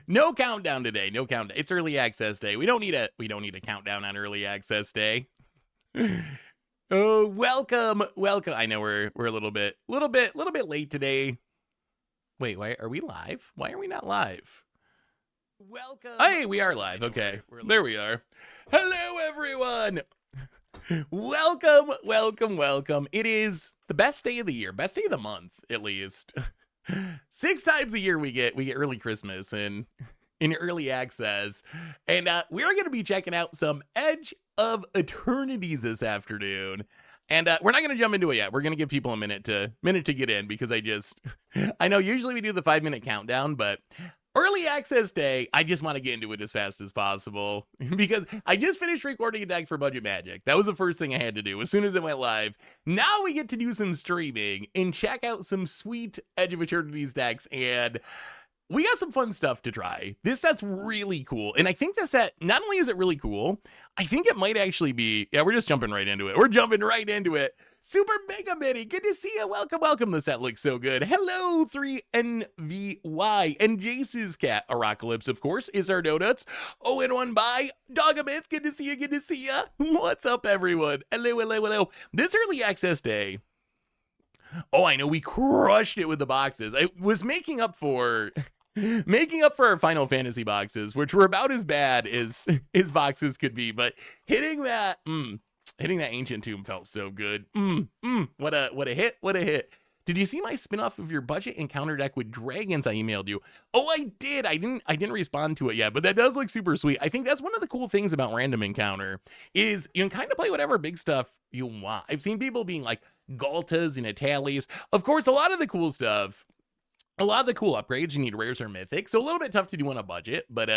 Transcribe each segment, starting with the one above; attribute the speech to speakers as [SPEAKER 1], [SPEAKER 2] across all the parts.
[SPEAKER 1] No countdown today. No countdown. It's early access day. We don't need a countdown on early access day. Oh, welcome. I know we're a little bit late today. Wait, why are we live? Why are we not live? Welcome. Hey, we are live. Okay. There we are. Hello, everyone. Welcome. It is the best day of the year, best day of the month, at least. 6 times a year we get early Christmas and in early access, and we're going to be checking out some Edge of Eternities this afternoon. And we're not going to jump into it yet. We're going to give people a minute to get in, because I know usually we do the 5-minute countdown, but early access day, I just want to get into it as fast as possible, because I just finished recording a deck for Budget Magic. That was the first thing I had to do as soon as it went live. Now we get to do some streaming and check out some sweet Edge of Eternities decks, and we got some fun stuff to try. This set's really cool, and I think this set, not only is it really cool, I think it might actually be, we're just jumping right into it. We're jumping right into it. Super Mega Mini, good to see you. Welcome. The set looks so good. Hello, 3NVY. And Jace's cat, Aracalypse, of course, is our donuts. 0-1 by Dogamith. Good to see you. What's up, everyone? Hello. This early access day. Oh, I know we crushed it with the boxes. I was making up for our Final Fantasy boxes, which were about as bad as his boxes could be, but hitting that Ancient Tomb felt so good. What a hit. Did you see my spin-off of your budget encounter deck with dragons I emailed you? Oh, I did. I didn't respond to it yet, but that does look super sweet. I think that's one of the cool things about random encounter is you can kind of play whatever big stuff you want. I've seen people being like Galtas and Italis. Of course, a lot of the cool upgrades you need rares or mythic, so a little bit tough to do on a budget, but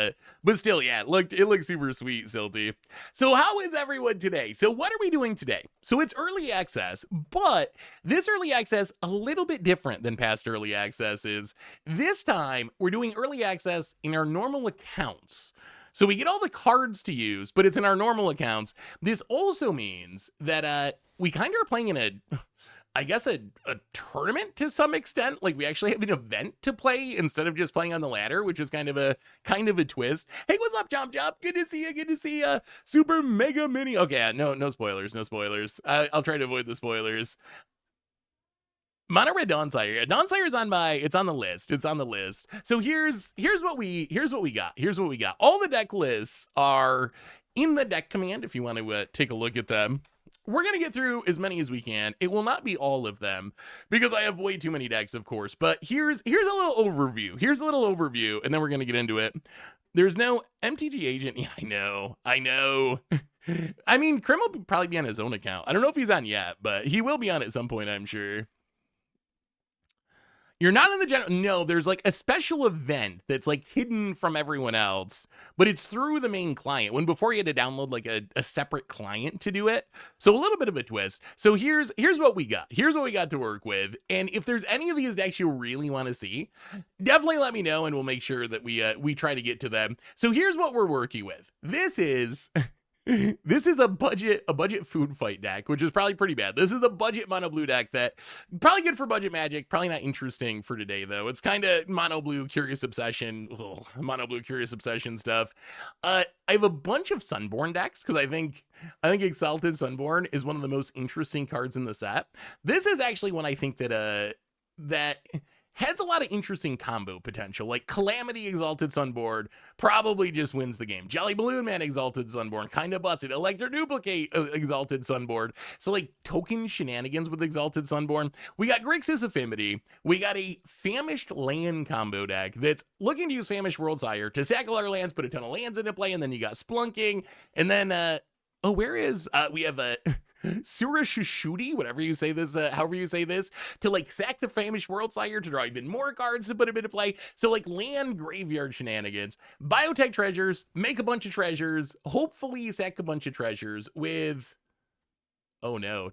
[SPEAKER 1] still, yeah, it looked super sweet, Silty. So how is everyone today? So what are we doing today? So it's early access, but this early access a little bit different than past early accesses. This time we're doing early access in our normal accounts. So we get all the cards to use, but it's in our normal accounts. This also means that we kind of are playing in a tournament to some extent. Like we actually have an event to play instead of just playing on the ladder, which is kind of a twist. Hey, what's up, Jump? Good to see you. Super Mega Mini. Okay, no spoilers. I'll try to avoid the spoilers. Mono Red Dawnsire. Dawnsire's on the list. So here's what we got. All the deck lists are in the deck command if you want to take a look at them. We're going to get through as many as we can. It will not be all of them because I have way too many decks, of course, but here's a little overview. And then we're going to get into it. There's no MTG agent. Yeah, I know. I mean, Krim will probably be on his own account. I don't know if he's on yet, but he will be on at some point, I'm sure. You're not in the general. No, there's like a special event that's like hidden from everyone else, but it's through the main client, when before you had to download like a separate client to do it. So a little bit of a twist. So here's what we got. Here's what we got to work with. And if there's any of these decks you really want to see, definitely let me know and we'll make sure that we try to get to them. So here's what we're working with. This is a budget food fight deck, which is probably pretty bad. This is a budget mono blue deck that probably good for Budget Magic, probably not interesting for today though. It's kind of mono blue Curious Obsession stuff. I have a bunch of Sunborn decks because I think Exalted Sunborn is one of the most interesting cards in the set. This is actually one I think that has a lot of interesting combo potential. Like Calamity Exalted Sunborn probably just wins the game. Jelly Balloon Man Exalted Sunborn kind of busted. Electro Duplicate Exalted Sunborn. So like token shenanigans with Exalted Sunborn. We got Grixis Affinity. We got a Famished Land combo deck that's looking to use Famished World Sire to sack all our lands, put a ton of lands into play, and then you got Splunking. And then we have a Surashishudi, whatever you say this, however you say this, to like sack the Famished World Sire to draw even more cards to put a bit of play. So like land graveyard shenanigans, biotech treasures, make a bunch of treasures, hopefully sack a bunch of treasures with, oh no,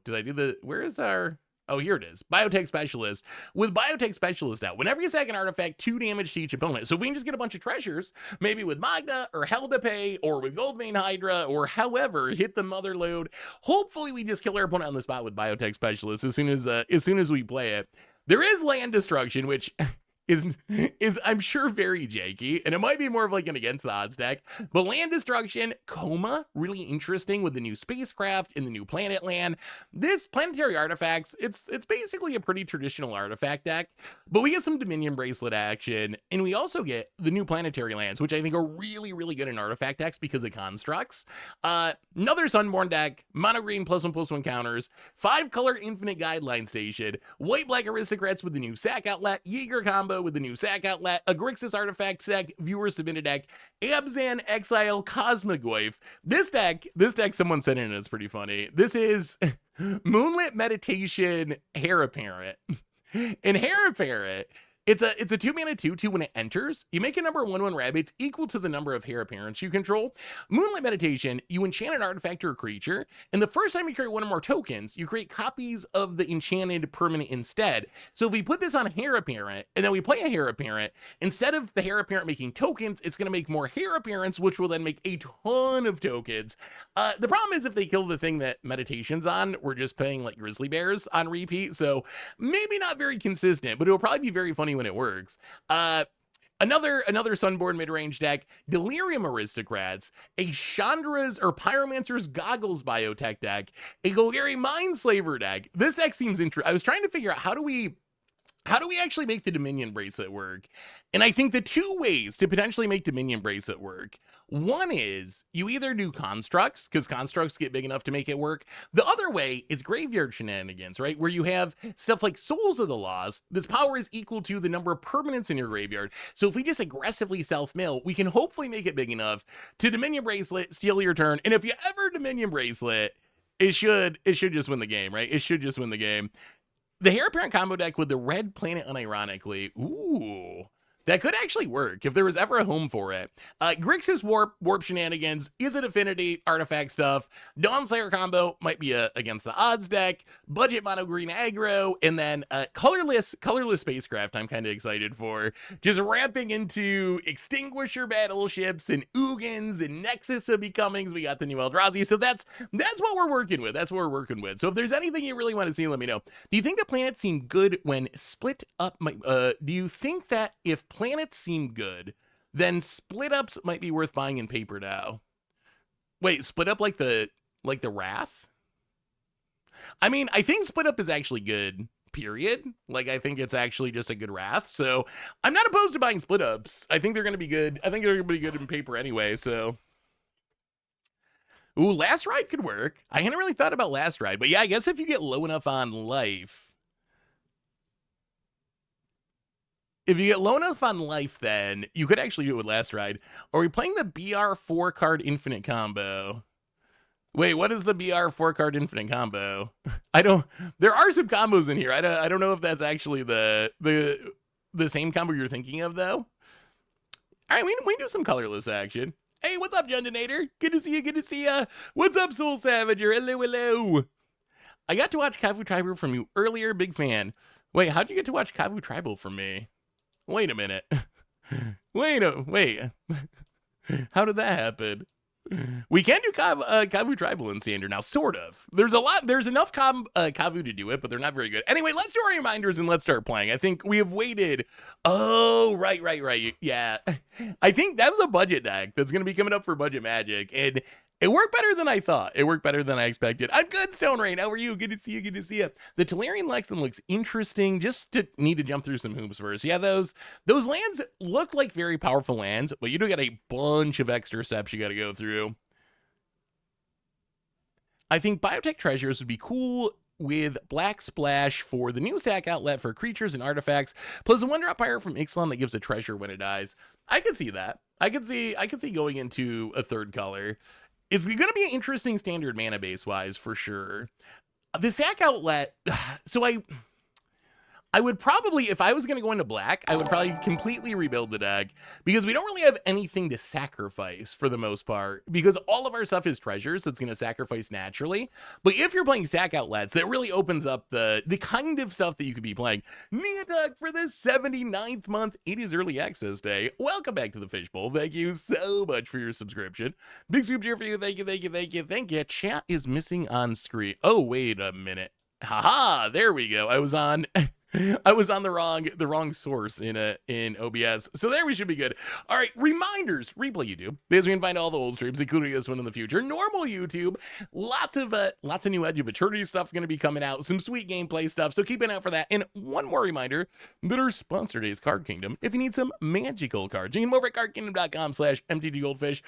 [SPEAKER 1] here it is. Biotech Specialist. With Biotech Specialist out, whenever you sack an artifact, 2 damage to each opponent. So if we can just get a bunch of treasures, maybe with Magna or Hell to Pay or with Goldvein Hydra or however, hit the mother load. Hopefully we just kill our opponent on the spot with Biotech Specialist as soon as we play it. There is land destruction, which is I'm sure very janky, and it might be more of like an against the odds deck. But land destruction, coma, really interesting with the new spacecraft and the new planet land. This planetary artifacts, it's basically a pretty traditional artifact deck, but we get some Dominion bracelet action, and we also get the new planetary lands, which I think are really, really good in artifact decks because of constructs. Another Sunborn deck, mono green +1/+1 counters, 5-color infinite guideline station, white black aristocrats with the new sack outlet, Jaeger combo with the new sack outlet, a Grixis artifact deck, viewer submitted deck, Abzan Exile Cosmogoyf. This deck someone sent in, it's pretty funny. This is Moonlit Meditation Heir Apparent. In Heir Apparent, it's a 2-mana 2/2 when it enters. You make a number of 1/1 rabbits equal to the number of Heir Apparents you control. Moonlight Meditation, you enchant an artifact or a creature, and the first time you create one or more tokens, you create copies of the enchanted permanent instead. So if we put this on a Heir Apparent, and then we play a Heir Apparent, instead of the Heir Apparent making tokens, it's going to make more Heir Apparents, which will then make a ton of tokens. The problem is if they kill the thing that Meditation's on, we're just playing like Grizzly Bears on repeat, so maybe not very consistent, but it'll probably be very funny when it works. Another Sunborn mid-range deck, Delirium Aristocrats, a Chandra's or Pyromancer's Goggles biotech deck, a Golgari Mindslaver deck. This deck seems interesting. I was trying to figure out how do we actually make the Dominion bracelet work? And I think the two ways to potentially make Dominion bracelet work, one is you either do constructs, because constructs get big enough to make it work. The other way is graveyard shenanigans, right? Where you have stuff like Souls of the Lost, this power is equal to the number of permanents in your graveyard. So if we just aggressively self-mill, we can hopefully make it big enough to Dominion bracelet, steal your turn. And if you ever Dominion bracelet, it should just win the game, right? It should just win the game. The Heir Apparent combo deck with the red planet unironically, ooh, that could actually work if there was ever a home for it. Grixis warp shenanigans, is it affinity, artifact stuff. Dawnslayer combo might be a against the odds deck, budget mono green aggro, and then colorless spacecraft I'm kind of excited for. Just ramping into Extinguisher battleships and Ugins and Nexus of Becomings. We got the new Eldrazi, so that's what we're working with. That's what we're working with. So if there's anything you really want to see, let me know. Do you think the planets seem good when split up? Do you think that if planets seem good, then split ups might be worth buying in paper now? Wait, split up like the Wrath? I mean, I think split up is actually good, period. Like, I think it's actually just a good Wrath. So I'm not opposed to buying split ups. I think they're going to be good. I think they're going to be good in paper anyway. So, ooh, Last Ride could work. I hadn't really thought about Last Ride, but yeah, I guess if you get low enough on life. If you get low enough on life, then you could actually do it with Last Ride. Are we playing the BR 4-card infinite combo? Wait, what is the BR 4-card infinite combo? There are some combos in here. I don't know if that's actually the same combo you're thinking of, though. All right, we can do some colorless action. Hey, what's up, Jundinator? Good to see you. What's up, Soul Savager? Hello. I got to watch Kavu Tribal from you earlier. Big fan. Wait, how'd you get to watch Kavu Tribal from me? Wait a minute. Wait. How did that happen? We can do Kavu Tribal in Standard now, sort of. There's enough Kavu to do it, but they're not very good. Anyway, let's do our reminders and let's start playing. I think we have waited. Oh, right. Yeah. I think that was a budget deck that's going to be coming up for Budget Magic, and it worked better than I thought. It worked better than I expected. I'm good, Stone Rain. How are you? Good to see you. The Tolarian Lexan looks interesting. Just to need to jump through some hoops first. Yeah, those lands look like very powerful lands, but you do got a bunch of extra steps you got to go through. I think Biotech Treasures would be cool with Black Splash for the new sack outlet for creatures and artifacts, plus a 1-drop pirate from Ixalan that gives a treasure when it dies. I could see that. I could see going into a third color. It's going to be an interesting Standard mana base wise for sure. The sack outlet, so I would probably, if I was going to go into black, I would probably completely rebuild the deck because we don't really have anything to sacrifice for the most part because all of our stuff is treasures, so it's going to sacrifice naturally. But if you're playing sack outlets, that really opens up the kind of stuff that you could be playing. Neotug for the 79th month. It is early access day. Welcome back to the Fishbowl. Thank you so much for your subscription. Big soup cheer for you. Thank you. Chat is missing on screen. Oh, wait a minute. Haha, there we go. I was on I was on the wrong source in OBS. So there we should be good. All right, reminders, replay YouTube, because we can find all the old streams, including this one in the future. Normal YouTube, lots of new Edge of Eternity stuff going to be coming out, some sweet gameplay stuff. So keep an eye out for that. And one more reminder that our sponsor today is Card Kingdom. If you need some magical cards, you can go over at cardkingdom.com/mtggoldfish.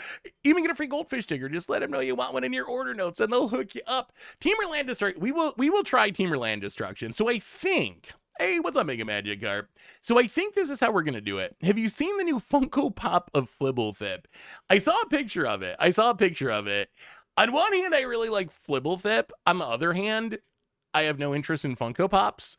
[SPEAKER 1] Even get a free goldfish sticker. Just let them know you want one in your order notes, and they'll hook you up. Teamer Land Destruction. We will try Teamer Land Destruction. So I think. Hey, what's up, Mega Magic Carp? So I think this is how we're gonna do it. Have you seen the new Funko Pop of Flibblethip? I saw a picture of it. On one hand, I really like Flibblethip. On the other hand, I have no interest in Funko Pops.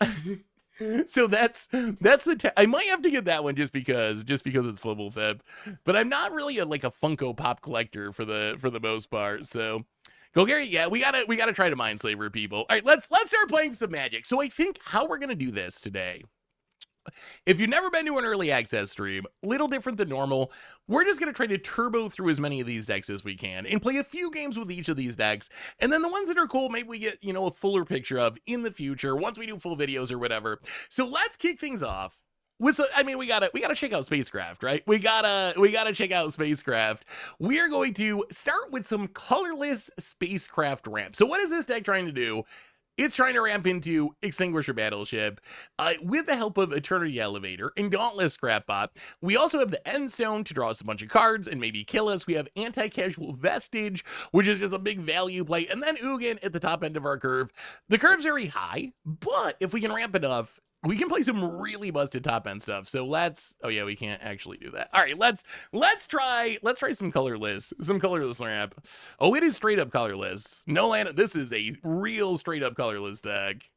[SPEAKER 1] So that's I might have to get that one just because it's Flibblethip. But I'm not really a Funko Pop collector for the most part. So go Gary, yeah, we gotta try to Mindslaver, people. All right, let's start playing some Magic. So I think how we're gonna do this today. If you've never been to an early access stream, little different than normal, we're just going to try to turbo through as many of these decks as we can and play a few games with each of these decks. And then the ones that are cool, maybe we get, a fuller picture of in the future once we do full videos or whatever. So let's kick things off. We gotta check out Spacecraft, right? We gotta check out Spacecraft. We are going to start with some colorless Spacecraft ramp. So what is this deck trying to do? It's trying to ramp into Extinguisher Battleship with the help of Eternity Elevator and Dauntless Scrapbot. We also have the End Stone to draw us a bunch of cards and maybe kill us. We have Anti-Casual Vestige, which is just a big value play. And then Ugin at the top end of our curve. The curve's very high, but if we can ramp enough, we can play some really busted top end stuff. So oh yeah, we can't actually do that. All right, let's try some colorless ramp. Oh, it is straight up colorless. No land. This is a real straight up colorless deck.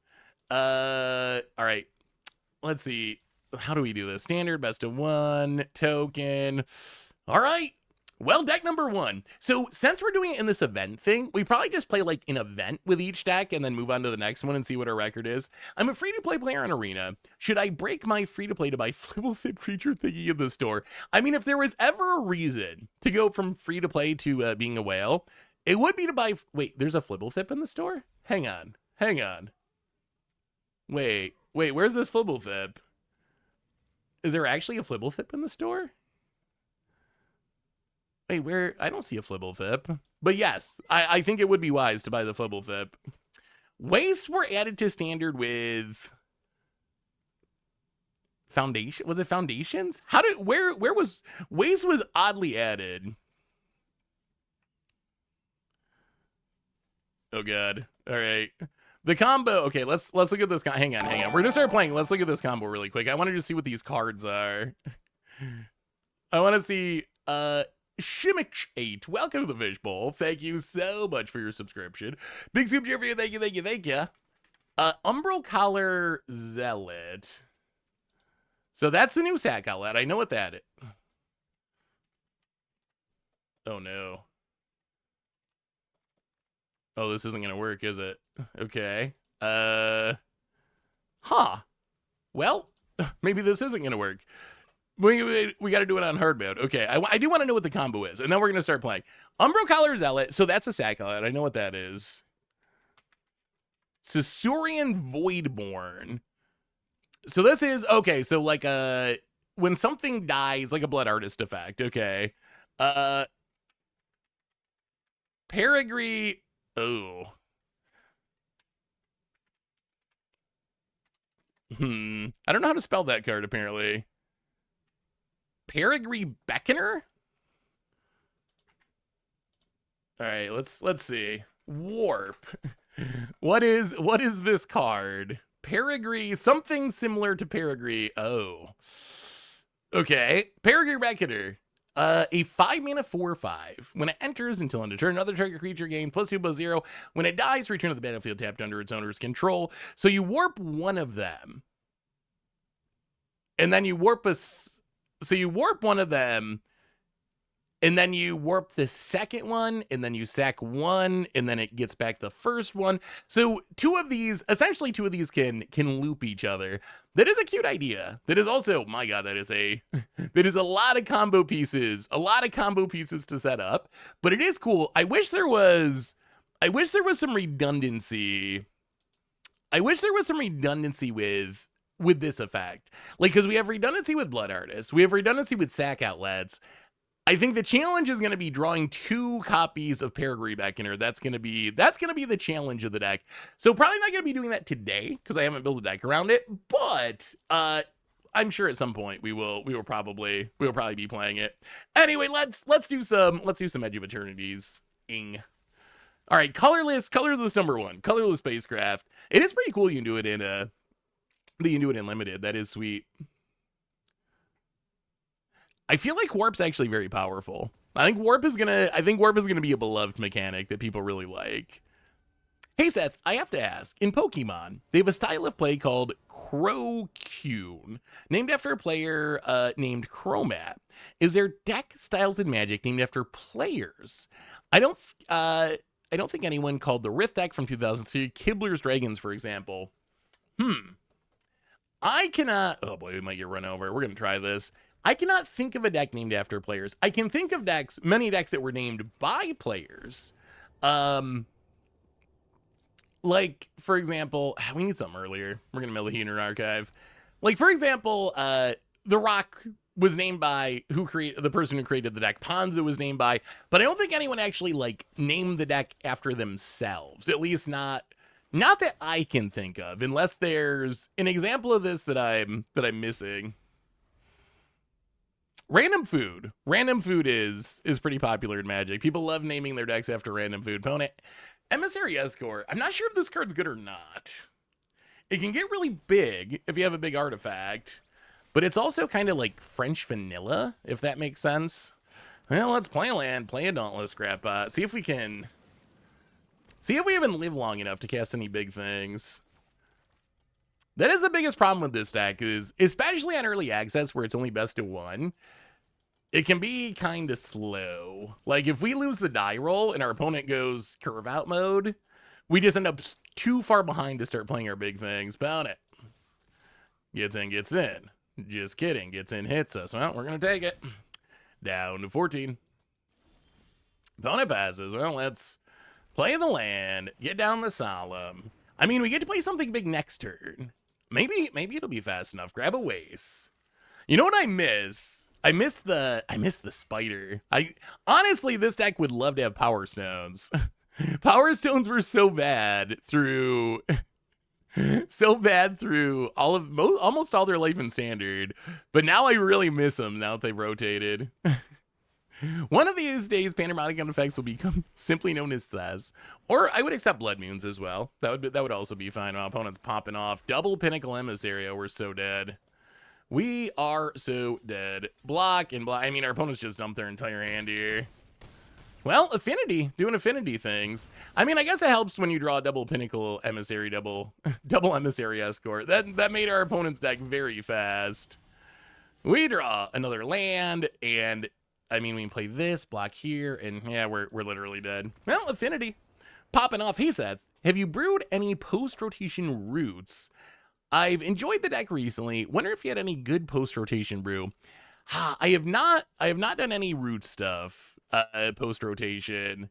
[SPEAKER 1] All right, let's see. How do we do this? Standard, best of one, token. All right. Well, deck number one. So since we're doing it in this event thing, we probably just play an event with each deck and then move on to the next one and see what our record is. I'm a free-to-play player in Arena. Should I break my free-to-play to buy Flibblethip creature thingy in the store? I mean, if there was ever a reason to go from free-to-play to being a whale, it would be to buy... Wait, there's a Flibblethip in the store? Hang on. Wait, where's this Flibblethip? Is there actually a Flibblethip in the store? Wait, where? I don't see a Flibblethip. But yes, I think it would be wise to buy the Flibblethip. Wastes were added to standard with Foundation. Was it Foundations? Where was Waste was oddly added? Oh god. All right. The combo. Okay, let's look at this. Hang on. We're gonna start playing. Let's look at this combo really quick. I want to just see what these cards are. I want to see. Shimich8, welcome to the Fishbowl. Thank you so much for your subscription. Big soup cheer for you. Thank you. Umbral Collar Zealot. So that's the new sack outlet. I know what that is. Oh no. Oh, this isn't gonna work, is it? Okay. Huh. Well, maybe this isn't gonna work. We got to do it on hard mode. Okay, I do want to know what the combo is, and then we're going to start playing. Umbral Collar Zealot, so that's a sack outlet. I know what that is. Sasurian Voidborn. So this is, okay, so when something dies, like a Blood Artist effect, okay. Perigree, oh. I don't know how to spell that card, apparently. Perigree Beckoner? All right, let's see. Warp. What is this card? Perigree, something similar to Perigree. Oh. Okay. Perigree Beckoner. A 5-mana 4/5. When it enters until end of turn, another target creature gains +2/+0. When it dies, return to the battlefield tapped under its owner's control. So you warp one of them. And then you warp So you warp one of them, and then you warp the second one, and then you sack one, and then it gets back the first one. So essentially two of these can loop each other. That is a cute idea. That is also, my god, that is a lot of combo pieces. A lot of combo pieces to set up. But it is cool. I wish there was some redundancy. with with this effect. Like, because we have redundancy with Blood Artists, we have redundancy with Sack Outlets. I think the challenge is going to be drawing 2 copies of Peregrine Beckoner. That's going to be the challenge of the deck. So probably not going to be doing that today because I haven't built a deck around it. But I'm sure at some point we will probably be playing it. Anyway, let's do some Edge of Eternities. All right, colorless number 1, colorless spacecraft. It is pretty cool. You can do it in limited. That is sweet. I feel like Warp's actually very powerful. I think Warp is gonna be a beloved mechanic that people really like. Hey Seth, I have to ask, in Pokemon, they have a style of play called Crocune, named after a player named Cromat. Is there deck styles in Magic named after players? I don't think anyone called the Rift deck from 2003 Kibler's Dragons, for example. I cannot. Oh boy, we might get run over. We're gonna try this. I cannot think of a deck named after players. I can think of many decks that were named by players. Like, for example, we need something earlier. We're going to mill the Heater Archive. Like, for example, The Rock was named by the person who created the deck. Ponza was named by, but I don't think anyone actually, like, named the deck after themselves. At least not that I can think of, unless there's an example of this that I'm missing. Random food is pretty popular in Magic. People love naming their decks after random food. Opponent, Emissary Escort. I'm not sure if this card's good or not. It can get really big if you have a big artifact, but it's also kind of like French vanilla, if that makes sense. Well, let's play a land, play a Dauntless Scrapbot, see if we even live long enough to cast any big things. That is the biggest problem with this deck, is especially on early access where it's only best of 1. It can be kind of slow. Like, if we lose the die roll and our opponent goes curve out mode, we just end up too far behind to start playing our big things. Pound it. Gets in. Just kidding. Gets in, hits us. Well, we're going to take it. Down to 14. Opponent passes. Well, let's play the land. Get down the Solemn. I mean, we get to play something big next turn. Maybe it'll be fast enough. Grab a waste. You know what I miss? I miss the spider. Honestly, this deck would love to have Power Stones. Power Stones were so bad through almost all their life in Standard, but now I really miss them now that they've rotated. One of these days, Pandermonic effects will become simply known as Thess, or I would accept Blood Moons as well. That would also be fine. My opponent's popping off. Double Pinnacle Emissary. We're so dead. We are so dead. Block and block. I mean, our opponents just dumped their entire hand here. Well, Affinity, doing Affinity things. I mean, I guess it helps when you draw double Pinnacle Emissary, double Emissary Escort. That made our opponent's deck very fast. We draw another land, and I mean, we can play this, block here, and yeah, we're literally dead. Well, Affinity, popping off. Hey, Seth, have you brewed any post-rotation roots? I've enjoyed the deck recently. Wonder if you had any good post-rotation brew. I have not done any root stuff post-rotation.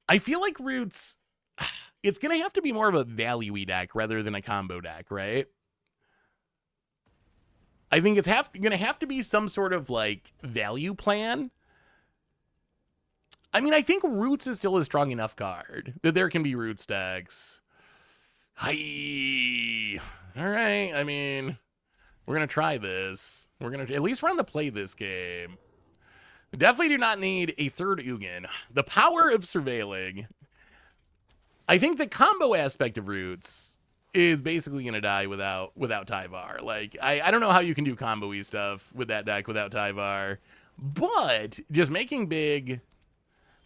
[SPEAKER 1] I feel like roots, it's going to have to be more of a value-y deck rather than a combo deck, right? I think it's going to have to be some sort of, like, value plan. I mean, I think roots is still a strong enough card that there can be roots decks. Hi. All right, I mean, we're going to try this. We're going to at least run the play this game. We definitely do not need a third Ugin. The power of surveilling. I think the combo aspect of roots is basically going to die without Tyvar. Like, I don't know how you can do combo-y stuff with that deck without Tyvar. But just making big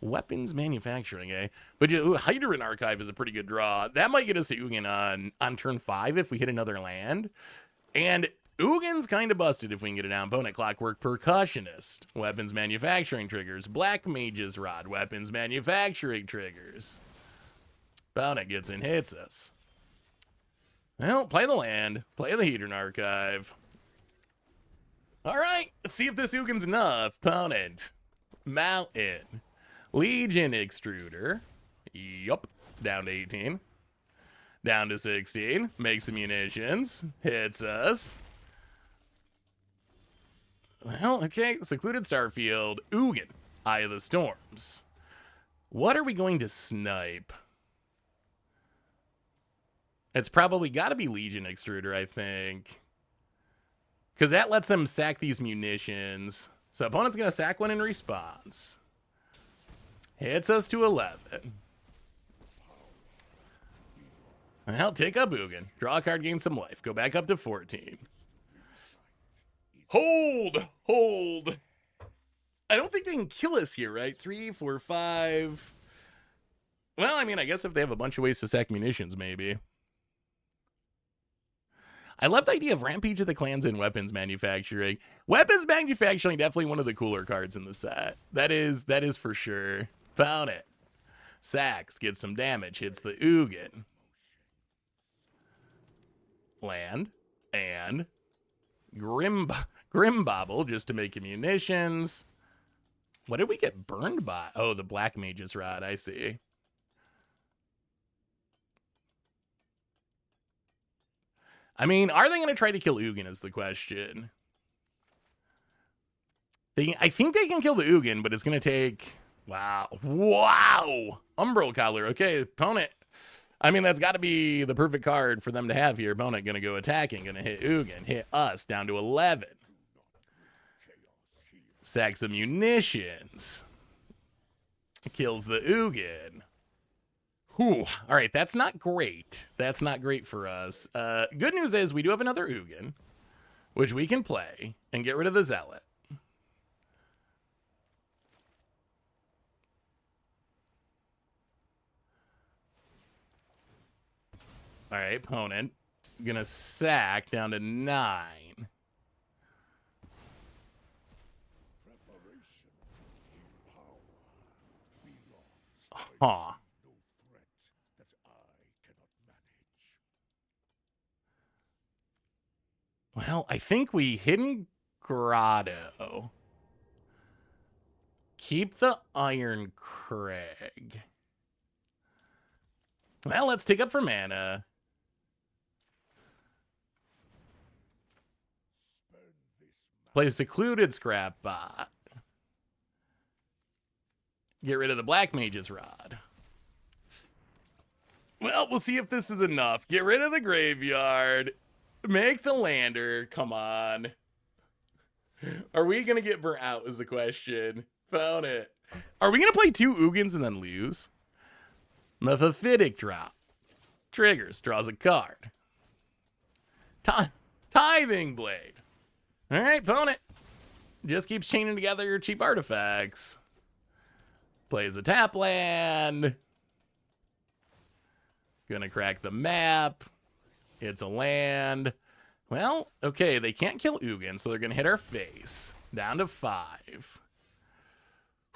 [SPEAKER 1] weapons manufacturing, eh? But Hydran Archive is a pretty good draw. That might get us to Ugin on turn 5 if we hit another land. And Ugin's kind of busted if we can get it down. Opponent Clockwork Percussionist. Weapons manufacturing triggers. Black Mage's Rod. Weapons manufacturing triggers. Opponent gets in, hits us. Well, play the land. Play the Hedron Archive. All right, let's see if this Ugin's enough. Opponent. Mountain. Legion Extruder. Yup. Down to 18. Down to 16. Makes some munitions. Hits us. Well, okay. Secluded Starfield. Ugin. Eye of the Storms. What are we going to snipe? It's probably got to be Legion Extruder, I think. Because that lets them sack these munitions. So opponent's going to sack one in response. Hits us to 11. Well, take up Ugin. Draw a card, gain some life. Go back up to 14. Hold. I don't think they can kill us here, right? 3, 4, 5. Well, I mean, I guess if they have a bunch of ways to sack munitions, maybe. I love the idea of Rampage of the Clans and weapons manufacturing. Weapons manufacturing, definitely one of the cooler cards in the set. That is for sure. Found it. Sacks, gets some damage, hits the Ugin. Land, and Grimbobble, just to make munitions. What did we get burned by? Oh, the Black Mage's Rod, I see. I mean, are they going to try to kill Ugin is the question. I think they can kill the Ugin, but it's going to take... Wow. Umbral Collar. Okay, opponent. I mean, that's got to be the perfect card for them to have here. Opponent going to go attacking, going to hit Ugin, hit us down to 11. Sack some munitions. Kills the Ugin. Whew. All right, that's not great. That's not great for us. Good news is we do have another Ugin, which we can play and get rid of the Zealot. All right, opponent gonna sack down to 9. Huh. Well, I think we Hidden Grotto. Keep the Iron Crag. Well, let's take up for mana. Play Secluded Scrap Bot. Get rid of the Black Mage's Rod. Well, we'll see if this is enough. Get rid of the graveyard. Make the lander. Come on. Are we going to get burnt out is the question. Found it. Are we going to play 2 Ugins and then lose? Mephitic drop. Triggers. Draws a card. Tithing Blade. All right, opponent. Just keeps chaining together your cheap artifacts. Plays a tap land. Gonna crack the map. It's a land. Well, okay, they can't kill Ugin, so they're gonna hit our face. Down to 5.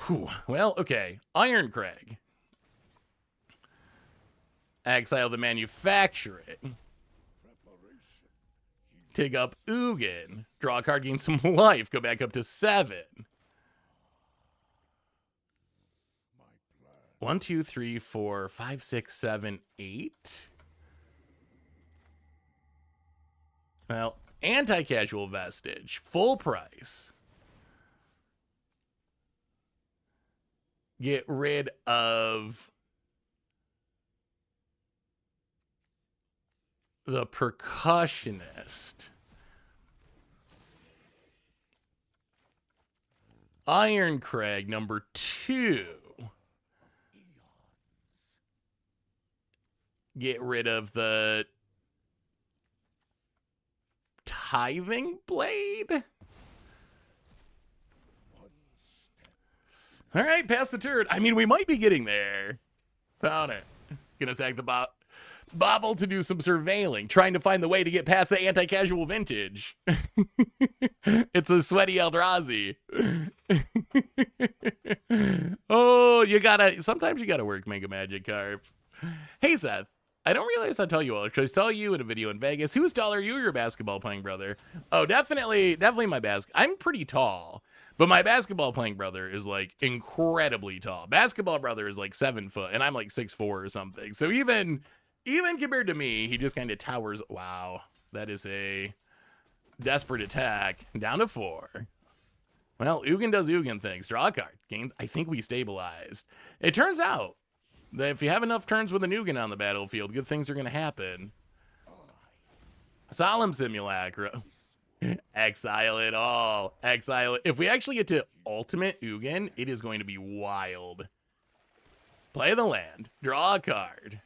[SPEAKER 1] Whew. Well, okay. Iron Crag. Exile the manufacturing. Take up Ugin. Draw a card, gain some life. Go back up to 7. 1, 2, 3, 4, 5, 6, 7, 8. Well, anti-casual vestige. Full price. Get rid of the percussionist. Iron Crag number 2. Get rid of the Tithing Blade. All right, pass the turn. I mean, we might be getting there. Found it. Gonna sack the Bobble to do some surveilling, trying to find the way to get past the anti-casual vintage. It's the sweaty Eldrazi. Oh, sometimes you gotta work Mega Magic Carp. Hey, Seth. I don't realize I tell you all. Should I tell you in a video in Vegas? Who's taller, you or your basketball playing brother? Oh, definitely my I'm pretty tall, but my basketball playing brother is like incredibly tall. Basketball brother is like 7 foot, and I'm like 6'4" or something. So even Even compared to me, he just kind of towers. Wow, that is a desperate attack. Down to 4. Well, Ugin does Ugin things. Draw a card. Gains. I think we stabilized. It turns out that if you have enough turns with an Ugin on the battlefield, good things are going to happen. Solemn Simulacrum. Exile it all. Exile it. If we actually get to Ultimate Ugin, it is going to be wild. Play the land. Draw a card.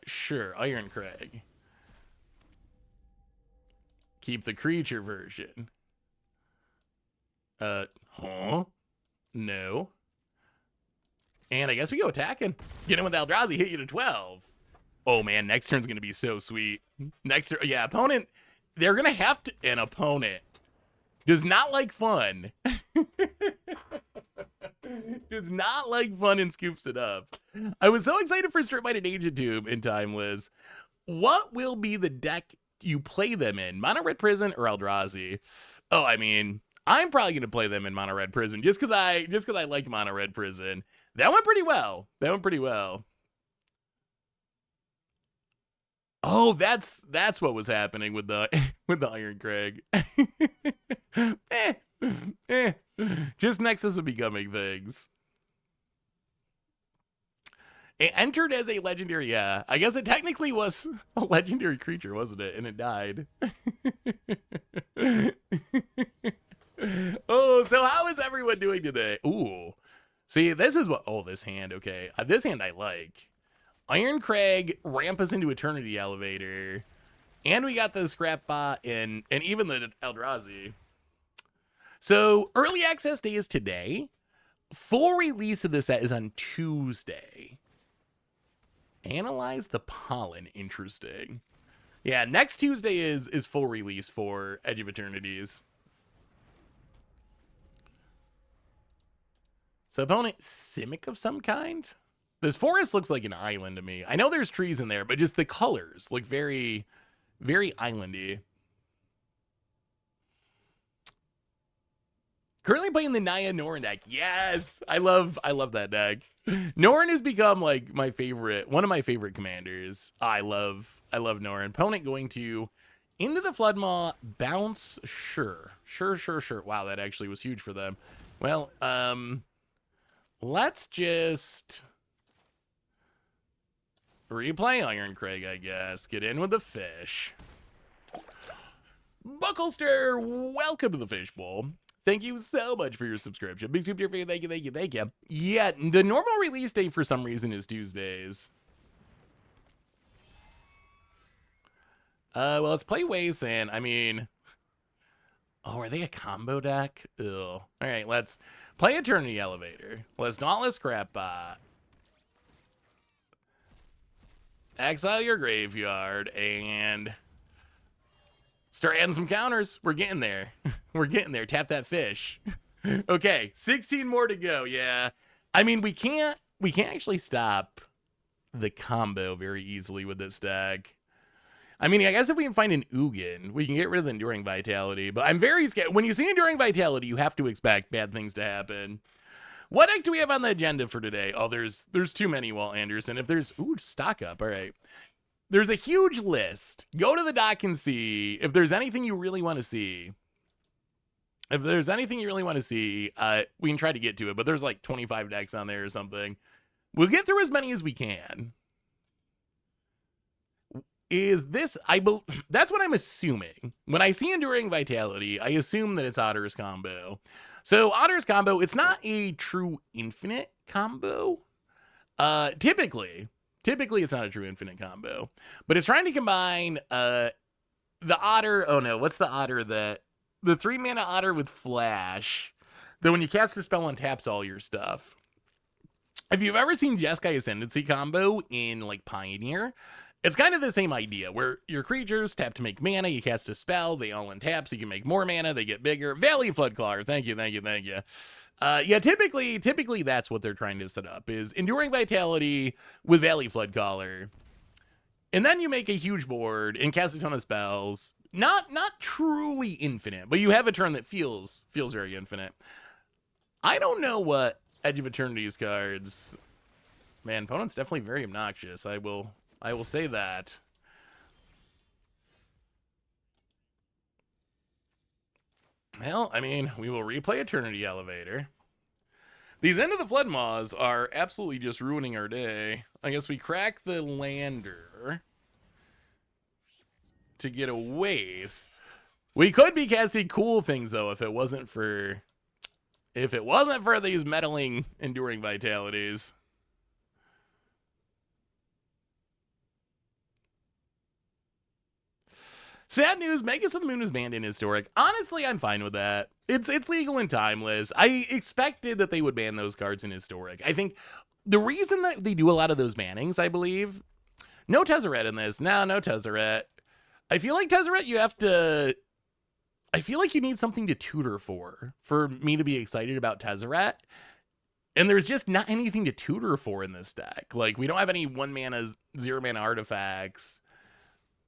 [SPEAKER 1] Sure. Iron Crag. Keep the creature version. Huh? No. And I guess we go attacking. Get in with Eldrazi, hit you to 12. Oh man, next turn's gonna be so sweet. Next turn, yeah, opponent, they're gonna have to, an opponent does not like fun. Does not like fun and scoops it up. I was so excited for Strip-Minded Ancient Tomb in time, Liz. What will be the deck you play them in? Mono Red Prison or Eldrazi? Oh, I mean, I'm probably gonna play them in Mono Red Prison just because I like Mono Red Prison. That went pretty well. That went pretty well. Oh, that's what was happening with the Iron Crag. Just Nexus of Becoming things. It entered as a legendary, yeah. I guess it technically was a legendary creature, wasn't it? And it died. Oh, so how is everyone doing today? Ooh. See, this is what, oh, this hand, okay. This hand I like. Iron Crag, ramp us into Eternity Elevator. And we got the Scrap Bot and even the Eldrazi. So, early access day is today. Full release of the set is on Tuesday. Analyze the Pollen, interesting. Yeah, next Tuesday is full release for Edge of Eternities. So opponent, Simic of some kind? This forest looks like an island to me. I know there's trees in there, but just the colors look very, very islandy. Currently playing the Naya Norn deck. Yes, I love that deck. Norn has become like my favorite, one of my favorite commanders. I love Norn. Opponent going to into the Floodmaw, bounce. Sure. Wow, that actually was huge for them. Well, let's just replay Iron Crag, I guess. Get in with the fish. Bucklester, welcome to the Fishbowl. Thank you so much for your subscription. Big soup to your face. Thank you. Yeah, the normal release date for some reason is Tuesdays. Well, let's play Wasteland. I mean, oh, are they a combo deck? Ugh. All right, let's play Eternity Elevator. Let's Dauntless Scrap Bot. Exile your graveyard and start adding some counters. We're getting there. We're getting there. Tap that fish. Okay, 16 more to go. Yeah. I mean, we can't actually stop the combo very easily with this deck. I mean, I guess if we can find an Ugin, we can get rid of the Enduring Vitality. But I'm very scared. When you see Enduring Vitality, you have to expect bad things to happen. What deck do we have on the agenda for today? Oh, there's too many, Walt Anderson. If there's, ooh, stock up. All right. There's a huge list. Go to the doc and see if there's anything you really want to see. If there's anything you really want to see, we can try to get to it. But there's like 25 decks on there or something. We'll get through as many as we can. Is this, that's what I'm assuming. When I see Enduring Vitality, I assume that it's Otter's combo. So Otter's combo, it's not a true infinite combo. Typically it's not a true infinite combo. But it's trying to combine the Otter, oh no, what's the Otter that, the 3-mana Otter with Flash, that when you cast a spell untaps all your stuff. If you've ever seen Jeskai Ascendancy combo in like Pioneer, it's kind of the same idea, where your creatures tap to make mana, you cast a spell, they all untap, so you can make more mana, they get bigger. Valley Floodcaller, thank you. Yeah, typically that's what they're trying to set up, is Enduring Vitality with Valley Floodcaller. And then you make a huge board and cast a ton of spells. Not truly infinite, but you have a turn that feels very infinite. I don't know what Edge of Eternities cards... Man, opponent's definitely very obnoxious. I will I will say that. Well, I mean, we will replay Eternity Elevator. These End of the Flood Maws are absolutely just ruining our day. I guess we crack the lander to get a waste. We could be casting cool things, though, if it wasn't for these meddling Enduring Vitalities. Sad news, Magus of the Moon was banned in Historic. Honestly, I'm fine with that. It's legal and timeless. I expected that they would ban those cards in Historic. I think the reason that they do a lot of those bannings, I believe, no Tezzeret in this. No Tezzeret. I feel like Tezzeret, I feel like you need something to tutor for me to be excited about Tezzeret. And there's just not anything to tutor for in this deck. Like, we don't have any 1-mana, 0-mana artifacts.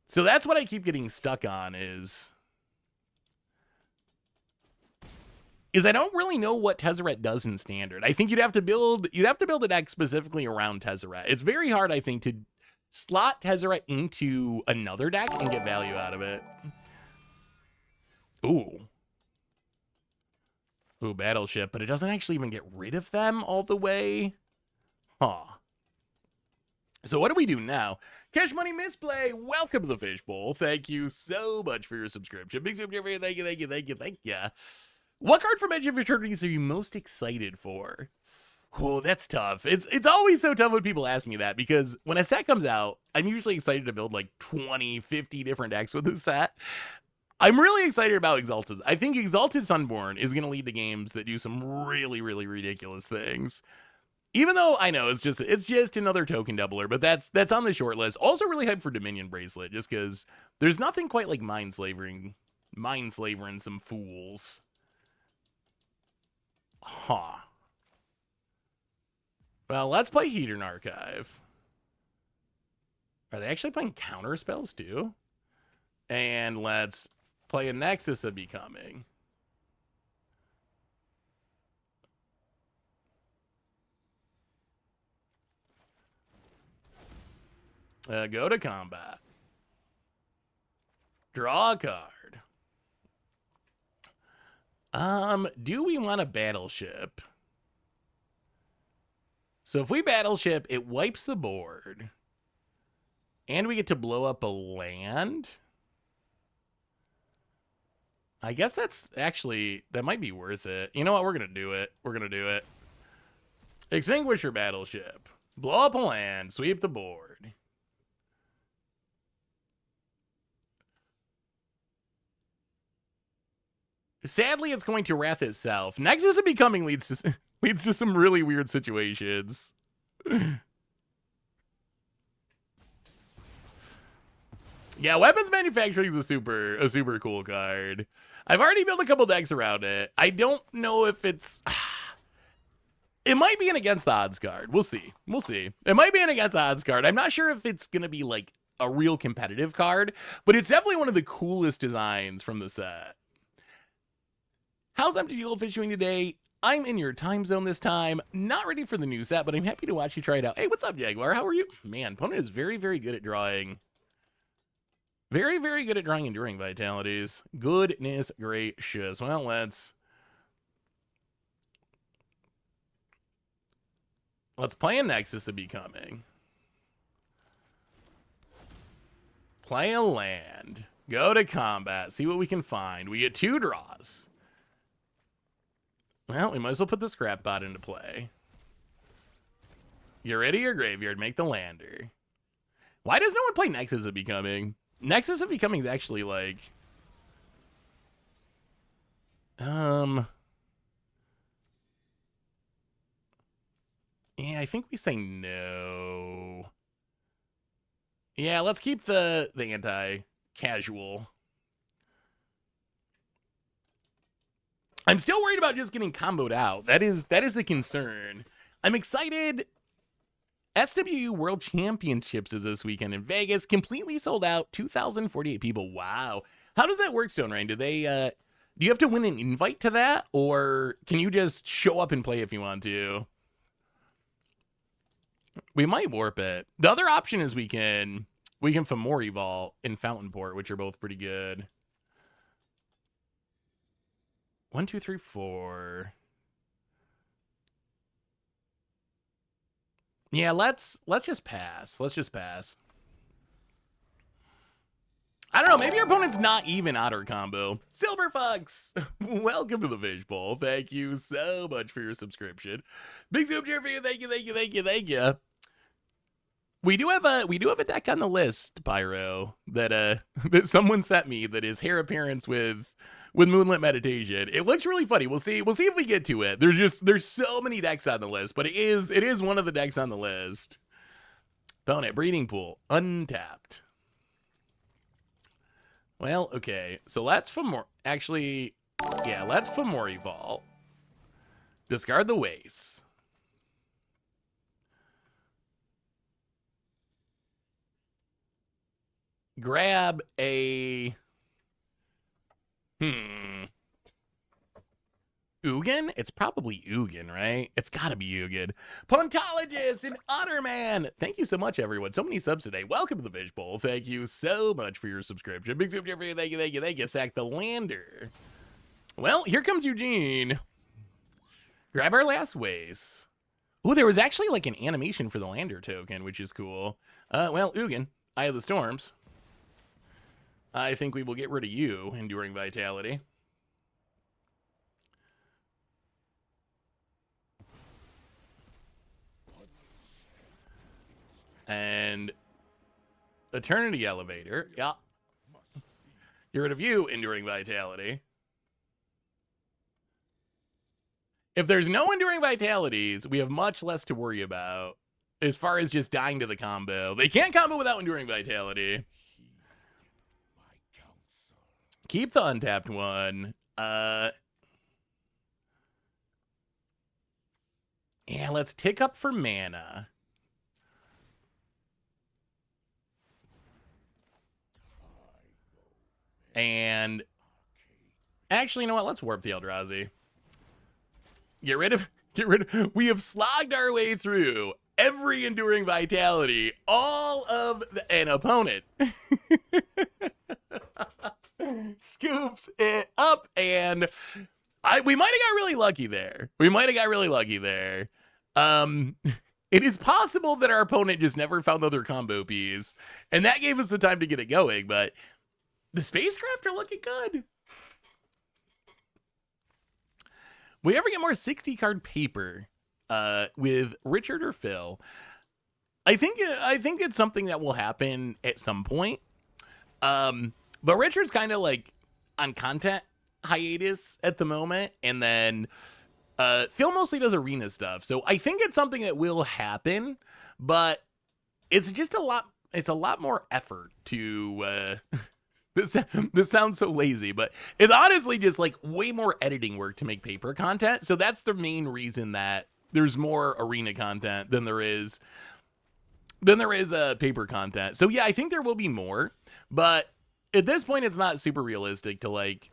[SPEAKER 1] So that's what I keep getting stuck on is I don't really know what Tezzeret does in Standard. I think you'd have to build a deck specifically around Tezzeret. It's very hard, I think, to slot Tezzeret into another deck and get value out of it. Ooh, Battleship, but it doesn't actually even get rid of them all the way. Huh. So what do we do now? Cash Money Misplay, welcome to the Fishbowl. Thank you so much for your subscription. Big subscription, thank you. What card from Edge of Eternities are you most excited for? Oh, that's tough. It's always so tough when people ask me that, because when a set comes out, I'm usually excited to build like 20, 50 different decks with this set. I'm really excited about Exalted. I think Exalted Sunborn is going to lead to games that do some really, really ridiculous things. Even though I know it's just another token doubler, but that's on the short list. Also really hyped for Dominion Bracelet, just because there's nothing quite like Mindslavering some fools. Huh. Well, let's play Hedron Archive. Are they actually playing counter spells too? And let's play a Nexus of Becoming. Go to combat. Draw a card. Do we want a battleship? So if we battleship, it wipes the board. And we get to blow up a land. I guess that might be worth it. You know what? We're going to do it. Extinguisher battleship. Blow up a land. Sweep the board. Sadly, it's going to Wrath itself. Nexus of Becoming leads to some really weird situations. Yeah, weapons manufacturing is a super cool card. I've already built a couple decks around it. I don't know if it's... It might be an against the odds card. We'll see. It might be an against the odds card. I'm not sure if it's going to be like a real competitive card, but it's definitely one of the coolest designs from the set. How's Empty Goldfish doing today? I'm in your time zone this time. Not ready for the new set, but I'm happy to watch you try it out. Hey, what's up, Jaguar? How are you? Man, opponent is very, very good at drawing. Very, very good at drawing Enduring Vitalities. Goodness gracious. Well, let's play a Nexus of Becoming. Play a land. Go to combat. See what we can find. We get 2 draws. Well, we might as well put the scrap bot into play. You're ready, your graveyard. Make the lander. Why does no one play Nexus of Becoming? Nexus of Becoming is actually like... Yeah, I think we say no. Yeah, let's keep the anti-casual. I'm still worried about just getting comboed out. That is the concern. I'm excited. SWU World Championships is this weekend in Vegas. Completely sold out. 2,048 people. Wow. How does that work, Stone Rain? Do you have to win an invite to that? Or can you just show up and play if you want to? We might warp it. The other option is we can Fomori Vault in Fountainport, which are both pretty good. 1, 2, 3, 4. Yeah, let's just pass. Let's just pass. I don't know, maybe your opponent's not even Otter combo. Silverfucks! Welcome to the Fishbowl. Thank you so much for your subscription. Big soup cheer for you. Thank you, thank you, thank you, thank you. We do have a deck on the list, Pyro, that that someone sent me that is hair appearance with Moonlit Meditation. It looks really funny. We'll see if we get to it. There's so many decks on the list, but it is one of the decks on the list. Opponent, Breeding Pool, untapped. Well, okay, so let's actually, yeah, let's Fomori Vault. Discard the Waste. Grab a, Ugin? It's probably Ugin, right? It's gotta be Ugin. Pontologist and Otterman! Thank you so much, everyone. So many subs today. Welcome to the Fishbowl. Thank you so much for your subscription. Big soup for you. Thank you, thank you, thank you. Sack the Lander. Well, here comes Eugene. Grab our last waste. Oh, there was actually like an animation for the Lander token, which is cool. Well, Ugin, Eye of the Storms. I think we will get rid of you, Enduring Vitality. And Eternity Elevator. Yeah. Get rid of you, Enduring Vitality. If there's no Enduring Vitalities, we have much less to worry about as far as just dying to the combo. They can't combo without Enduring Vitality. Keep the untapped one. Yeah, let's tick up for mana. And actually, you know what? Let's warp the Eldrazi. Get rid of. We have slogged our way through every Enduring Vitality, all of an opponent scoops it up, and we might have got really lucky there. It is possible that our opponent just never found other combo piece, and that gave us the time to get it going, but the Spacecraft are looking good. We ever get more 60 card paper with Richard or Phil? I think it's something that will happen at some point. But Richard's kind of like on content hiatus at the moment, and then Phil mostly does arena stuff. So I think it's something that will happen, but it's just a lot more effort to this sounds so lazy, but it's honestly just like way more editing work to make paper content. So that's the main reason that there's more arena content than there is paper content. So yeah, I think there will be more, but at this point it's not super realistic to like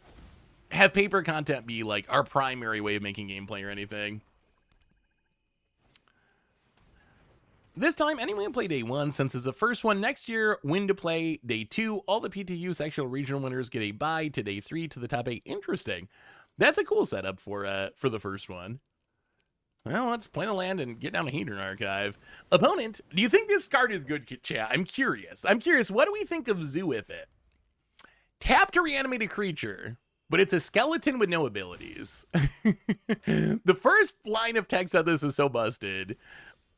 [SPEAKER 1] have paper content be like our primary way of making gameplay or anything. This time, anyone can play day 1 since it's the first one. Next year, win to play day 2. All the PTU sectional regional winners get a bye to day 3 to the top 8. Interesting. That's a cool setup for the first one. Well, let's play the land and get down to Hedron Archive. Opponent, do you think this card is good, chat? I'm curious. What do we think of Zoo with it? Tap to reanimate a creature, but it's a skeleton with no abilities. The first line of text on this is so busted.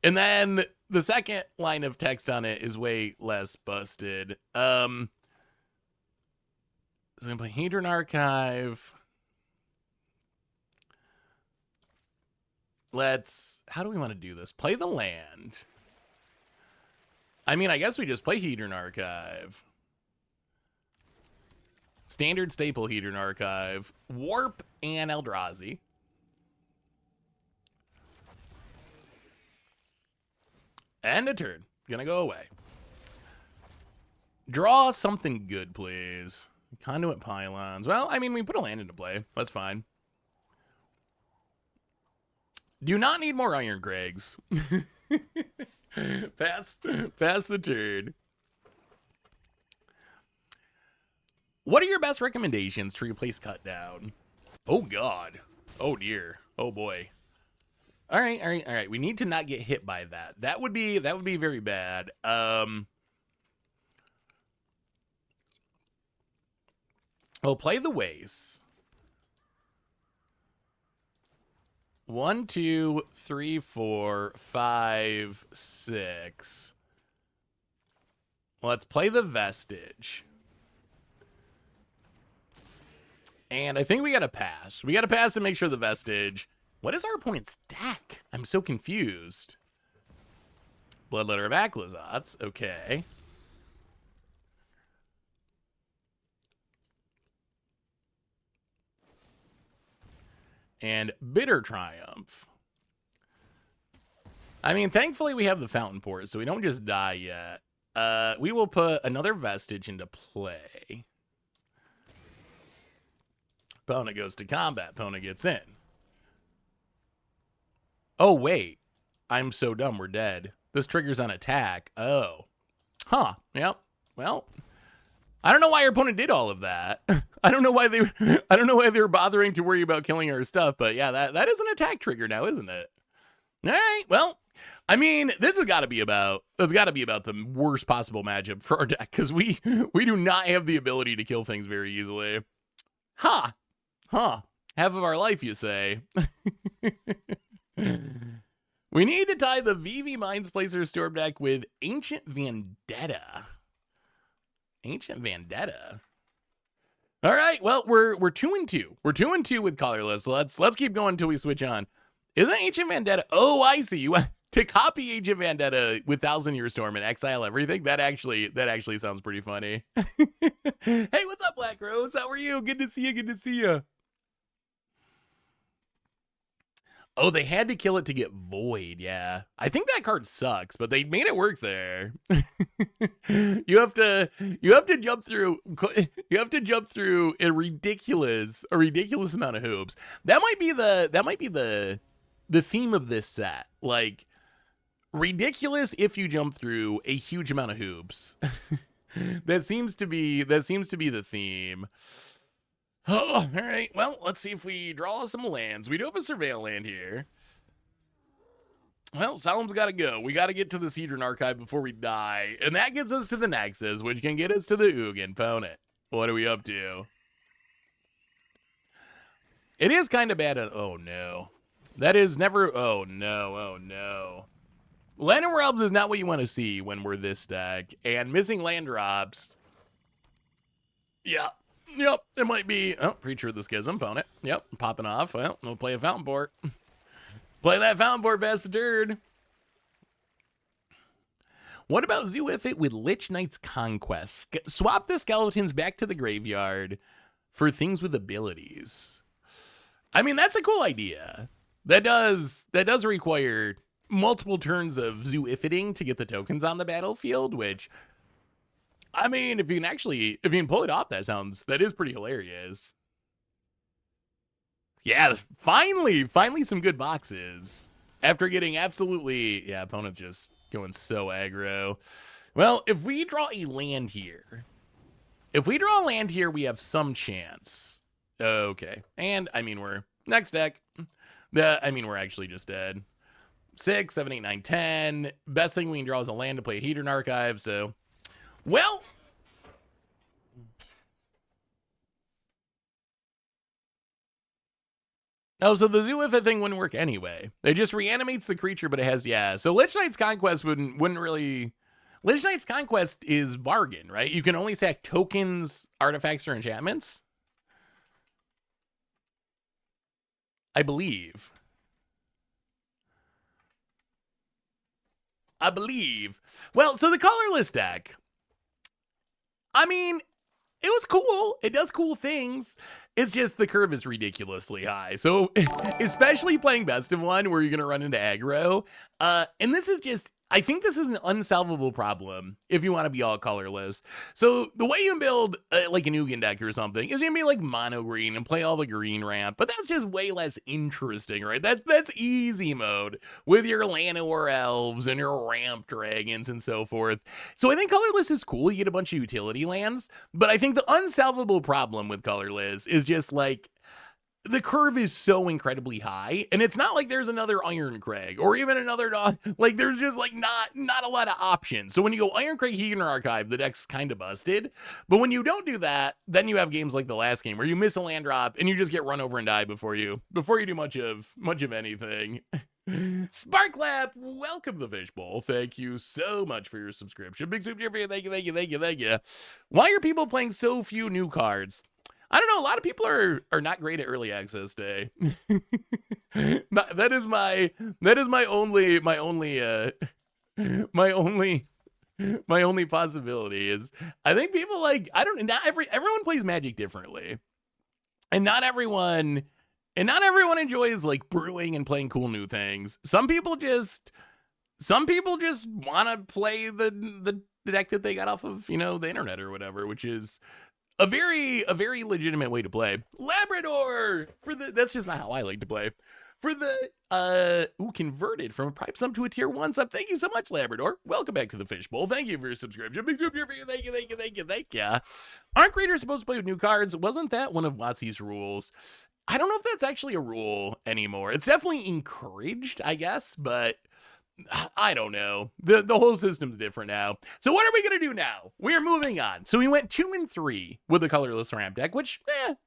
[SPEAKER 1] And then the second line of text on it is way less busted. So I'm going to play Hedron Archive. How do we want to do this? Play the land. I mean, I guess we just play Hedron Archive. Standard staple Hedron Archive. Warp and Eldrazi. And a turn. Gonna go away. Draw something good, please. Conduit Pylons. Well, I mean, we put a land into play. That's fine. Do not need more Iron Gregs. Pass the turn. What are your best recommendations to replace cut down? Oh god. Oh dear. Oh boy. All right. We need to not get hit by that. That would be very bad. Oh, play the waste. 1, 2, 3, 4, 5, 6. Let's play the vestige. And I think we gotta pass. We gotta pass and make sure the vestige. What is our opponent's deck? I'm so confused. Bloodletter of Aclazotz. Okay. And Bitter Triumph. I mean, thankfully we have the Fountain Port, so we don't just die yet. We will put another vestige into play. Pona goes to combat. Pona gets in. Oh, wait. I'm so dumb. We're dead. This triggers on attack. Oh. Huh. Yep. Well, I don't know why your opponent did all of that. I don't know why they were bothering to worry about killing our stuff, but yeah, that is an attack trigger now, isn't it? All right. Well, I mean, this has got to be about the worst possible matchup for our deck, because we do not have the ability to kill things very easily. Huh. Half of our life, you say. We need to tie the VV Mindsplacer Storm deck with Ancient Vendetta. Ancient Vendetta. All right, well, we're 2-2. We're 2-2 with Colorless. Let's keep going until we switch on. Isn't Ancient Vendetta? Oh, I see. You to copy Ancient Vendetta with 1,000-Year Storm and exile everything. That actually sounds pretty funny. Hey, what's up, Black Rose? How are you? Good to see you. Good to see you. Oh, they had to kill it to get Void. Yeah, I think that card sucks, but they made it work there. You have to jump through. You have to jump through a ridiculous amount of hoops. That might be the theme of this set. Like, ridiculous if you jump through a huge amount of hoops. That seems to be the theme. Oh, all right. Well, let's see if we draw some lands. We do have a Surveil land here. Well, Salem's got to go. We got to get to the Hedron Archive before we die. And that gets us to the Nexus, which can get us to the Ugin opponent. What are we up to? It is kind of bad. Oh, no. That is never... Oh, no. Oh, no. Land and Realms is not what you want to see when we're this deck. And missing land drops... Yeah. Yep, it might be... Oh, Preacher of the Schism, opponent. Yep, popping off. Well, we'll play a Fountain Port. Play that Fountain Port, bastard. What about Zoo-If-It with Lich Knight's Conquest? Swap the skeletons back to the graveyard for things with abilities. I mean, that's a cool idea. That does require multiple turns of Zoo-If-Iting to get the tokens on the battlefield, which... I mean, if you can pull it off, that is pretty hilarious. Yeah, finally some good boxes. After getting absolutely, yeah, opponent's just going so aggro. Well, if we draw a land here, we have some chance. Okay, and I mean, we're next deck. We're actually just dead. 6, 7, 8, 9, 10. Best thing we can draw is a land to play a Hedron Archive, so... Well, oh, so the Zoo-If-It thing wouldn't work anyway. It just reanimates the creature, but it has, yeah. So Lich Knight's Conquest wouldn't really... Lich Knight's Conquest is bargain, right? You can only sack tokens, artifacts, or enchantments. I believe. Well, so the Colorless deck... I mean, it was cool. It does cool things. It's just the curve is ridiculously high. So, especially playing Best of One where you're going to run into aggro. And this is just, I think this is an unsolvable problem if you want to be all colorless. So the way you build like a Nugan deck or something is you be like mono green and play all the green ramp, but that's just way less interesting, right? That's easy mode with your Llanowar elves and your ramp dragons and so forth. So I think colorless is cool. You get a bunch of utility lands, but I think the unsolvable problem with colorless is just like the curve is so incredibly high, and it's not like there's another Iron Crag or even another like there's just like not a lot of options. So when you go Iron Crag, Heathen Archive, the deck's kind of busted. But when you don't do that, then you have games like the last game where you miss a land drop and you just get run over and die before you do much of anything. Sparklap, welcome to the Fishbowl. Thank you so much for your subscription. Big super for you. Thank you. Why are people playing so few new cards? I don't know. A lot of people are not great at early access day. that is my only possibility is I think people like, I don't, not everyone plays Magic differently, and not everyone enjoys like brewing and playing cool new things. Some people just want to play the deck that they got off of, the internet or whatever, which is a very legitimate way to play. Labrador that's just not how I like to play. For the converted from a Prime sub to a tier 1 sub. Thank you so much, Labrador. Welcome back to the Fishbowl. Thank you for your subscription. Big super for you. Thank you. Aren't creators supposed to play with new cards? Wasn't that one of WotC's rules? I don't know if that's actually a rule anymore. It's definitely encouraged, I guess, but I don't know. The whole system's different now. So what are we going to do now? We're moving on. So we went 2 and 3 with the colorless ramp deck, which,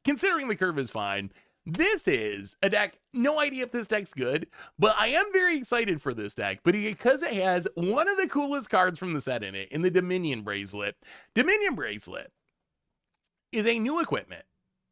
[SPEAKER 1] considering the curve is fine. This is a deck, no idea if this deck's good, but I am very excited for this deck, but because it has one of the coolest cards from the set in it, in the Dominion Bracelet. Dominion Bracelet is a new equipment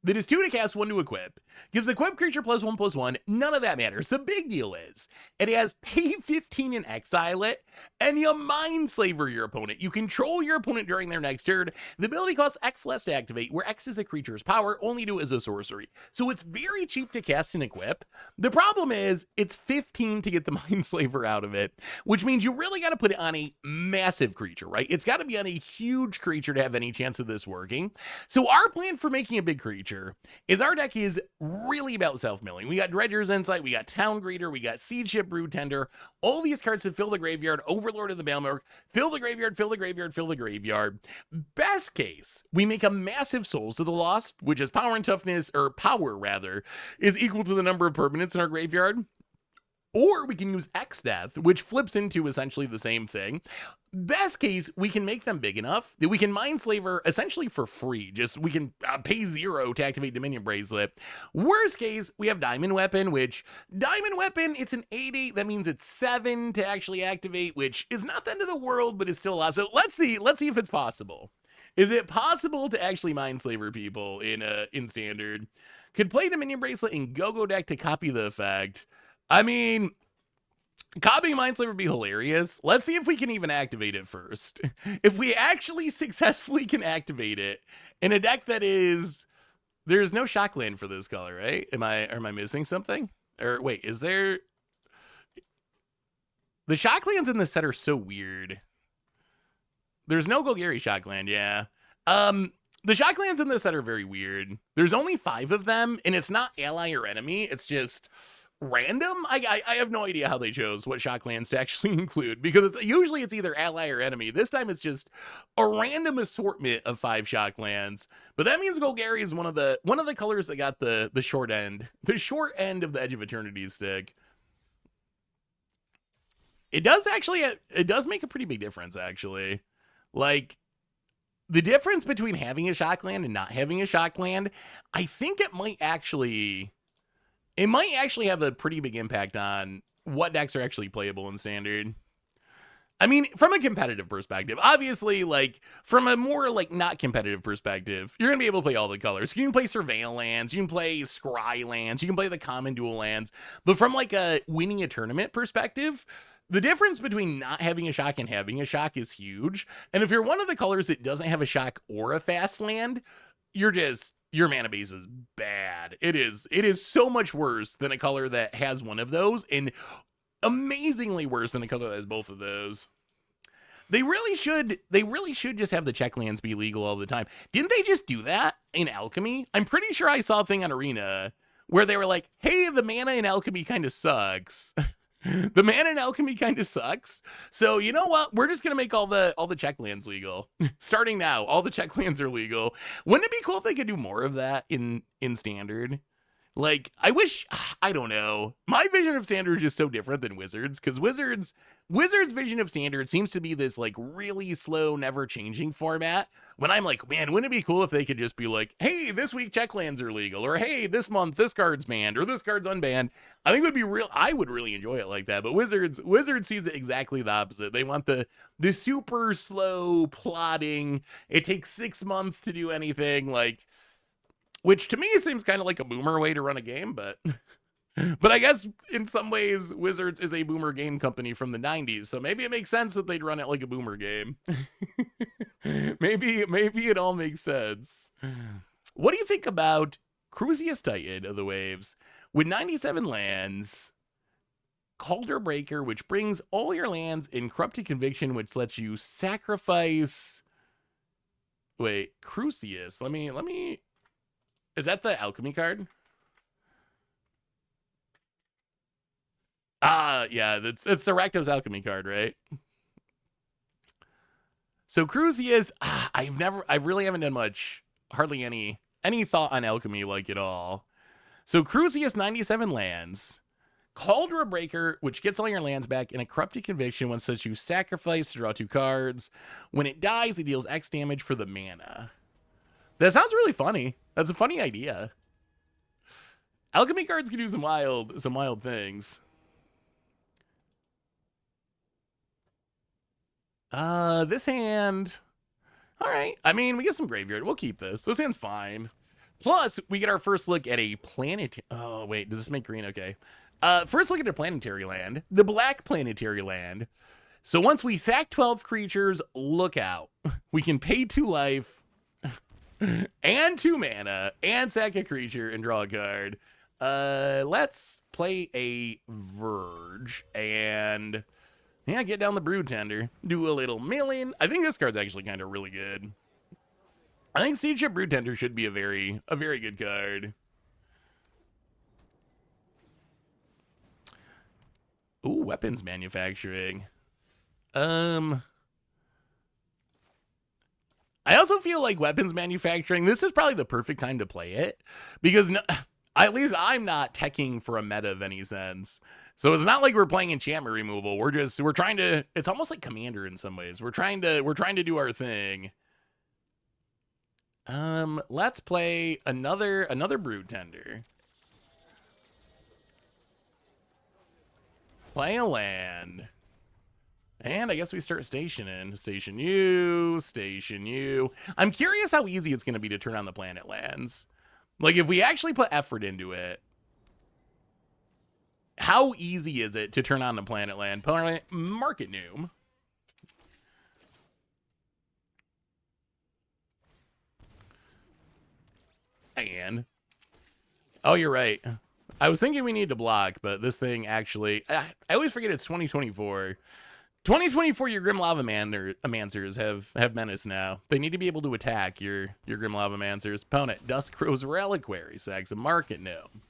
[SPEAKER 1] that is 2 to cast, 1 to equip. Gives equip creature +1/+1. None of that matters. The big deal is it has pay 15 and exile it, and you Mindslaver your opponent. You control your opponent during their next turn. The ability costs X less to activate, where X is a creature's power, only do it as a sorcery. So it's very cheap to cast and equip. The problem is it's 15 to get the Mindslaver out of it, which means you really got to put it on a massive creature, right? It's got to be on a huge creature to have any chance of this working. So our plan for making a big creature is our deck is really about self-milling. We got Dredger's Insight, we got Town Greeter, we got Siege Ship Brood Tender. All these cards to fill the graveyard, Overlord of the Balmork, fill the graveyard. Best case, we make a massive Souls of the Lost, which is power and toughness, or power rather, is equal to the number of permanents in our graveyard. Or we can use X-Death, which flips into essentially the same thing. Best case, we can make them big enough that we can Mindslaver essentially for free. Just we can pay 0 to activate Dominion Bracelet. Worst case, we have Diamond Weapon, which Diamond Weapon, it's an 8/8. That means it's 7 to actually activate, which is not the end of the world, but is still a lot. So let's see if it's possible. Is it possible to actually Mindslaver people in Standard? Could play Dominion Bracelet in Go-Go deck to copy the effect. I mean, copying Mindslaver would be hilarious. Let's see if we can even activate it first. If we actually successfully can activate it in a deck that is... There's no Shockland for this color, right? Am I missing something? Or wait, is there... The Shocklands in this set are so weird. There's no Golgari Shockland, yeah. The Shocklands in this set are very weird. There's only 5 of them, and it's not ally or enemy. It's just... random. I have no idea how they chose what Shocklands to actually include, because usually it's either ally or enemy. This time it's just a random assortment of 5 Shocklands. But that means Golgari is one of the colors that got the short end of the Edge of Eternities stick. It does make a pretty big difference, actually. Like, the difference between having a Shockland and not having a Shockland, I think it might actually have a pretty big impact on what decks are actually playable in Standard. I mean, from a competitive perspective, obviously, like, from a more, like, not competitive perspective, you're going to be able to play all the colors. You can play Surveil lands, you can play Scry lands, you can play the common dual lands, but from, like, a winning a tournament perspective, the difference between not having a shock and having a shock is huge, and if you're one of the colors that doesn't have a shock or a fast land, your mana base is bad. It is so much worse than a color that has one of those, and amazingly worse than a color that has both of those. They really should just have the check lands be legal all the time. Didn't they just do that in Alchemy? I'm pretty sure I saw a thing on Arena where they were like, hey, the mana in Alchemy kind of sucks. The mana in Alchemy kind of sucks. So you know what? We're just gonna make all the check lands legal. Starting now, all the check lands are legal. Wouldn't it be cool if they could do more of that in Standard? Like, I wish, I don't know. My vision of Standard is just so different than Wizards, because Wizards' vision of Standard seems to be this, like, really slow, never-changing format. When I'm like, man, wouldn't it be cool if they could just be like, hey, this week check lands are legal, or hey, this month this card's banned, or this card's unbanned. I think it would be real. I would really enjoy it like that. But Wizards sees it exactly the opposite. They want the super slow plotting. It takes 6 months to do anything, like, which to me seems kind of like a boomer way to run a game, but I guess in some ways Wizards is a boomer game company from the 90s, so maybe it makes sense that they'd run it like a boomer game. maybe it all makes sense. What do you think about Crucius Titan of the Waves? With 97 lands, Calder Breaker, which brings all your lands in Corrupted Conviction, which lets you sacrifice... Wait, Crucius. Let me... Is that the Alchemy card? Yeah, it's the Rakdos Alchemy card, right? So Crucius, I really haven't done hardly any thought on Alchemy like at all. So Crucius, 97 lands. Cauldron Breaker, which gets all your lands back in a Corrupted Conviction when such you sacrifice to draw 2 cards. When it dies, it deals X damage for the mana. That sounds really funny. That's a funny idea. Alchemy cards can do some wild things. This hand... Alright. I mean, we get some graveyard. We'll keep this. This hand's fine. Plus, we get our first look at a planet... Oh, wait. Does this make green? Okay. First look at a planetary land. The black planetary land. So once we sack 12 creatures, look out. We can pay 2 life... and 2 mana, and sack a creature and draw a card. Let's play a Verge, and yeah, get down the Brood Tender. Do a little milling. I think this card's actually kind of really good. I think Siege Ship Brood Tender should be a very good card. Ooh, weapons manufacturing. I also feel like weapons manufacturing, this is probably the perfect time to play it, because at least I'm not teching for a meta of any sense. So it's not like we're playing enchantment removal. We're trying to, it's almost like Commander in some ways. We're trying to do our thing. Let's play another Brood Tender. Play a land. And I guess we start stationing. Station you. I'm curious how easy it's going to be to turn on the planet lands. Like, if we actually put effort into it, how easy is it to turn on the planet land? Market Noom. And... Oh, you're right. I was thinking we need to block, but this thing actually... I always forget it's 2024. 2024, your Grim Lavamancers have menace now. They need to be able to attack your Grim Lavamancers. Opponent, Dustcrow's Reliquary, sacks a Market Gnome.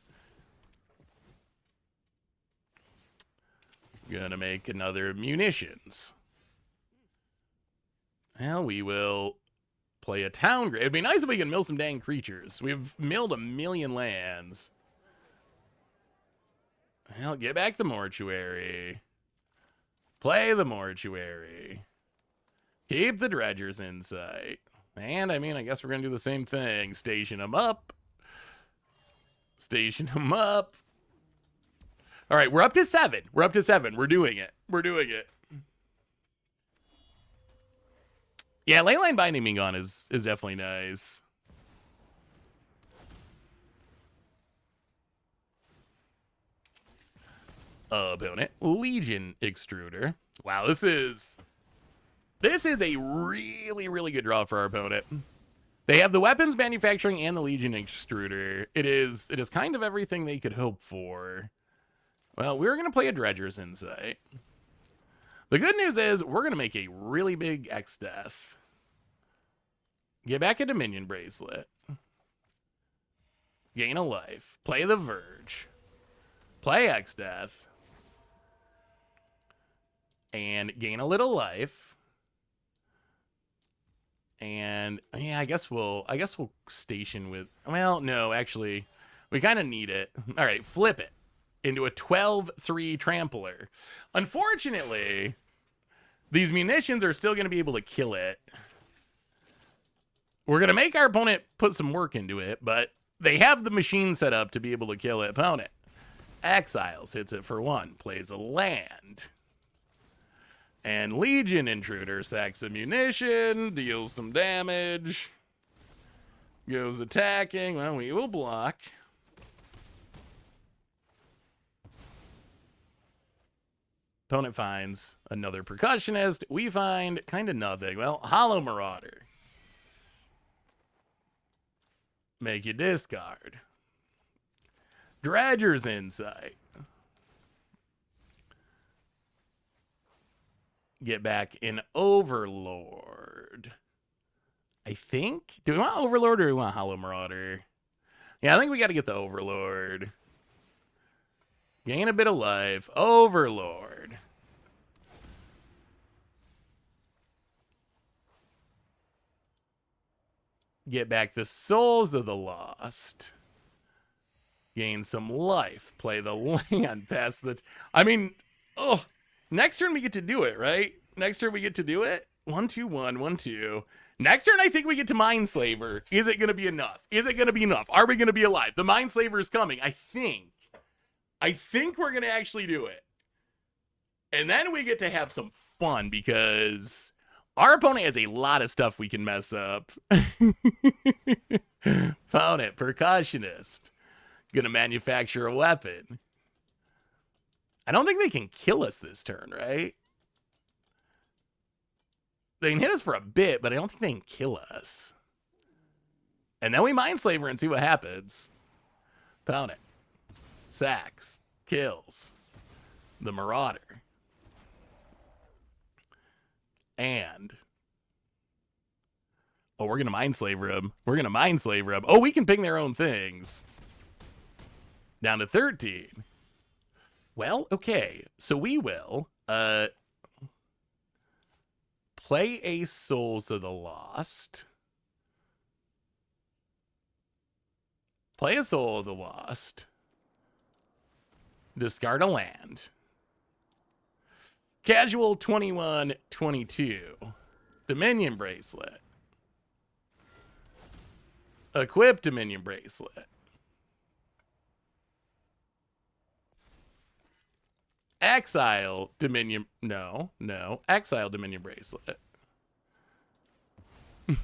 [SPEAKER 1] Gonna make another Munitions. Well, we will play a Town Grave. It'd be nice if we can mill some dang creatures. We've milled 1 million lands. Well, get back the Mortuary. Play the Mortuary. Keep the Dredgers in sight. And, I mean, I guess we're going to do the same thing. Station them up. Station them up. All right, we're up to 7. We're doing it. Yeah, Leyline Binding being gone is definitely nice. Opponent, Legion Extruder. Wow, this is a really good draw for our opponent. They have the weapons manufacturing and the Legion Extruder. It is kind of everything they could hope for. Well, we're going to play a Dredger's Insight. The good news is we're going to make a really big X-Death. Get back a Dominion Bracelet. Gain a life. Play the Verge. Play X-Death. And gain a little life. And yeah, I guess we'll station with, well, no, actually, we kind of need it. All right, flip it into a 12-3 trampler. Unfortunately, these munitions are still going to be able to kill it. We're going to make our opponent put some work into it, but they have the machine set up to be able to kill it. Opponent exiles, hits it for 1, plays a land. And Legion Intruder sacks a munition, deals some damage, goes attacking. Well, we will block. Opponent finds another percussionist. We find kind of nothing. Well, Hollow Marauder. Make you discard. Dredger's Insight. Get back in Overlord. I think. Do we want Overlord or do we want Hollow Marauder? Yeah, I think we got to get the Overlord. Gain a bit of life. Overlord. Get back the Souls of the Lost. Gain some life. Play the land past the... I mean, oh... Next turn we get to do it, right? Next turn we get to do it. 1, 2, 1, 1, 2. Next turn I think we get to Mindslaver. Is it going to be enough? Is it going to be enough? Are we going to be alive? The Mindslaver is coming. I think we're going to actually do it. And then we get to have some fun because our opponent has a lot of stuff we can mess up. Opponent, percussionist. Gonna manufacture a weapon. I don't think they can kill us this turn, right? They can hit us for a bit, but I don't think they can kill us. And then we Mindslaver and see what happens. Pound it. Sacks. Kills. The Marauder. And... oh, we're going to Mindslaver him. We're going to Mindslaver him. Oh, we can ping their own things. Down to 13. Well, okay, so we will play a Souls of the Lost. Play a Soul of the Lost. Discard a land. Casual 21-22. Dominion Bracelet. Equip Dominion Bracelet. Exile Dominion... No. Exile Dominion Bracelet. We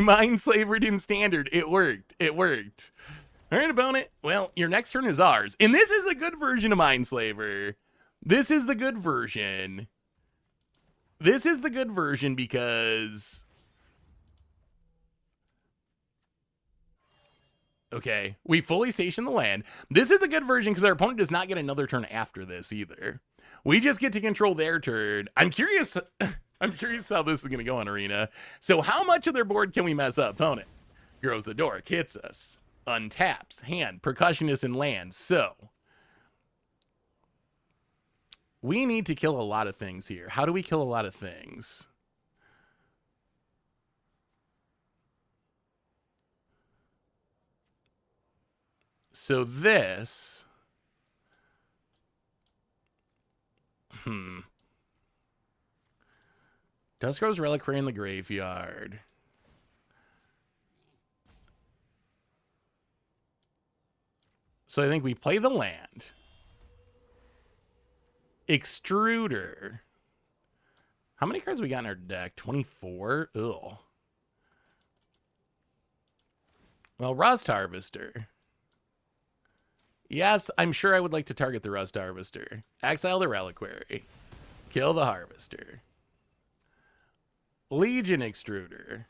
[SPEAKER 1] Mindslavered in Standard. It worked. All right, opponent. Well, your next turn is ours. And this is the good version of Mindslaver. This is the good version. Because... okay, we fully station the land. This is a good version because our opponent does not get another turn after this either. We just get to control their turn. I'm curious how this is going to go on Arena. So how much of their board can we mess up? Opponent grows the door, hits us, untaps, hand, percussionist, and land. So we need to kill a lot of things here. How do we kill a lot of things? So this... Duskrow's Reliquary in the graveyard. So I think we play the land. Extruder. How many cards we got in our deck? 24? Ugh. Well, Rust Harvester. Yes, I'm sure I would like to target the Rust Harvester. Exile the Reliquary. Kill the Harvester. Legion Extruder.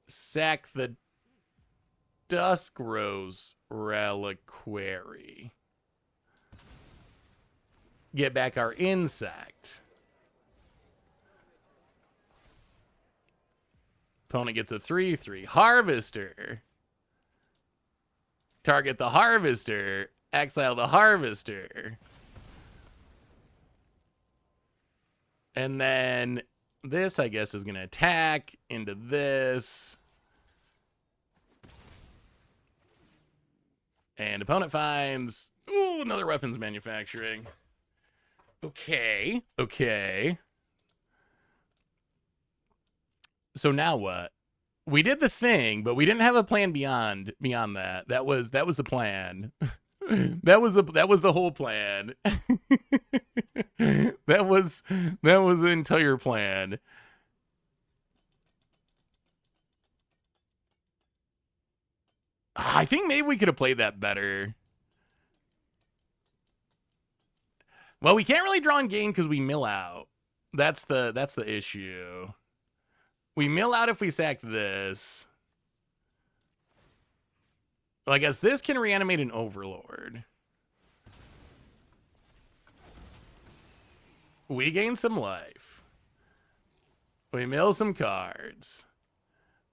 [SPEAKER 1] Sack the Dusk Rose Reliquary. Get back our insect. Opponent gets a 3/3. Harvester. Target the Harvester. Exile the Harvester. And then this, I guess, is going to attack into this. And opponent finds... Ooh, another weapons manufacturing. Okay. Okay. So now what? We did the thing, but we didn't have a plan beyond that. That was the plan. that was the whole plan. that was the entire plan. I think maybe we could have played that better. Well, we can't really draw in game because we mill out. That's the issue. We mill out if we sack this. Well, I guess this can reanimate an Overlord. We gain some life. We mill some cards.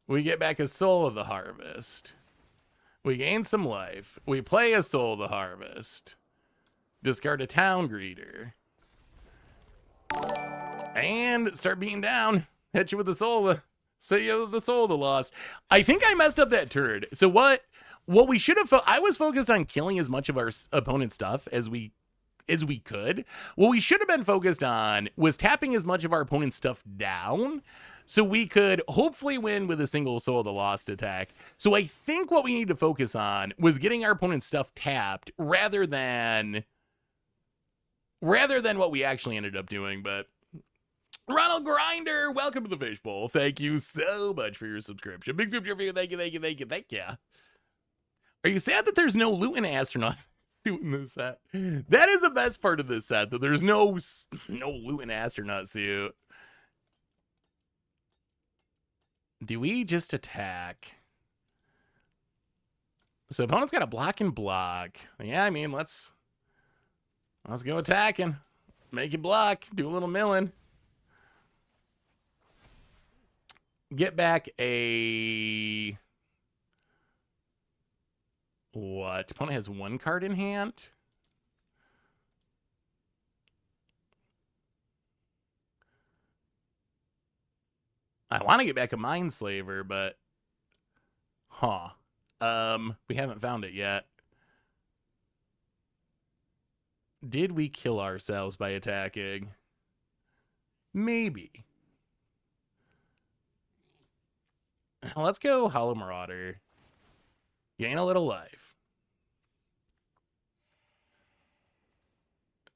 [SPEAKER 1] We get back a Soul of the Harvest. We gain some life. We play a Soul of the Harvest. Discard a Town Greeter. And start beating down. Hit you with the Soul. Say you the Soul of the Lost. I think I messed up that turn. So what we should have... I was focused on killing as much of our opponent's stuff as we could. What we should have been focused on was tapping as much of our opponent's stuff down so we could hopefully win with a single Soul of the Lost attack. So I think what we need to focus on was getting our opponent's stuff tapped rather than what we actually ended up doing. But Ronald Grinder, welcome to the Fishbowl. Thank you so much for your subscription. Big super for you. Thank you. Are you sad that there's no Luton Astronaut suit in this set? That is the best part of this set, that there's no Luton Astronaut suit. Do we just attack? So opponent's got a block and block. Yeah, I mean, let's go attacking. Make it block. Do a little milling. Get back a... What? Opponent has one card in hand? I want to get back a Mindslaver, but... Huh. We haven't found it yet. Did we kill ourselves by attacking? Maybe. Let's go Hollow Marauder. Gain a little life.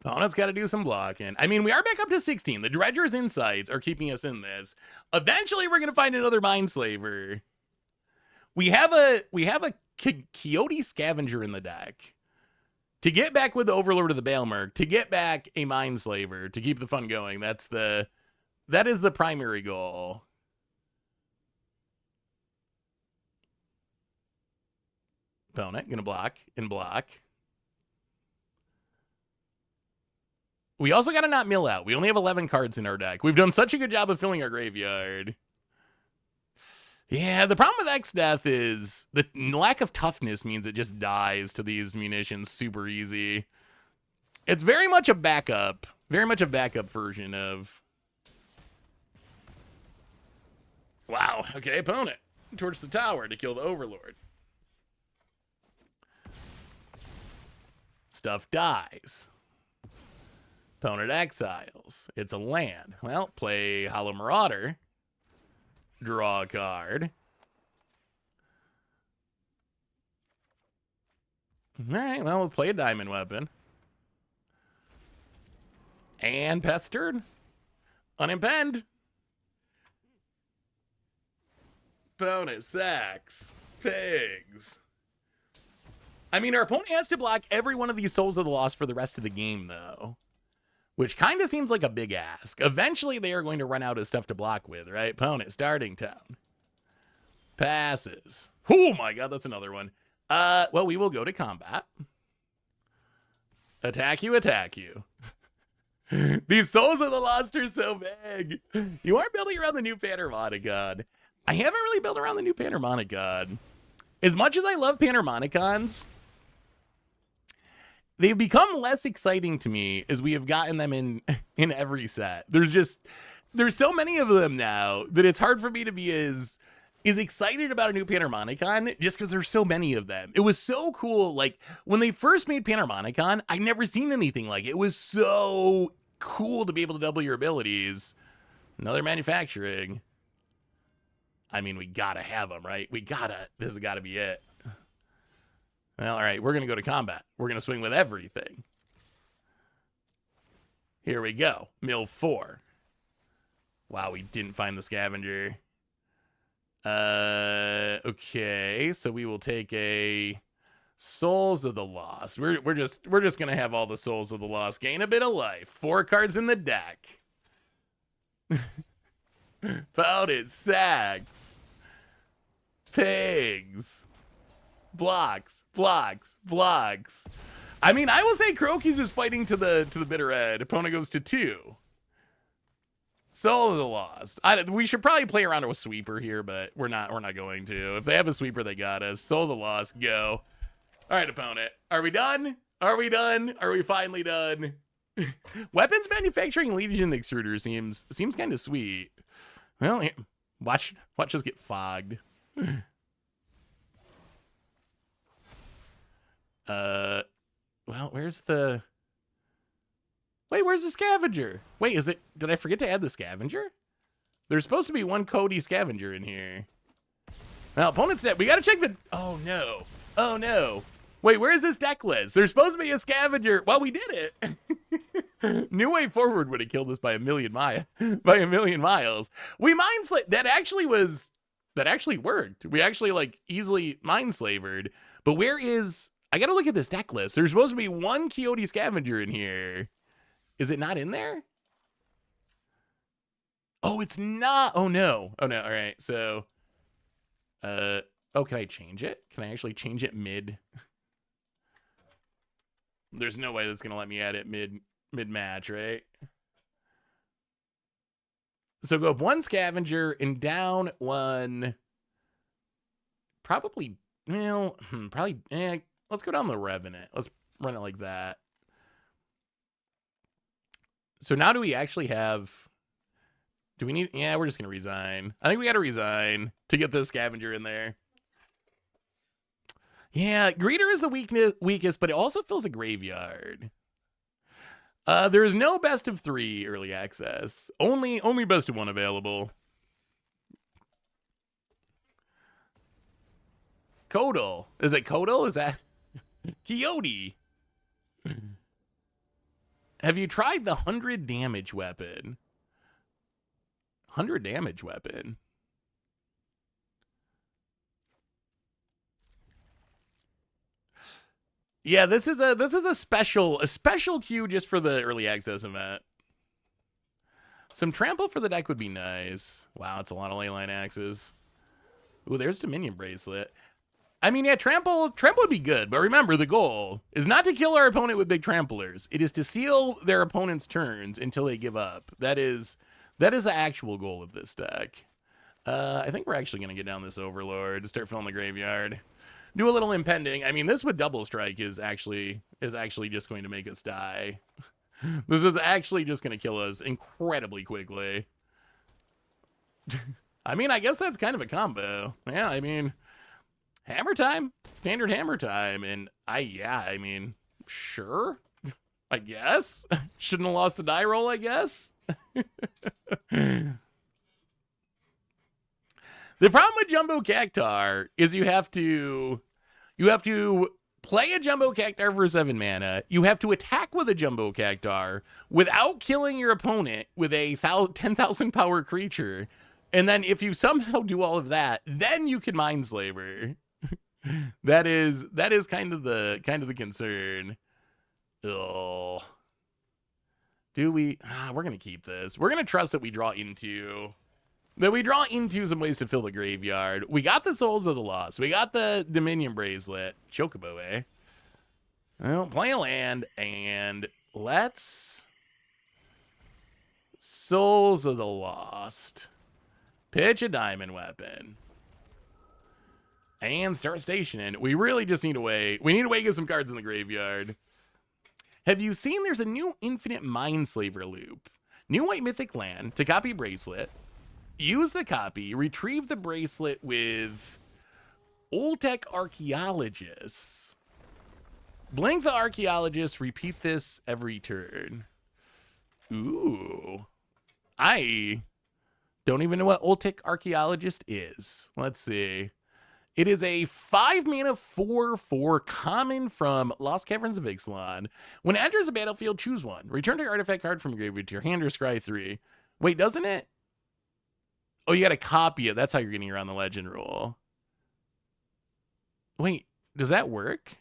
[SPEAKER 1] Opponent's got to do some blocking. I mean, we are back up to 16. The Dredger's Insights are keeping us in this. Eventually, we're going to find another Mindslaver. We have a Coyote Scavenger in the deck. To get back with the Overlord of the Bailmerk, to get back a Mindslaver, to keep the fun going. That is the primary goal. Opponent, gonna block and block. We also gotta not mill out. We only have 11 cards in our deck. We've done such a good job of filling our graveyard. Yeah, the problem with X-Death is the lack of toughness means it just dies to these munitions super easy. It's very much a backup version of... Wow, okay, opponent. Torch the tower to kill the Overlord. Stuff dies. Opponent exiles. It's a land. Well, play Hollow Marauder. Draw a card. Alright, well, we'll play a diamond weapon. And pestered. Unimpend. Opponent sacks. Pigs. I mean, our opponent has to block every one of these Souls of the Lost for the rest of the game, though. Which kind of seems like a big ask. Eventually, they are going to run out of stuff to block with, right? Opponent, starting town. Passes. Oh my god, that's another one. Well, we will go to combat. Attack you, attack you. These Souls of the Lost are so big. You are building around the new Panharmonicon God. I haven't really built around the new Panharmonicon God. As much as I love Panharmonicons, they've become less exciting to me as we have gotten them in every set. There's so many of them now that it's hard for me to be as excited about a new Panharmonicon just because there's so many of them. It was so cool. Like, when they first made Panharmonicon, I'd never seen anything like it. It was so cool to be able to double your abilities. Another manufacturing. I mean, we gotta have them, right? This has gotta be it. Well, all right, we're gonna go to combat. We're gonna swing with everything. Here we go. Mill 4. Wow, we didn't find the scavenger. Okay, so we will take a Souls of the Lost. We're just gonna have all the Souls of the Lost gain a bit of life. 4 cards in the deck. Pouted sacks. Pigs. Blocks. I mean, I will say Croaky's is fighting to the bitter end. Opponent goes to 2. Soul of the Lost. We should probably play around with Sweeper here, but we're not going to. If they have a Sweeper, they got us. Soul of the Lost, go. All right, opponent. Are we done? Are we finally done? Weapons manufacturing Legion extruder seems kind of sweet. Well, here, watch us get fogged. Well, where's the scavenger? Wait, did I forget to add the scavenger? There's supposed to be one Cody scavenger in here. Well, opponent's dead. We gotta check the, oh no. Wait, where is this deck list? There's supposed to be a scavenger. Well, we did it. New Way Forward would have killed us by a million miles. We that actually worked. We actually like easily Mindslavered. But I gotta look at this deck list. There's supposed to be one Coyote scavenger in here. Is it not in there? Oh, it's not. Oh no. All right. So, can I change it? Can I actually change it mid? There's no way that's gonna let me add it mid match, right? So go up 1 scavenger and down 1. Probably. Well, probably. Let's go down the Revenant. Let's run it like that. So now do we actually have... Do we need... Yeah, we're just going to resign. I think we got to resign to get this scavenger in there. Yeah, Greeter is the weakest, but it also fills a graveyard. There is no best of 3 early access. Only best of 1 available. Codal. Is it Codal? Is that... Coyote. Have you tried the 100 damage weapon? 100 damage weapon. Yeah, this is a special queue just for the early access event. Some trample for the deck would be nice. Wow, it's a lot of ley line axes. Ooh, there's Dominion Bracelet. I mean, yeah, trample would be good, but remember, the goal is not to kill our opponent with big tramplers. It is to seal their opponent's turns until they give up. That is the actual goal of this deck. I think we're actually going to get down this Overlord to start filling the graveyard. Do a little impending. I mean, this with double strike is actually just going to make us die. This is actually just going to kill us incredibly quickly. I mean, I guess that's kind of a combo. Yeah, I mean... Hammer time, standard hammer time, and I mean, sure, I guess. Shouldn't have lost the die roll, I guess. The problem with Jumbo Cactar is you have to play a Jumbo Cactar for 7 mana. You have to attack with a Jumbo Cactar without killing your opponent with a 10,000 power creature. And then if you somehow do all of that, then you can Mindslaver. That is kind of the concern. Oh, do we? We're gonna keep this. We're gonna trust that we draw into that we draw into some ways to fill the graveyard. We got the Souls of the Lost. We got the Dominion Bracelet. Chocobo, eh? Well, play a land, and let's... Souls of the Lost. Pitch a diamond weapon. And start stationing. We really just need a way. We need a way to get some cards in the graveyard. Have you seen there's a new infinite Mindslaver loop? New white mythic land to copy bracelet. Use the copy. Retrieve the bracelet with Old Tech Archaeologists. Blink the Archaeologist. Repeat this every turn. Ooh. I don't even know what Old Tech Archaeologist is. Let's see. It is a 5-mana 4/4 common from Lost Caverns of Ixalan. When it enters a battlefield, choose one. Return your artifact card from your graveyard to your hand or scry 3. Wait, doesn't it? Oh, you gotta copy it. That's how you're getting around the legend rule. Wait, does that work?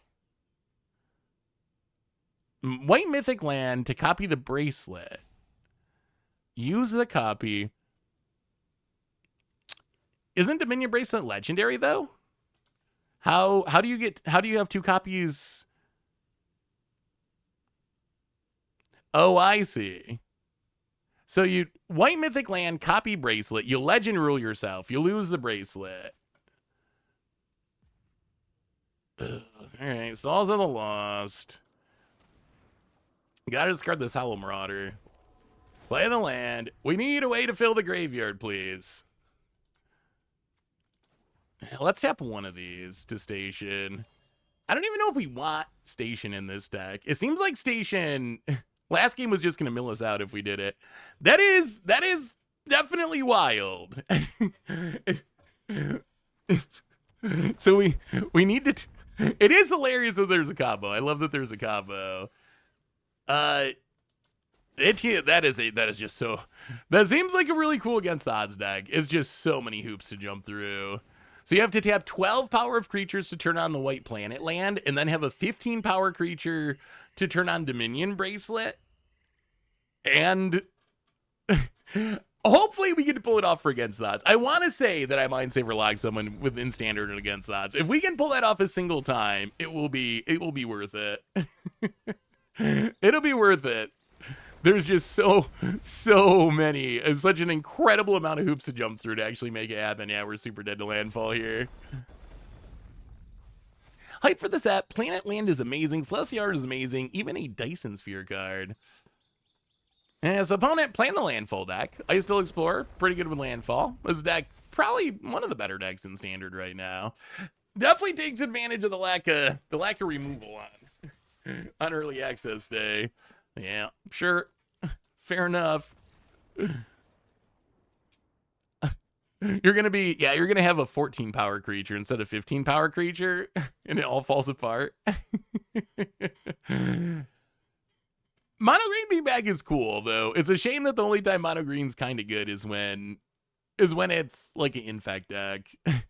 [SPEAKER 1] White mythic land to copy the bracelet. Use the copy. Isn't Dominion Bracelet legendary though? How do you have 2 copies? Oh, I see. So you white mythic land, copy bracelet, you legend rule yourself, you lose the bracelet. Alright, Souls of the Lost. Gotta discard this Hollow Marauder. Play the land. We need a way to fill the graveyard, please. Let's tap one of these to station. I don't even know if we want station in this deck. It seems like station last game was just gonna mill us out if we did it. That is definitely wild. So we need to it is hilarious that there's a combo. I love that there's a combo. That is just so, that seems like a really cool against the odds deck. It's just so many hoops to jump through. So you have to tap 12 power of creatures to turn on the white planet land, and then have a 15 power creature to turn on Dominion Bracelet. And hopefully we get to pull it off for against the odds. I want to say that I Mindslaver log someone within standard and against the odds. If we can pull that off a single time, it will be worth it. It'll be worth it. There's just so many. It's such an incredible amount of hoops to jump through to actually make it happen. Yeah, we're super dead to landfall here. Hype for the set. Planet Land is amazing. Celestial is amazing. Even a Dyson Sphere card. As opponent, playing the Landfall deck. I still explore. Pretty good with Landfall. This deck, probably one of the better decks in Standard right now. Definitely takes advantage of the lack of removal on early access day. Yeah, sure. Fair enough. You're gonna have a 14 power creature instead of 15 power creature, and it all falls apart. Mono green being back is cool though. It's a shame that the only time mono green's kind of good is when it's like an infect deck. It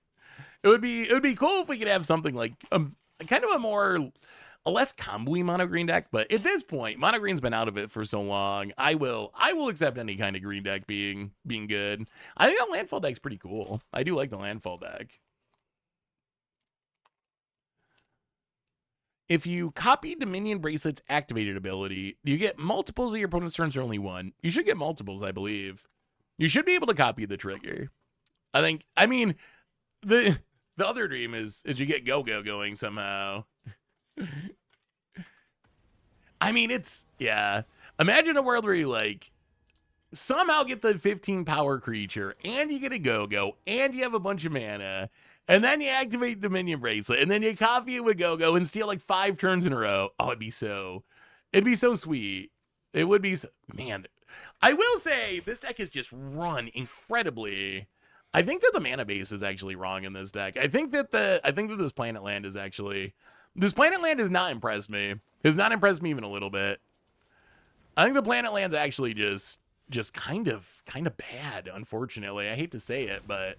[SPEAKER 1] would be cool if we could have something like kind of a less combo-y mono green deck, but at this point, mono green's been out of it for so long. I will accept any kind of green deck being good. I think the Landfall deck's pretty cool. I do like the Landfall deck. If you copy Dominion Bracelet's activated ability, do you get multiples of your opponent's turns or only one? You should get multiples, I believe. You should be able to copy the trigger. I mean, the other dream is you get go-go going somehow. I mean, imagine a world where you like somehow get the 15 power creature and you get a go-go and you have a bunch of mana and then you activate Dominion Bracelet and then you copy it with go-go and steal like 5 turns in a row. Oh, it'd be so sweet. It would be man. I will say this deck is just run incredibly. I think that the mana base is actually wrong in this deck. I think that this Planet Land is actually. This Planet Land has not impressed me. Has not impressed me even a little bit. I think the Planet Land's actually just kind of bad, unfortunately. I hate to say it, but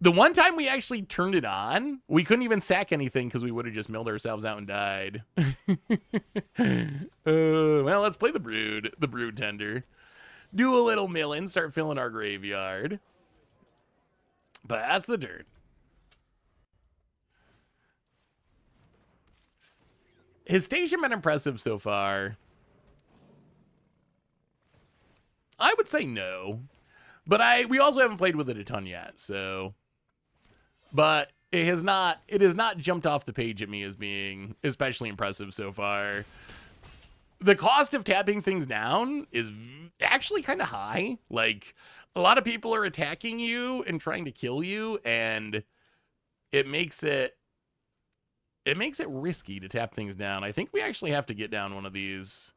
[SPEAKER 1] the one time we actually turned it on, we couldn't even sack anything because we would have just milled ourselves out and died. Well, let's play the Brood Tender. Do a little milling, start filling our graveyard. Pass the dirt. His station been impressive so far. I would say no. But we also haven't played with it a ton yet, so. But it has not jumped off the page at me as being especially impressive so far. The cost of tapping things down is actually kind of high. Like, a lot of people are attacking you and trying to kill you, and it makes it risky to tap things down. I think we actually have to get down one of these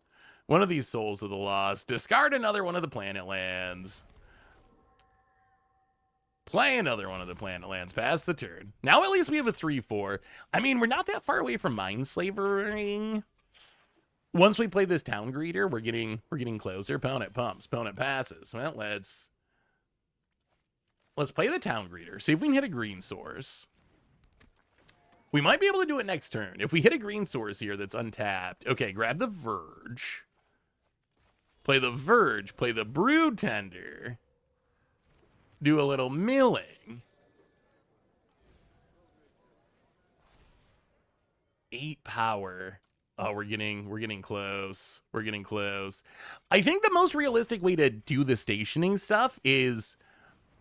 [SPEAKER 1] Souls of the Lost. Discard another one of the planet lands. Play another one of the planet lands. Pass the turn. Now at least we have a 3/4. I mean, we're not that far away from Mindslavering. Once we play this town greeter, we're getting closer. Opponent pumps. Opponent passes. Well, let's play the town greeter. See if we can hit a green source. We might be able to do it next turn. If we hit a green source here that's untapped. Okay, grab the Verge. Play the Verge. Play the Brood Tender. Do a little milling. 8 power. Oh, we're getting close. We're getting close. I think the most realistic way to do the stationing stuff is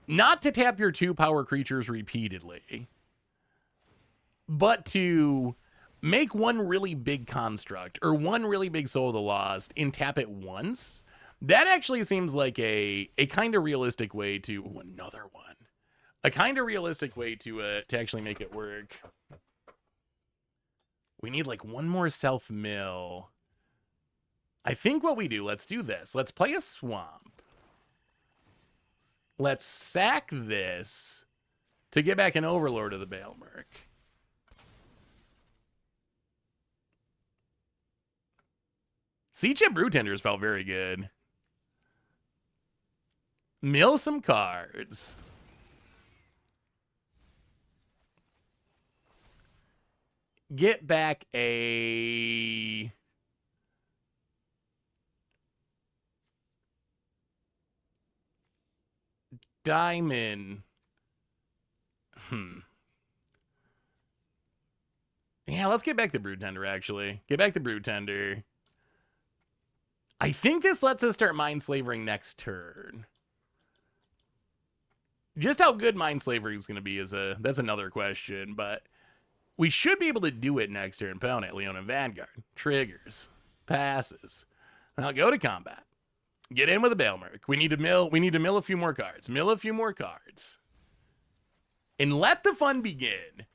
[SPEAKER 1] not to tap your 2 power creatures repeatedly, but to make one really big construct or one really big Soul of the Lost and tap it once. That actually seems like a kind of realistic way to another one. A kind of realistic way to actually make it work. We need like one more self-mill. I think what we do, let's do this. Let's play a swamp. Let's sack this to get back an Overlord of the Bailmerk. Sea-Chip Brewtenders felt very good. Mill some cards. Get back a diamond. Yeah, let's get back the Brood Tender, actually. Get back the Brood Tender. I think this lets us start Mindslavering next turn. Just how good Mindslavering is going to be that's another question, but we should be able to do it next turn. Opponent, Leona Vanguard. Triggers. Passes. Now go to combat. Get in with a Bailmerk. We need to mill a few more cards. Mill a few more cards. And let the fun begin.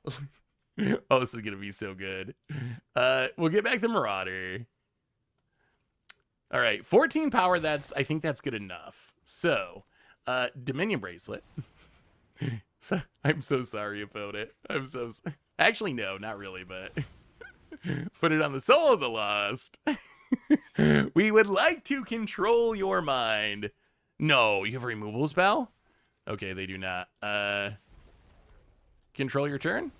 [SPEAKER 1] Oh, this is going to be so good. We'll get back the Marauder. All right, 14 power, I think that's good enough. So, Dominion Bracelet. I'm so sorry about it. Actually, no, not really, but put it on the Soul of the Lost. We would like to control your mind. No, you have a removal spell? Okay, they do not. Control your turn?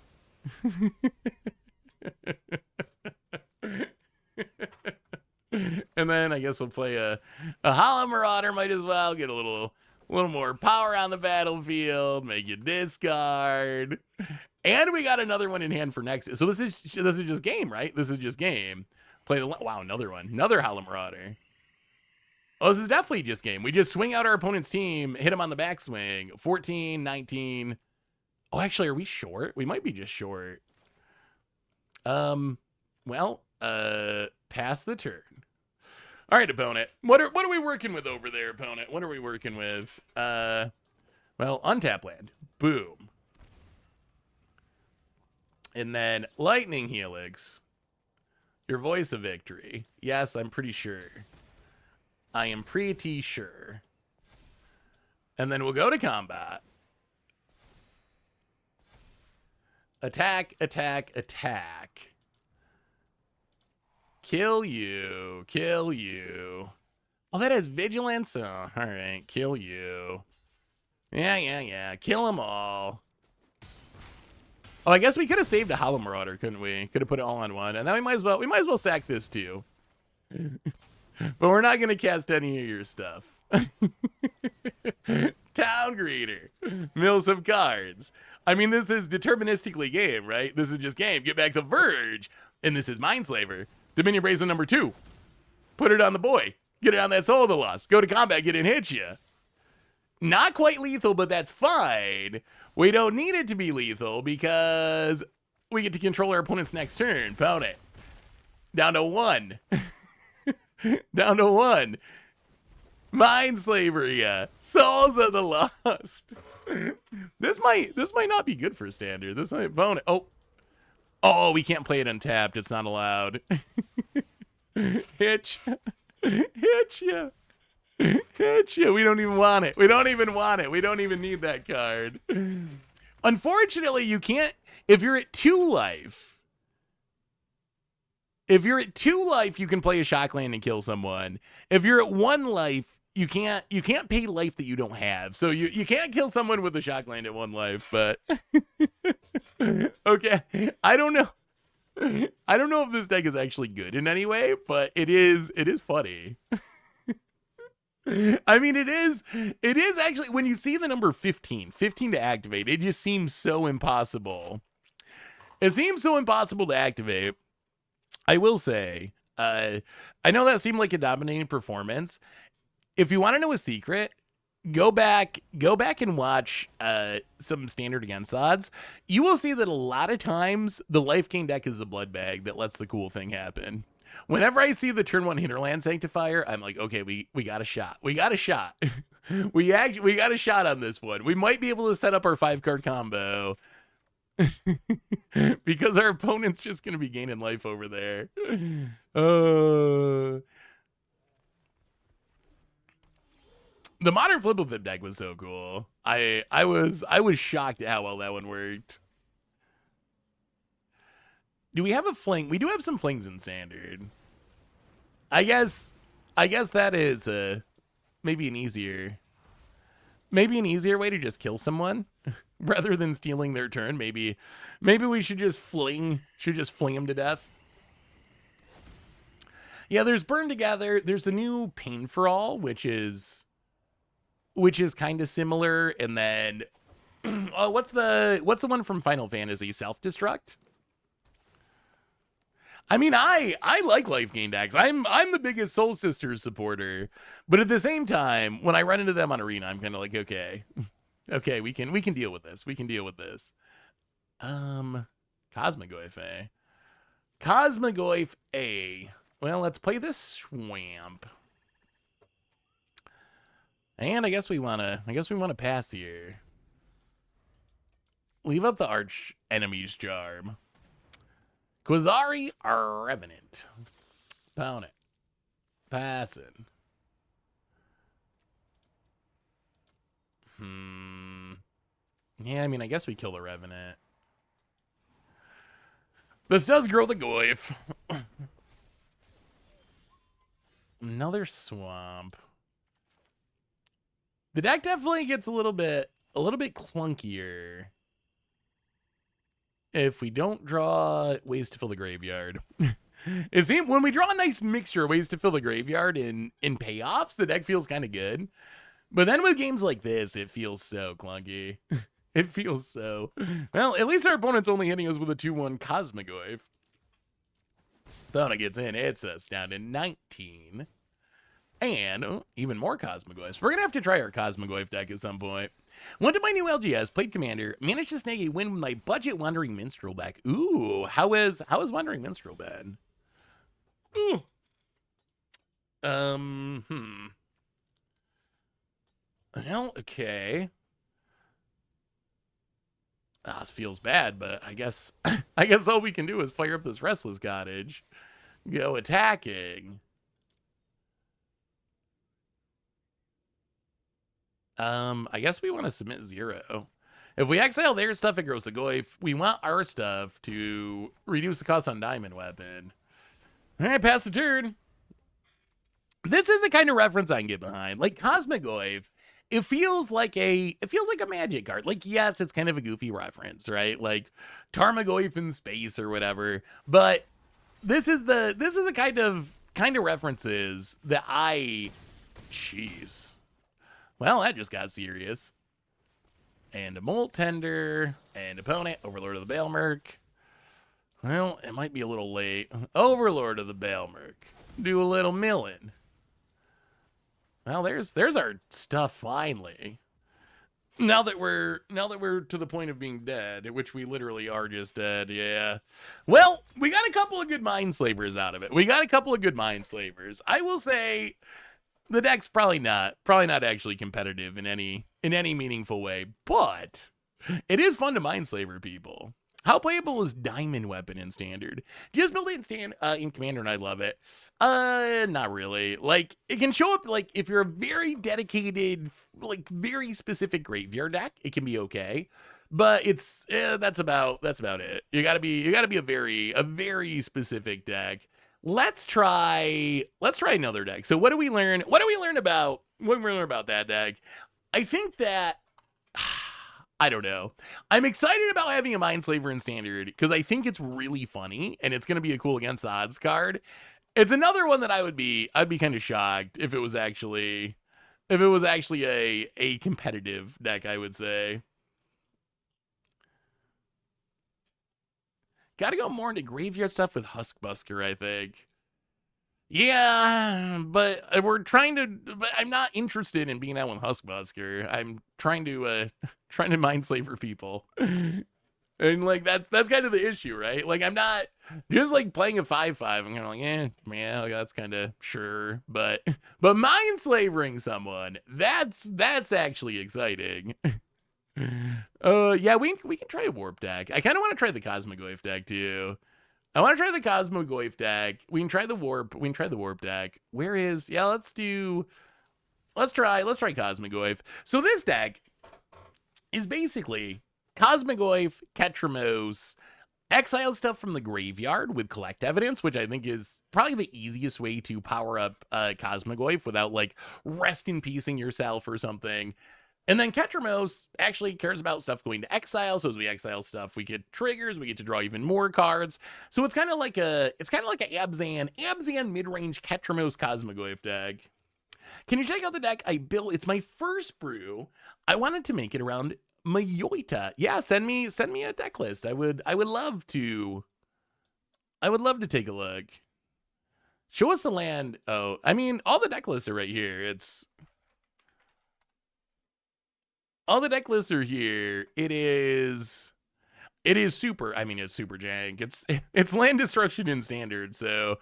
[SPEAKER 1] And then I guess we'll play a Hollow Marauder. Might as well get a little more power on the battlefield. Make you discard. And we got another one in hand for next. So this is just game, right? This is just game. Play the wow, another one, another Hollow Marauder. Oh, this is definitely just game. We just swing out our opponent's team, hit them on the backswing. 14, 19. Oh, actually, are we short? We might be just short. Well, pass the turn. All right, opponent. What are we working with over there, opponent? What are we working with? Well, untap land. Boom. And then Lightning Helix. Your voice of victory. Yes, I'm pretty sure. I am pretty sure. And then we'll go to combat. Attack, attack, attack. Kill you. Kill you. Oh, that has vigilance? Oh, all right. Kill you. Yeah. Kill them all. Oh, I guess we could have saved a Hollow Marauder, couldn't we? Could have put it all on one. And then we might as well sack this too. But we're not going to cast any of your stuff. Town greeter. Mill some cards. I mean, this is deterministically game, right? This is just game. Get back the Verge. And this is Mindslaver. Dominion Brazen number 2. Put it on the boy. Get it on that Soul of the Lost. Go to combat, get it, hit you. Not quite lethal, but that's fine. We don't need it to be lethal because we get to control our opponent's next turn. Pound it. Down to 1. Down to 1. Mindslaver, yeah. Souls of the Lost. This might not be good for standard. This might bone it. Oh, we can't play it untapped. It's not allowed. Hitch. Hitch ya. Hitch ya. We don't even want it. We don't even want it. We don't even need that card. Unfortunately, you can't. If you're at 2 life. If you're at 2 life, you can play a Shockland and kill someone. If you're at 1 life, you can't pay life that you don't have. So you can't kill someone with a Shockland at 1 life, but okay. I don't know if this deck is actually good in any way, but it is funny. I mean, it is actually, when you see the number 15 to activate, it just seems so impossible. It seems so impossible to activate. I will say, I know that seemed like a dominating performance. If you want to know a secret, go back and watch some standard against odds. You will see that a lot of times the life gain deck is a blood bag that lets the cool thing happen. Whenever I see the turn 1 Hinterland Sanctifier, I'm like, okay, we got a shot. We got a shot. we got a shot on this one. We might be able to set up our 5-card combo. Because our opponent's just going to be gaining life over there. The modern flip of flip deck was so cool. I was shocked at how well that one worked. Do we have a fling? We do have some flings in standard. I guess that is maybe an easier way to just kill someone rather than stealing their turn. Maybe we should just fling them to death. Yeah, there's Burn Together. There's a new Pain for All, which is kind of similar. And then what's the one from Final Fantasy? Self-Destruct. I mean, I like life gain decks. I'm the biggest Soul Sisters supporter, but at the same time, when I run into them on Arena, I'm kind of like, okay, we can deal with this. We can deal with this. Cosmogoyf A. Cosmogoyf A. Well, let's play this Swamp. And I guess we wanna pass here. Leave up the Arch Enemy's Charm. Quasari Revenant. Pound it. Passing. Yeah, I mean, I guess we kill the Revenant. This does grow the Goyf. Another Swamp. The deck definitely gets a little bit clunkier if we don't draw ways to fill the graveyard. It seems when we draw a nice mixture of ways to fill the graveyard in payoffs, the deck feels kind of good. But then with games like this, it feels so clunky. It feels so... Well, at least our opponent's only hitting us with a 2-1 Cosmogoyf. Thona gets in, hits us down to 19. And even more Cosmogoyfs. We're going to have to try our Cosmogoyf deck at some point. Went to my new LGS, played Commander, managed to snag a win with my budget Wandering Minstrel deck. Ooh, how is Wandering Minstrel been? Ooh. Well, okay. This feels bad, but I guess all we can do is fire up this Restless Cottage. Go attacking. I guess we want to submit 0. If we exile their stuff, it grows a Goyf. We want our stuff to reduce the cost on Diamond Weapon. All right, pass the turn. This is a kind of reference I can get behind. Like Cosmogoyf, it feels like a magic card. Like, yes, it's kind of a goofy reference, right? Like Tarmogoyf in space or whatever. But this is the kind of references that jeez. Well, that just got serious. And a Molt Tender, and opponent, Overlord of the Baelmerk. Well, it might be a little late. Overlord of the Baelmerk. Do a little milling. Well, there's our stuff finally. Now that we're to the point of being dead, which we literally are just dead, yeah. Well, we got a couple of good Mindslavers out of it. I will say the deck's probably not actually competitive in any meaningful way, but it is fun to Mindslaver people. How playable is Diamond Weapon in Standard? Just build it in Commander and I love it. Not really. Like, it can show up, like, if you're a very dedicated, like, very specific graveyard deck, it can be okay. But it's, that's about it. You gotta be a very specific deck. Let's try another deck. So what do we learn about that deck? I think that, I don't know. I'm excited about having a Mindslaver in Standard because I think it's really funny and it's going to be a cool against the odds card. It's another one that I'd be kind of shocked if it was actually a competitive deck, I would say. Got to go more into graveyard stuff with Huskbuster, I think. Yeah, but I'm not interested in being out with Huskbuster. I'm trying to Mindslaver people. And like that's kind of the issue, right? Like I'm not just like playing a 5/5. I'm kind of like, yeah, like, that's kind of sure, but Mindslavering someone, that's actually exciting. Yeah, we can try a warp deck. I kind of want to try the Cosmogoyf deck too. I want to try the Cosmogoyf deck. We can try the warp deck. Where is, yeah, let's try Cosmogoyf. So this deck is basically Cosmogoyf, Ketramos, exile stuff from the graveyard with collect evidence, which I think is probably the easiest way to power up Cosmogoyf without like rest in peacing yourself or something. And then Ketramos actually cares about stuff going to exile, so as we exile stuff, we get triggers, we get to draw even more cards. So it's kind of like a Abzan mid-range Ketramos Cosmogoyf deck. Can you check out the deck I built? It's my first brew. I wanted to make it around Mayoita. Yeah, send me a deck list. I would love to take a look. Show us the land. Oh, I mean, all the deck lists are right here. All the deck lists are here. It is super. I mean, it's super jank. It's land destruction in Standard. So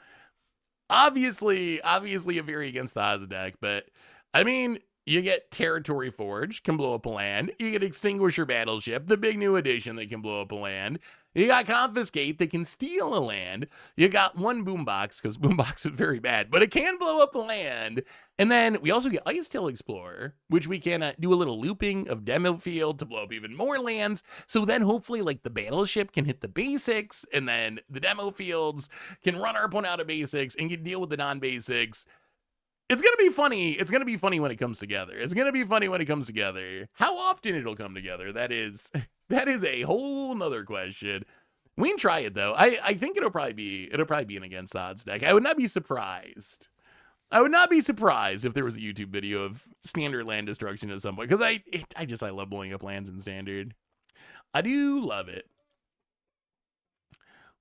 [SPEAKER 1] obviously a very against the odds deck. But I mean, you get Territory Forge, can blow up a land. You get Extinguisher Battleship, the big new addition that can blow up a land. You got Confiscate that can steal a land. You got one Boombox, because Boombox is very bad, but it can blow up a land. And then we also get Icetail Explorer, which we can do a little looping of Demo Field to blow up even more lands. So then hopefully like the Battleship can hit the basics, and then the Demo Fields can run our opponent out of basics and can deal with the non-basics. It's going to be funny. It's going to be funny when it comes together. How often it'll come together, that is a whole nother question. We can try it though. I think it'll probably be an against odds deck. I would not be surprised. If there was a YouTube video of Standard land destruction at some point, because I love blowing up lands in Standard. I do love it.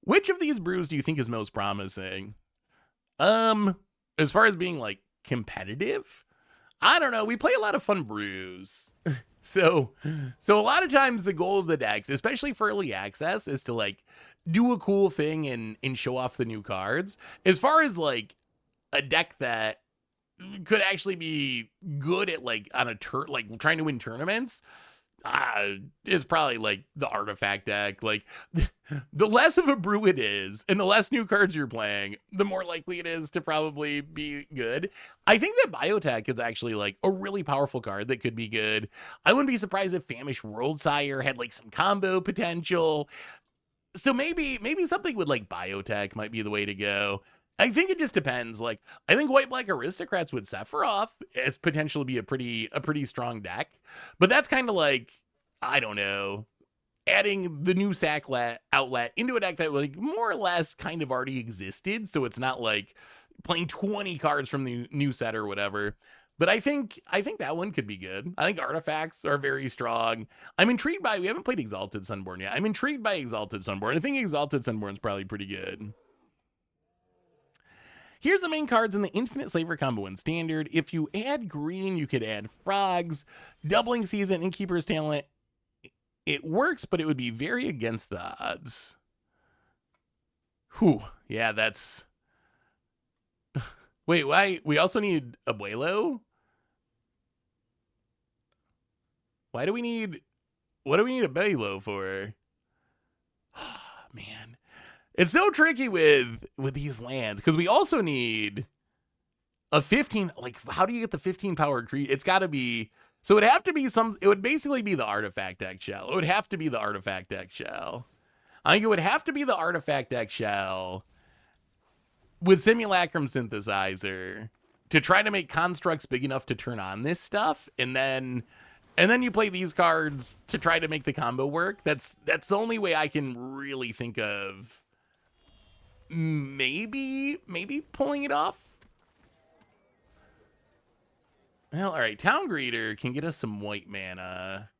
[SPEAKER 1] Which of these brews do you think is most promising? As far as being like competitive, I don't know. We play a lot of fun brews. So a lot of times the goal of the decks, especially for early access, is to like do a cool thing and show off the new cards. As far as like a deck that could actually be good at like on a like trying to win tournaments, is probably like the artifact deck. Like the less of a brew it is and the less new cards you're playing, the more likely it is to probably be good. I think that Biotech is actually like a really powerful card that could be good. I wouldn't be surprised if Famished Worldsire had like some combo potential. So maybe something with like Biotech might be the way to go. I think it just depends. Like, I think White Black Aristocrats with Sephiroth as potentially be a pretty strong deck. But that's kind of like, I don't know, adding the new outlet into a deck that like more or less kind of already existed. So it's not like playing 20 cards from the new set or whatever. But I think that one could be good. I think artifacts are very strong. I'm intrigued by, we haven't played Exalted Sunborn yet. I'm intrigued by Exalted Sunborn. I think Exalted Sunborn's probably pretty good. Here's the main cards in the Infinite Slaver combo in Standard. If you add green, you could add Frogs, Doubling Season, Innkeeper's Talent. It works, but it would be very against the odds. Whew. Yeah, that's... Wait, why? We also need Abuelo? Why do we need... What do we need Abuelo for? Man. It's so tricky with these lands, because we also need a 15... Like, how do you get the 15 power creature? It's got to be... So it would have to be some... It would basically be the Artifact deck shell. It would have to be the Artifact deck shell. I think it would have to be the Artifact deck shell with Simulacrum Synthesizer to try to make constructs big enough to turn on this stuff, and then you play these cards to try to make the combo work. That's the only way I can really think of maybe pulling it off. Well, all right, Town Greeter can get us some white mana.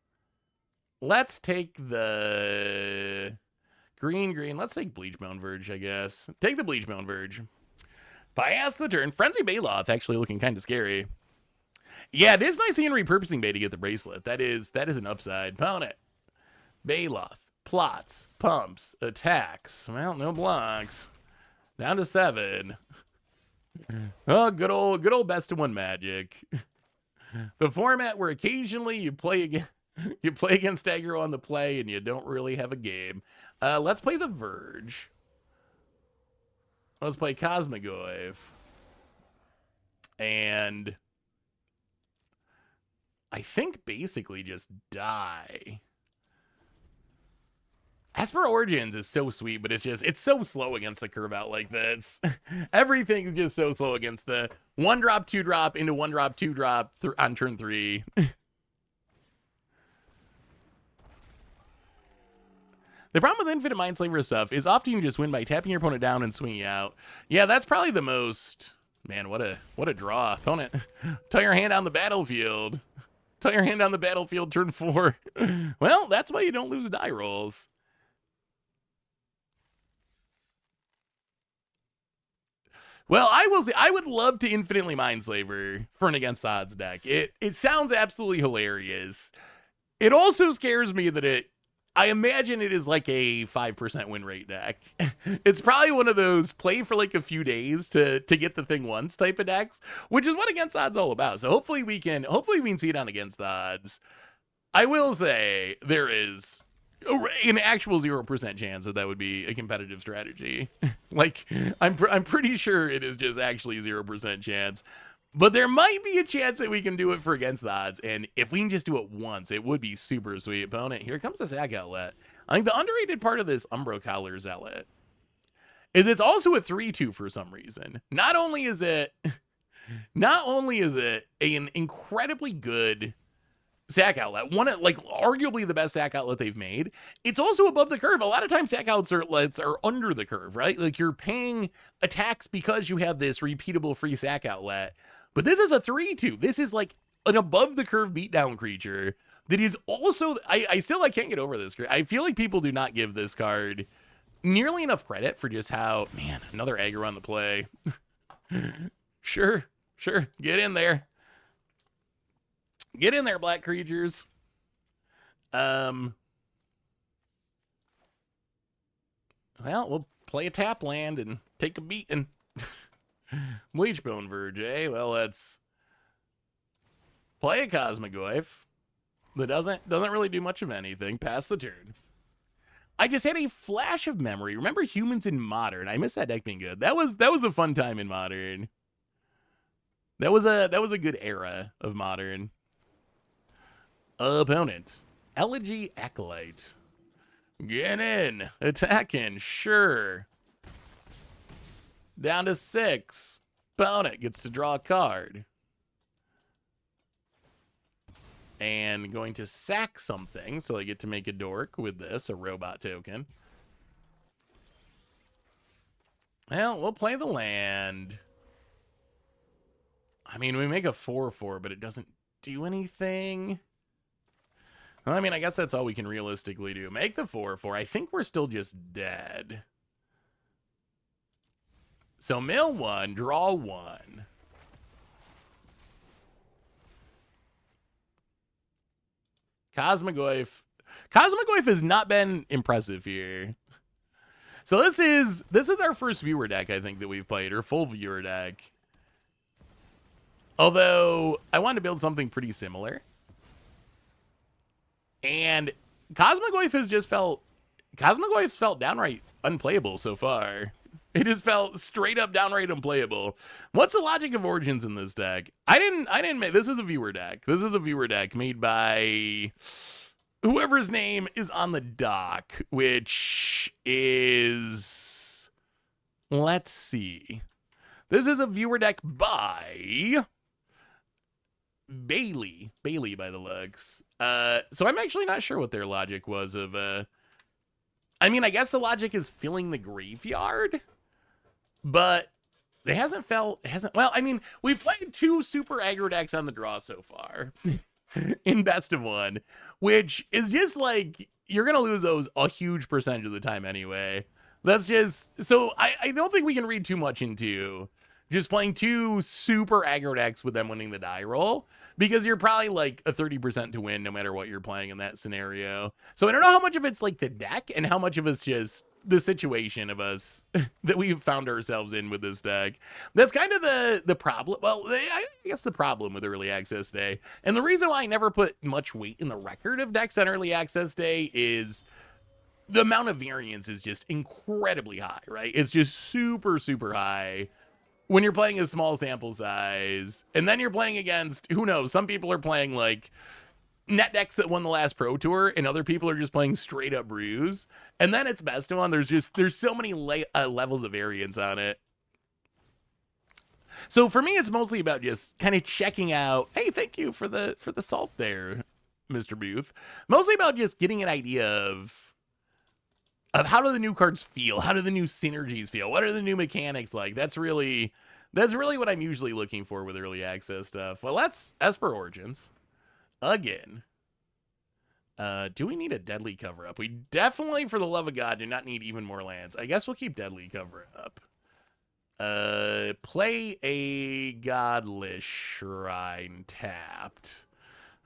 [SPEAKER 1] Let's take the green. Let's take Bleachmound Verge, I guess. Take the Bleachmound Verge. Pass the turn. Frenzy Baloth actually looking kind of scary. Yeah, it is nice seeing Repurposing Bay to get the bracelet. That is an upside. Opponent. Baloth. Plots. Pumps. Attacks. Well, no blocks. Down to 7. Oh, good old best of 1 Magic. The format where occasionally you play against aggro on the play and you don't really have a game. Let's play the Verge. Let's play Cosmogoyf. And I think basically just die. Esper Origins is so sweet, but it's so slow against a curve out like this. Everything's just so slow against the 1-drop, 2-drop into 1-drop, 2-drop on turn 3. The problem with Infinite Mindslaver stuff is often you just win by tapping your opponent down and swinging out. Yeah, that's probably the most... Man, what a draw. Opponent, tie your hand on the battlefield. Tie your hand on the battlefield, turn 4. Well, that's why you don't lose die rolls. Well, I will say, I would love to infinitely Mindslaver for an against odds deck. It sounds absolutely hilarious. It also scares me that I imagine it is like a 5% win rate deck. It's probably one of those play for like a few days to get the thing once type of decks, which is what against odds all about. So hopefully we can see it on against odds. I will say there is an actual 0% chance that would be a competitive strategy. Like I'm pretty sure it is just actually 0% chance. But there might be a chance that we can do it for against the odds, and if we can just do it once, it would be super sweet. Opponent, here comes the Sack Outlet. I think the underrated part of this Umbro Collar Zealot is it's also a 3/2 for some reason. Not only is it an incredibly good Sack Outlet, one of, like, arguably the best Sack Outlet they've made, it's also above the curve. A lot of times Sack Outlets are under the curve, right? Like, you're paying attacks because you have this repeatable free Sack Outlet. But this is a 3/2. This is like an above the curve beatdown creature that is also, I can't get over this. I feel like people do not give this card nearly enough credit for just how, man, another aggro on the play. Sure. Get in there. Get in there, black creatures. Well, we'll play a tap land and take a beating. Bleachbone Verge, eh? Well, let's play a Cosmogoyf that doesn't really do much of anything. Pass the turn. I just had a flash of memory. Remember Humans in Modern? I miss that deck being good. That was a fun time in Modern. That was a good era of Modern. Opponent, Elegy Acolyte. Get in, attacking, sure. Down to 6. Opponent gets to draw a card. And going to sack something, so I get to make a dork with this, a robot token. Well, we'll play the land. I mean, we make a 4/4, but it doesn't do anything. Well, I mean, I guess that's all we can realistically do. Make the 4/4. I think we're still just dead. So mill 1, draw 1. Cosmogoyf. Cosmogoyf has not been impressive here. So this is our first viewer deck, I think, that we've played, or full viewer deck. Although I wanted to build something pretty similar. And Cosmogoyf has just felt downright unplayable so far. It has felt straight up downright unplayable. What's the logic of Origins in this deck? I didn't make this is a viewer deck. This is a viewer deck made by whoever's name is on the dock, which is, let's see. This is a viewer deck by Bailey by the looks. So I'm actually not sure what their logic was of I mean, I guess the logic is filling the graveyard, but well, I mean, we've played 2 super aggro decks on the draw so far in best of 1, which is just like, you're gonna lose those a huge percentage of the time anyway. That's just, so I don't think we can read too much into just playing 2 super aggro decks with them winning the die roll, because you're probably like a 30% to win no matter what you're playing in that scenario. So I don't know how much of it's like the deck and how much of it's just the situation of us that we've found ourselves in with this deck. That's kind of the problem. Well, I guess the problem with early access day, and the reason why I never put much weight in the record of decks on early access day, is the amount of variance is just incredibly high, right? It's just super, super high when you're playing a small sample size, and then you're playing against, who knows, some people are playing like net decks that won the last Pro Tour, and other people are just playing straight up brews, and then it's best of 1. There's so many levels of variance on it. So for me, it's mostly about just kind of checking out, hey, thank you for the salt there, Mr. Booth. Mostly about just getting an idea of how do the new cards feel? How do the new synergies feel? What are the new mechanics like? That's really what I'm usually looking for with early access stuff. Well, that's Esper Origins. Again. Do we need a Deadly cover-up? We definitely, for the love of God, do not need even more lands. I guess we'll keep Deadly cover-up. Play a Godless Shrine tapped.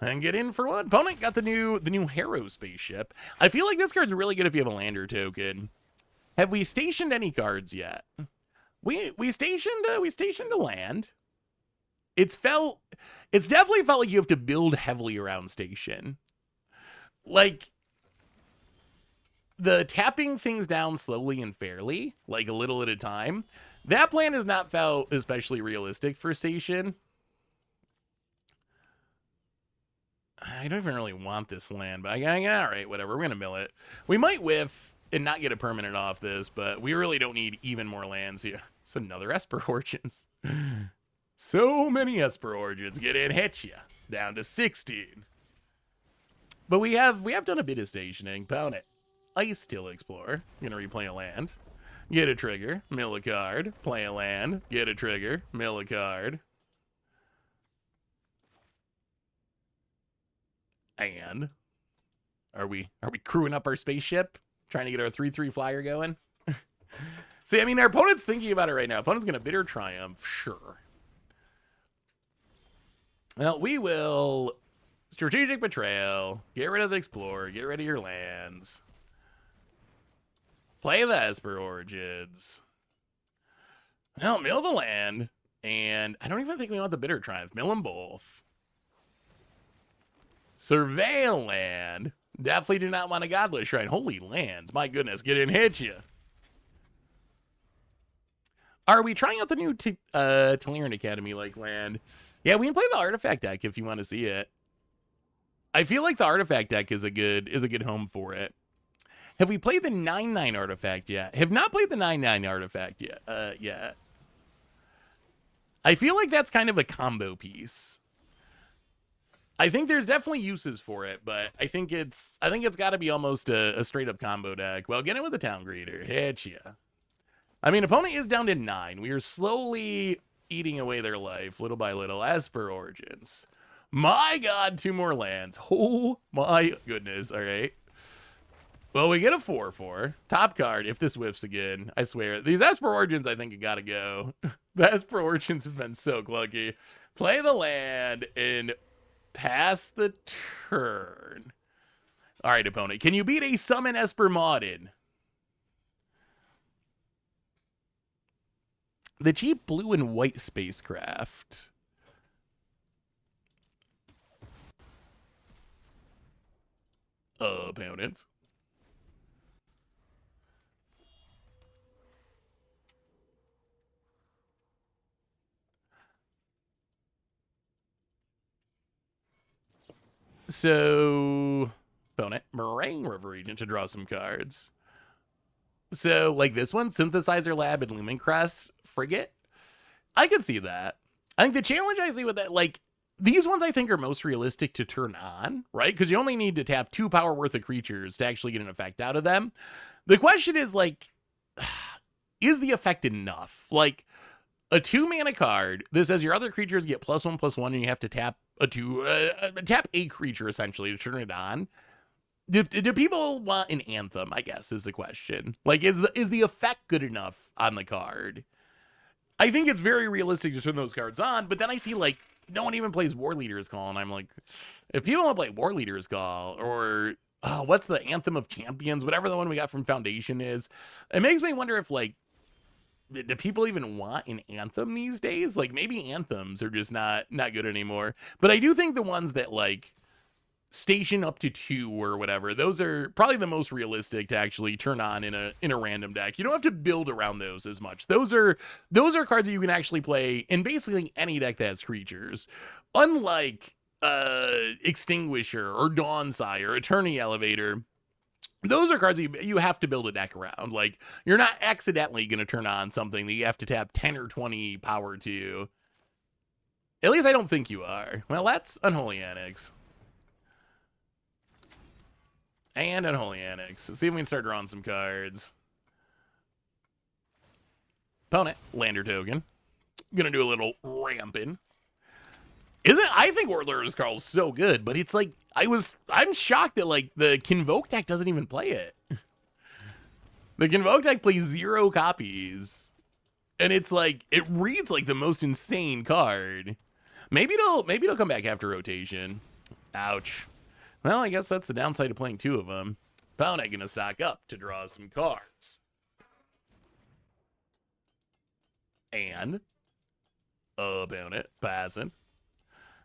[SPEAKER 1] And get in for 1. Opponent got the new Harrow spaceship. I feel like this card's really good if you have a lander token. Have we stationed any cards yet? We stationed a land. It's definitely felt like you have to build heavily around station. Like, the tapping things down slowly and fairly, like a little at a time, that plan has not felt especially realistic for station. I don't even really want this land, but all right, whatever. We're going to mill it. We might whiff and not get a permanent off this, but we really don't need even more lands here. It's another Esper Origins. So many Esper Origins. Get in, hit ya. Down to 16. But we have done a bit of stationing. Pound it. Ice Till Explorer. Gonna replay a land. Get a trigger. Mill a card. Play a land. Get a trigger. Mill a card. And are we crewing up our spaceship, trying to get our 3/3 flyer going? See, I mean, our opponent's thinking about it right now. Opponent's gonna bitter triumph, sure. Well, we will strategic betrayal, get rid of the explorer, get rid of your lands, play the Esper Origins. Well, mill the land, and I don't even think we want the bitter triumph. Mill them both. Surveil land. Definitely do not want a Godless Shrine. Holy lands. My goodness. Get in, hit you. Are we trying out the new Taliran Academy like land? Yeah, we can play the Artifact deck if you want to see it. I feel like the Artifact deck is a good home for it. Have we played the 9/9 Artifact yet? Have not played the 9/9 Artifact yet. Yet. I feel like that's kind of a combo piece. I think there's definitely uses for it, but I think it's got to be almost a straight up combo deck. Well, get in with the Town Greeter. Hit ya. I mean, opponent is down to 9. We are slowly eating away their life little by little as per origins. My god, 2 more lands. Oh my goodness. All right. Well, we get a 4/4. Top card, if this whiffs again. I swear. These Esper Origins, I think, you gotta go. The Esper Origins have been so clunky. Play the land and pass the turn. All right, opponent. Can you beat a Summon Esper Modded? The cheap blue and white Spacecraft. Opponent. So, opponent, Meringue River Regent to draw some cards. So, like this one, Synthesizer Lab and Lumen Crest Frigate. I can see that. I think the challenge I see with that, like, these ones I think are most realistic to turn on, right? Because you only need to tap 2 power worth of creatures to actually get an effect out of them. The question is, like, is the effect enough? Like, a 2-mana card, this says your other creatures get +1/+1, and you have to tap tap a creature, essentially, to turn it on. Do people want an Anthem, I guess, is the question. Like, is the effect good enough on the card? I think it's very realistic to turn those cards on, but then I see, like, no one even plays War Leader's Call, and I'm like, if you don't want to play War Leader's Call, or what's the Anthem of Champions, whatever the one we got from Foundation is, it makes me wonder if, like, do people even want an Anthem these days? Like, maybe Anthems are just not good anymore. But I do think the ones that, like, station up to 2 or whatever, those are probably the most realistic to actually turn on in a random deck. You don't have to build around those as much. Those are cards that you can actually play in basically any deck that has creatures. Unlike Extinguisher or Dawnsire, Eternity Elevator, those are cards you have to build a deck around. Like, you're not accidentally going to turn on something that you have to tap 10 or 20 power to. At least I don't think you are. Well, that's Unholy Annex. And Unholy Annex. Let's see if we can start drawing some cards. Opponent, Lander Token. Gonna do a little ramping. I think Warlord's Call is so good, but it's like, I'm shocked that, like, the Convoke deck doesn't even play it. The Convoke deck plays 0 copies. And it's like, it reads like the most insane card. Maybe it'll come back after rotation. Ouch. Well, I guess that's the downside of playing 2 of them. Opponent gonna stock up to draw some cards. And opponent passing.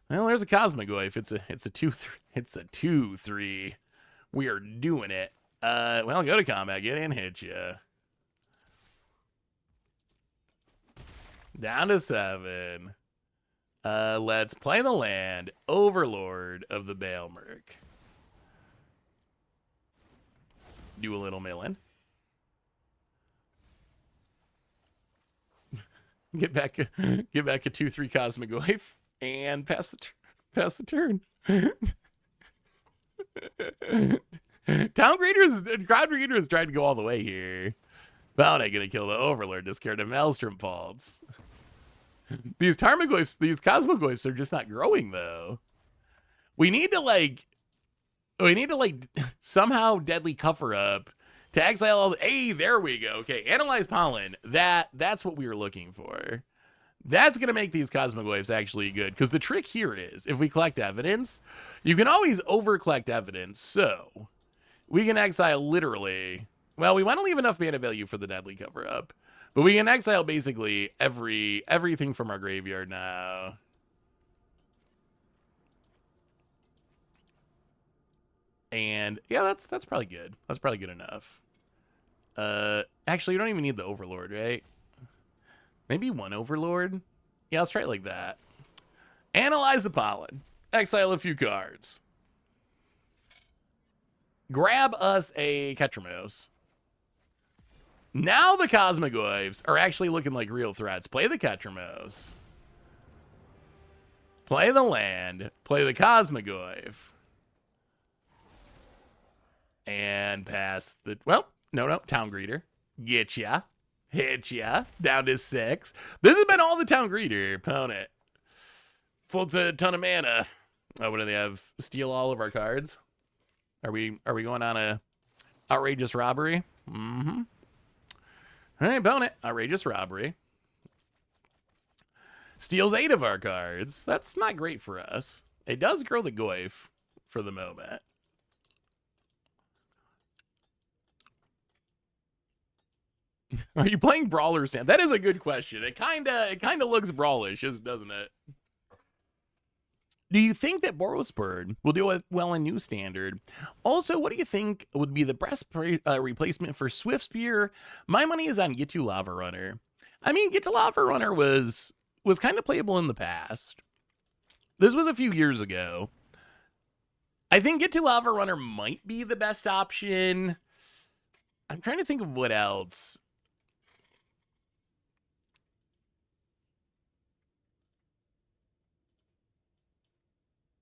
[SPEAKER 1] Well, there's a Cosmogoyf. It's a 2/3. It's a 2/3. We are doing it. Well, go to combat. Get in, hit ya. Down to 7. Let's play the land. Overlord of the Baelmerk. Do a little milling. Get back a 2/3 Cosmogoyf. And pass the turn. Crowd Reader is trying to go all the way here. Bound ain't gonna kill the Overlord. Discard a Maelstrom Pulse. These Cosmogoyfs are just not growing though. We need to somehow deadly cover up to exile all the. Hey, there we go. Okay, Analyze Pollen. That's what we were looking for. That's going to make these Cosmogoyfs actually good, because the trick here is, if we collect evidence, you can always over-collect evidence, so we can exile literally, well, we want to leave enough mana value for the deadly cover-up, but we can exile basically everything from our graveyard now. And, yeah, that's probably good. That's probably good enough. Actually, you don't even need the Overlord, right? Maybe 1 Overlord? Yeah, let's try it like that. Analyze the Pollen. Exile a few cards. Grab us a Ketramos. Now the Cosmogoyfs are actually looking like real threats. Play the Ketramos. Play the land. Play the Cosmogoyf. And pass the... Well, no. Town Greeter. Getcha. Hit ya. Down to 6. This has been all the town greeter, opponent. Floats a ton of mana. Oh, what do they have? Steal all of our cards? Are we going on a outrageous robbery? Mm-hmm. All right, opponent. Outrageous robbery. Steals 8 of our cards. That's not great for us. It does grow the Goyf for the moment. Are you playing Brawler Stand? That is a good question. It kinda looks brawlish, doesn't it? Do you think that Borrowspurred will do well in New Standard? Also, what do you think would be the best replacement for Swift Spear? My money is on Get to Lava Runner. I mean, Get to Lava Runner was kind of playable in the past. This was a few years ago. I think Get to Lava Runner might be the best option. I'm trying to think of what else.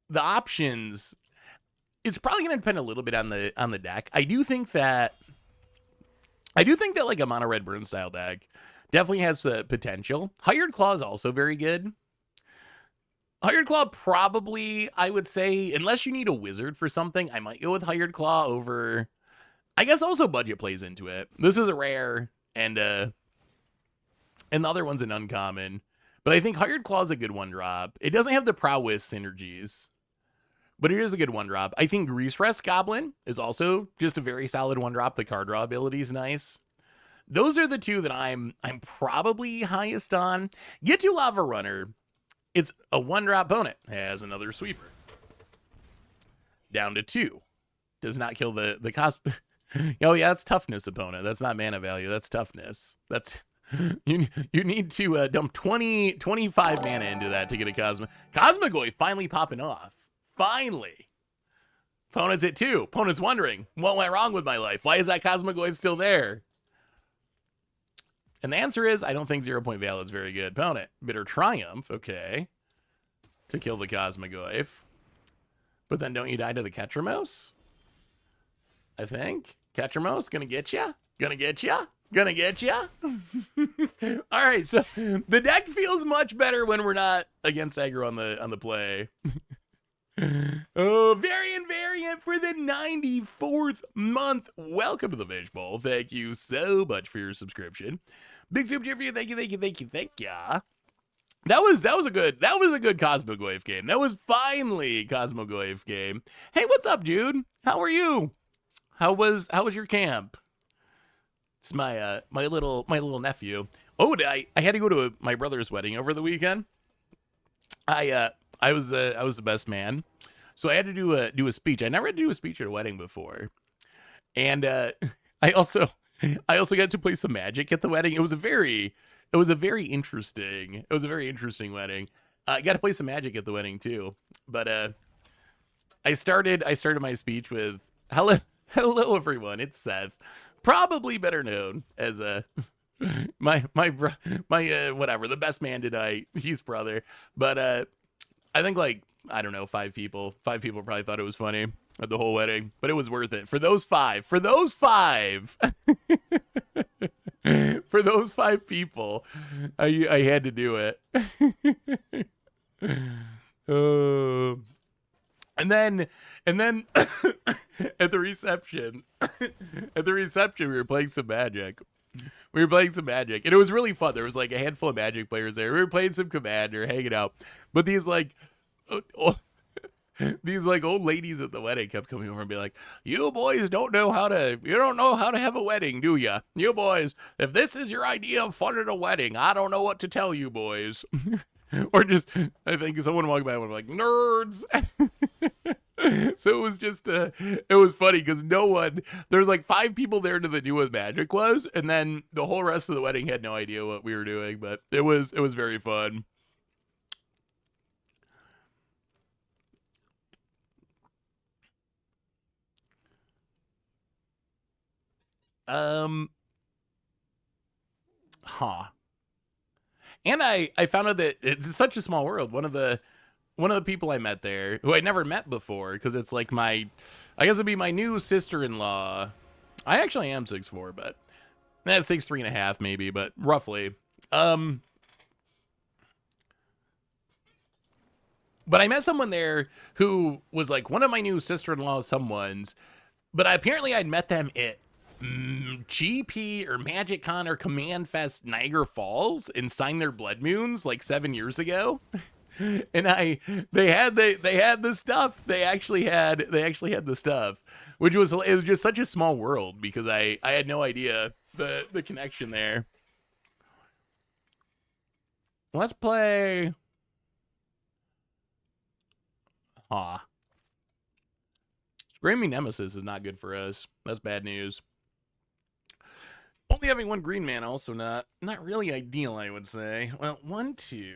[SPEAKER 1] The options, it's probably going to depend a little bit on the deck. I do think that like a mono red burn style deck definitely has the potential. Hired Claw is also very good. Hired Claw probably, I would say, unless you need a wizard for something, I might go with Hired Claw over. I guess also budget plays into it. This is a rare, and the other one's an uncommon. But I think Hired Claw is a good one drop. It doesn't have the prowess synergies, but it is a good one drop. I think Grease Rest Goblin is also just a very solid one drop. The card draw ability is nice. Those are the two that I'm probably highest on. Get to Lava Runner. It's a one drop opponent. Has another sweeper. Down to 2. Does not kill the cost. Oh yeah, that's toughness opponent. That's not mana value. That's toughness. That's you need to dump 25 mana into that to get a Cosmogoyf finally popping off. Finally. Opponent's at 2. Opponent's wondering, what went wrong with my life? Why is that Cosmogoyf still there? And the answer is, I don't think 0 Point Valid is very good. Opponent, Bitter Triumph, okay. To kill the Cosmogoyf. But then don't you die to the Ketramos? I think. Ketramos, gonna get ya? Gonna get ya? Gonna get ya? All right, so the deck feels much better when we're not against aggro on the play. Oh, variant for the 94th month. Welcome to the Fish Bowl. Thank you so much for your subscription. Big super chat for you. Thank you. That was a good Cosmogoyf game. That was finally Cosmogoyf game. Hey, what's up, dude? How are you? How was your camp? It's my little nephew. Oh, I had to go to my brother's wedding over the weekend. I was the best man, so I had to do a speech. I never had to do a speech at a wedding before, and I also got to play some Magic at the wedding. It was a very interesting wedding. I got to play some Magic at the wedding too, but I started my speech with hello everyone. It's Seth, probably better known as my whatever, the best man tonight. He's brother, but I think like, I don't know, 5 people probably thought it was funny at the whole wedding, but it was worth it for those 5 for those 5 people. I had to do it. And then at the reception we were playing some Magic. And it was really fun. There was like a handful of Magic players there. We were playing some Commander, hanging out. But these old ladies at the wedding kept coming over and be like, "You boys don't know how to have a wedding, do ya? You boys, if this is your idea of fun at a wedding, I don't know what to tell you boys." Or just, I think someone walked by and was like, "Nerds." So it was just, it was funny because there was like 5 people there that knew what Magic was, and then the whole rest of the wedding had no idea what we were doing, but it was very fun. And I found out that it's such a small world. One of the people I met there, who I'd never met before, because it's like I guess it'd be my new sister-in-law. I actually am 6'4", but That's 3.5 maybe, but roughly. But I met someone there who was like one of my new sister-in-law someone's, but apparently I'd met them at GP or Magic Con or Command Fest Niagara Falls and signed their Blood Moons like 7 years ago. And they had the stuff. They actually had the stuff, which was, it was just such a small world because I had no idea the connection there. Let's play. Screaming Nemesis is not good for us. That's bad news. Only having one green man also not really ideal, I would say. Well, 1, 2.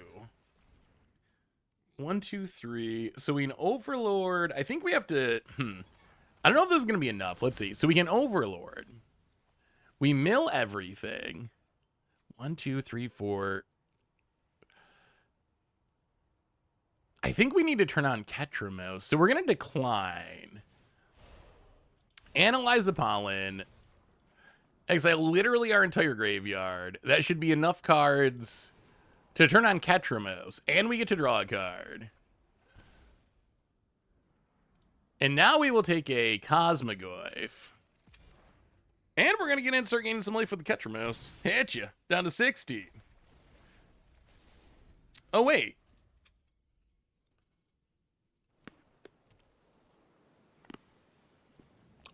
[SPEAKER 1] 1, 2, 3. So we can Overlord. I think we have to. I don't know if this is going to be enough. Let's see. So we can Overlord. We mill everything. 1, 2, 3, 4. I think we need to turn on Ketramos. So we're going to decline. Analyze the pollen. Exile literally our entire graveyard. That should be enough cards to turn on Ketramos. And we get to draw a card. And now we will take a Cosmogoyf. And we're going to get in and start gaining some life with the Ketramos. Hit you. Down to 16. Oh, wait.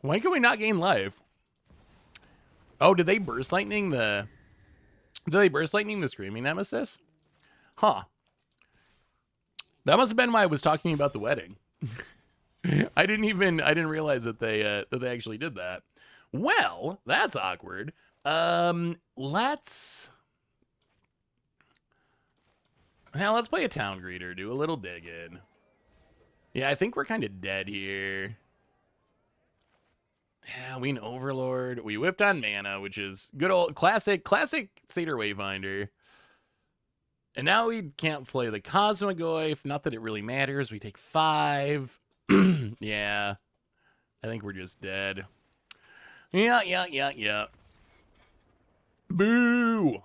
[SPEAKER 1] Why can we not gain life? Oh, did they burst lightning the... Did they burst lightning the Screaming Nemesis? Huh. That must have been why I was talking about the wedding. I didn't realize that they actually did that. Well, that's awkward. Let's play a town greeter, do a little digging. Yeah, I think we're kind of dead here. Yeah, we an Overlord. We whipped on mana, which is good old classic Satyr Wayfinder. And now we can't play the Cosmogoyf. Not that it really matters. We take 5. Yeah. I think we're just dead. Yeah. Boo!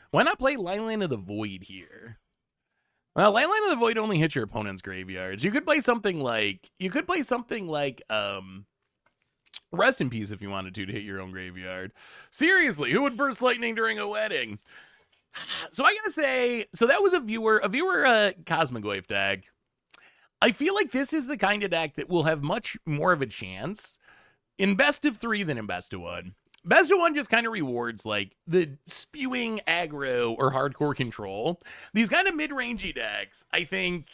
[SPEAKER 1] Why not play Lineland of the Void here? Well, Lineland of the Void only hits your opponent's graveyards. You could play something like Rest in Peace if you wanted to hit your own graveyard. Seriously, who would burst lightning during a wedding? So I gotta say, so that was a viewer Cosmogoyf deck. I feel like this is the kind of deck that will have much more of a chance in best of 3 than in best of 1. Best of 1 just kind of rewards like the spewing aggro or hardcore control. These kind of mid-rangey decks, I think,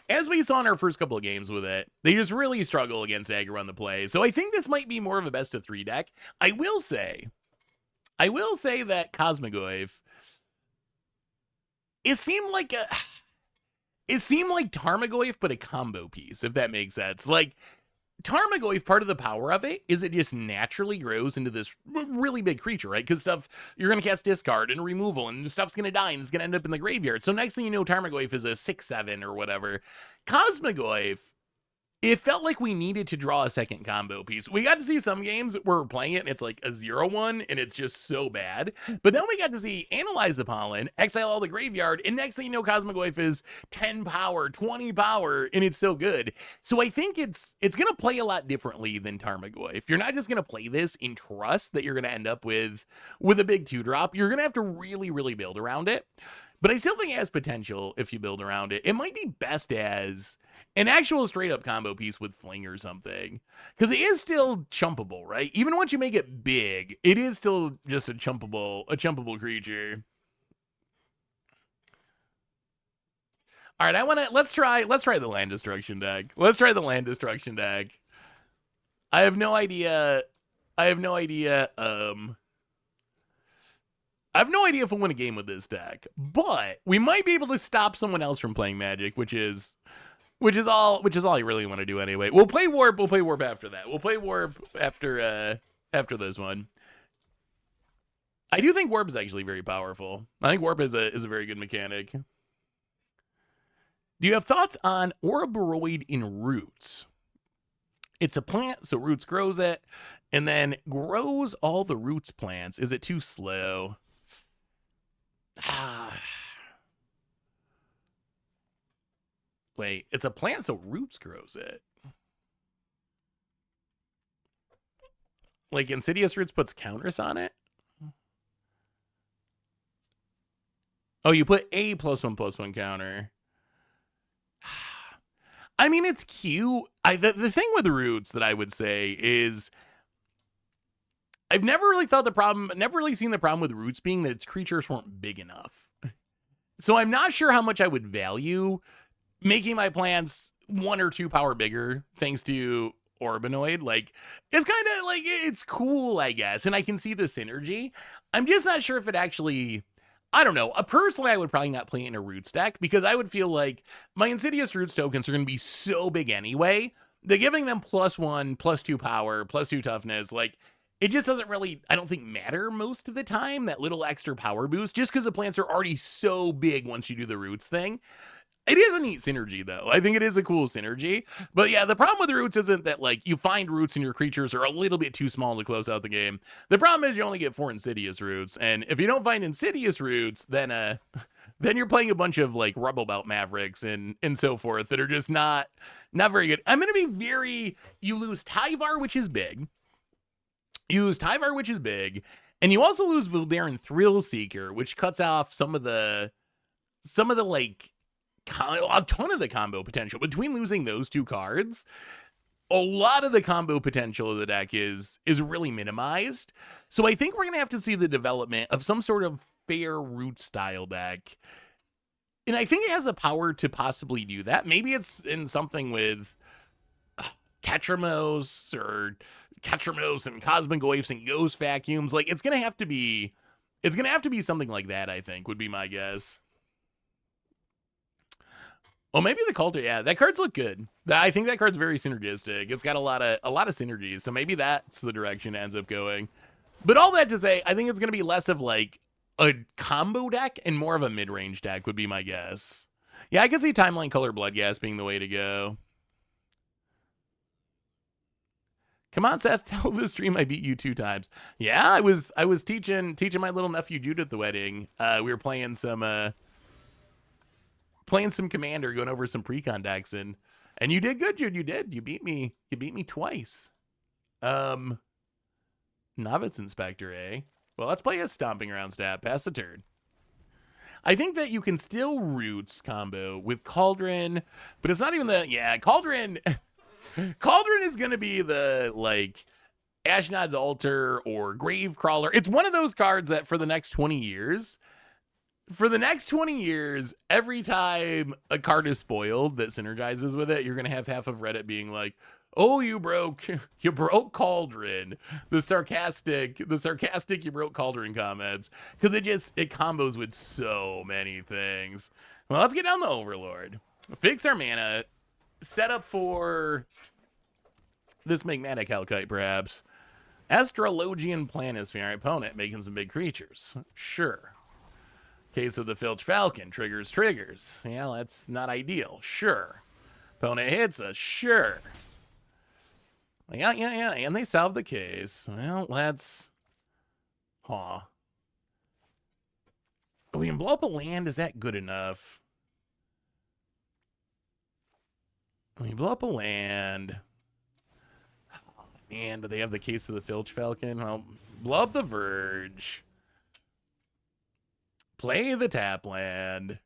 [SPEAKER 1] as we saw in our first couple of games with it, they just really struggle against aggro on the play. So I think this might be more of a best of 3 deck. I will say that Cosmogoyf, it seemed like Tarmogoyf, but a combo piece, if that makes sense. Like, Tarmogoyf, part of the power of it is it just naturally grows into this really big creature, right? Because you're going to cast discard and removal, and stuff's going to die, and it's going to end up in the graveyard. So next thing you know, Tarmogoyf is a 6/7 or whatever. Cosmogoyf, it felt like we needed to draw a second combo piece. We got to see some games where we're playing it and it's like a 0/1 and it's just so bad. But then we got to see Analyze the Pollen, exile all the graveyard, and next thing you know, Cosmogoyf is 10 power, 20 power, and it's so good. So I think it's going to play a lot differently than Tarmogoyf. You're not just going to play this in trust that you're going to end up with a big 2-drop. You're going to have to really, really build around it. But I still think it has potential if you build around it. It might be best as an actual straight-up combo piece with Fling or something. Because it is still chumpable, right? Even once you make it big, it is still just a chumpable creature. All right, let's try the Land Destruction deck. Let's try the Land Destruction deck. I have no idea if we'll win a game with this deck, but we might be able to stop someone else from playing Magic, which is all you really want to do anyway. We'll play Warp after that. We'll play Warp after this one. I do think Warp is actually very powerful. I think Warp is a very good mechanic. Do you have thoughts on Ouroboros in Roots? It's a plant, so roots grows it, and then grows all the roots plants. Is it too slow? Wait, it's a plant, so roots grows it. Like Insidious Roots puts counters on it? Oh, you put a +1/+1 counter. I mean, it's cute. The thing with roots that I would say is I've never really seen the problem with roots being that its creatures weren't big enough. So I'm not sure how much I would value making my plants 1 or 2 power bigger thanks to Orbinoid. Like, it's kind of like, it's cool, I guess, and I can see the synergy. I'm just not sure if it actually, I don't know. Personally, I would probably not play it in a roots deck because I would feel like my Insidious Roots tokens are going to be so big anyway that giving them +1, +2 power, +2 toughness, like, it just doesn't really, I don't think, matter most of the time, that little extra power boost, just because the plants are already so big once you do the roots thing. It is a neat synergy, though. I think it is a cool synergy. But yeah, the problem with the roots isn't that, like, you find roots and your creatures are a little bit too small to close out the game. The problem is you only get 4 Insidious Roots. And if you don't find Insidious Roots, then you're playing a bunch of, like, Rubble Belt Mavericks and so forth that are just not very good. I'm going to be you lose Tyvar, which is big. And you also lose Vildaran Thrill Seeker, which cuts off some of the like, a ton of the combo potential. Between losing those 2 cards, a lot of the combo potential of the deck is really minimized. So I think we're going to have to see the development of some sort of fair root style deck. And I think it has the power to possibly do that. Maybe it's in something with Ketramos and Cosmogoyfs and Ghost Vacuums. Like, it's going to have to be something like that, I think, would be my guess. Oh, maybe the Coulter. Yeah, that card's look good. I think that card's very synergistic. It's got a lot of synergies. So maybe that's the direction it ends up going. But all that to say, I think it's going to be less of like a combo deck and more of a mid-range deck would be my guess. Yeah, I could see Timeline Color Bloodghast being the way to go. Come on, Seth, tell the stream I beat you 2 times. Yeah, I was teaching my little nephew Jude at the wedding. We were playing some Commander, going over some precon decks, and you did good, Jude. You did. You beat me twice. Novice Inspector, eh? Well, let's play a Stomping Around stat. Pass the turn. I think that you can still roots combo with Cauldron, but it's not even Cauldron. Cauldron is going to be the, like, Ashnod's Altar or Gravecrawler. It's one of those cards that for the next 20 years, every time a card is spoiled that synergizes with it, you're going to have half of Reddit being like, oh, you broke Cauldron. The sarcastic you broke Cauldron comments. Because it combos with so many things. Well, let's get down the Overlord. Fix our mana. Set up for this Magmatic Hellkite, perhaps. Astrologian Planisphere. Our opponent making some big creatures. Sure. Case of the Filch Falcon. Triggers. Yeah, that's not ideal. Sure. Opponent hits us. Sure. Yeah. And they solve the case. Well, let's... We can blow up a land. Is that good enough? We blow up a land. Oh, man, but they have the Case of the Filch Falcon. Well, blow up the Verge. Play the tap land.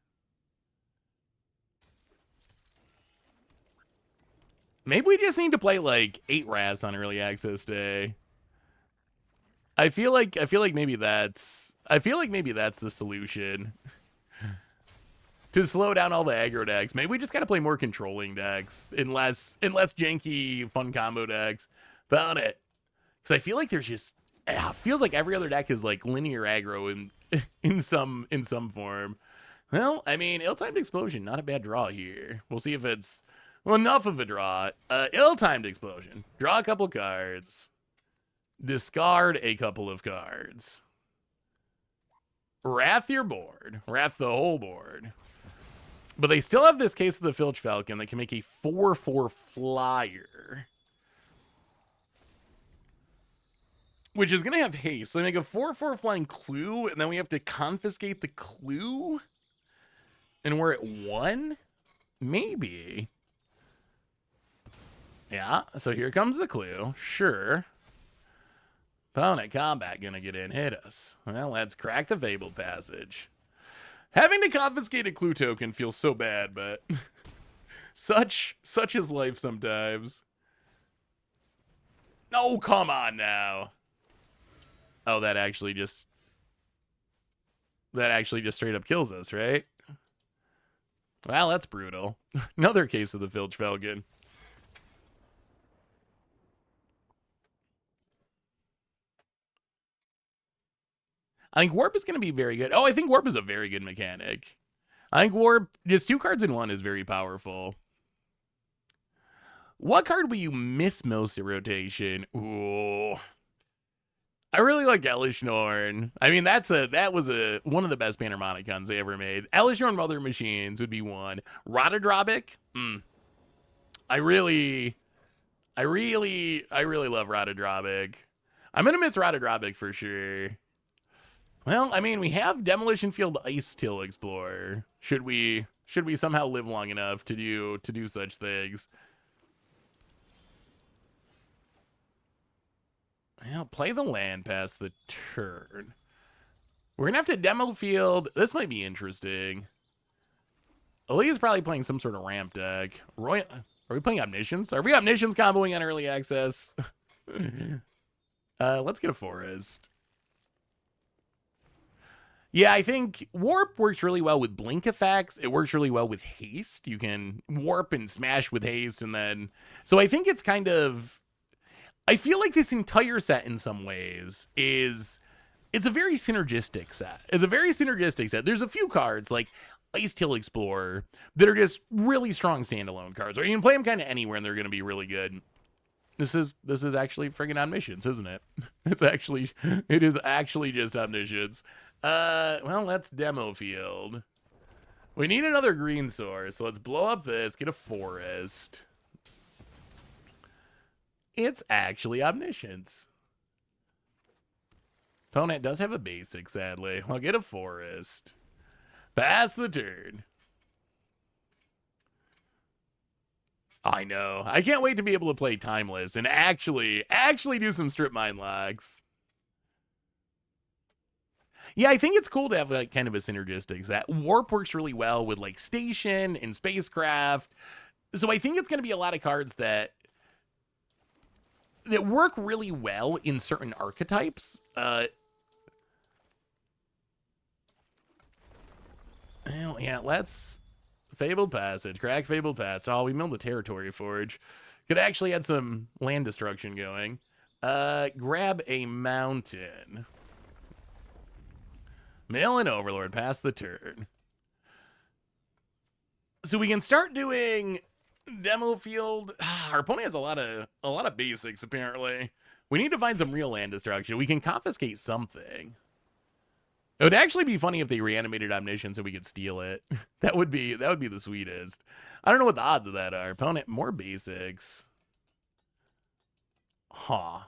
[SPEAKER 1] Maybe we just need to play like 8 Ras on early access day. I feel like maybe that's the solution. To slow down all the aggro decks. Maybe we just gotta play more controlling decks and less janky fun combo decks. Found it. Because I feel like there's just feels like every other deck is like linear aggro in some form. Well, I mean, Ill-Timed Explosion, not a bad draw here. We'll see if it's enough of a draw. Ill-Timed Explosion. Draw a couple cards. Discard a couple of cards. Wrath your board. Wrath the whole board. But they still have this Case of the Filch Falcon that can make a 4/4 flyer. which is going to have haste. So I make a 4/4 flying clue, and then we have to confiscate the clue. And we're at 1? Maybe. Yeah, so here comes the clue. Sure. Opponent combat gonna get in, hit us. Well, let's crack the Fabled Passage. Having to confiscate a clue token feels so bad, but such is life sometimes. Oh, come on now. Oh, that actually just straight up kills us, right? Well, that's brutal. Another case of the Filch Falcon. I think Warp is going to be very good. Oh, I think Warp is a very good mechanic. I think Warp, just 2 cards in 1 is very powerful. What card will you miss most at rotation? Ooh. I really like Elish Norn. I mean, that was one of the best Panharmonicons they ever made. Elish Norn Mother Machines would be one. Rotodrobic? I really love Rotodrobic. I'm going to miss Rotodrobic for sure. Well, I mean, we have Demolition Field Ice Till Explorer. Should we somehow live long enough to do such things? Well, play the land past the turn. We're gonna have to demo field. This might be interesting. Ali is probably playing some sort of ramp deck. Roy, are we playing Omniscience? Are we Omniscience comboing on early access? Let's get a forest. Yeah, I think Warp works really well with blink effects. It works really well with haste. You can warp and smash with haste, and then... So I think it's kind of... I feel like this entire set, in some ways, is... It's a very synergistic set. There's a few cards, like Ice Till Explorer, that are just really strong standalone cards. Or you can play them kind of anywhere, and they're going to be really good. This is actually friggin' Omniscience, isn't it? It is actually just Omniscience. Well, let's demo field. We need another green source, so let's blow up this, get a forest. It's actually Omniscience. Opponent does have a basic, sadly. I'll get a forest. Pass the turn. I know. I can't wait to be able to play Timeless and actually do some strip mine locks. Yeah, I think it's cool to have like kind of a synergistic set. Warp works really well with like Station and Spacecraft. So I think it's going to be a lot of cards that work really well in certain archetypes. Well, yeah, let's Fabled Passage, crack Fabled Passage. Oh, we milled the Territory Forge. Could actually add some land destruction going. Grab a mountain. Mill and Overlord, pass the turn. So we can start doing demo field. Our opponent has a lot of basics, apparently. We need to find some real land destruction. We can confiscate something. It would actually be funny if they reanimated Omniscience so we could steal it. That would be the sweetest. I don't know what the odds of that are. Opponent, more basics. Huh.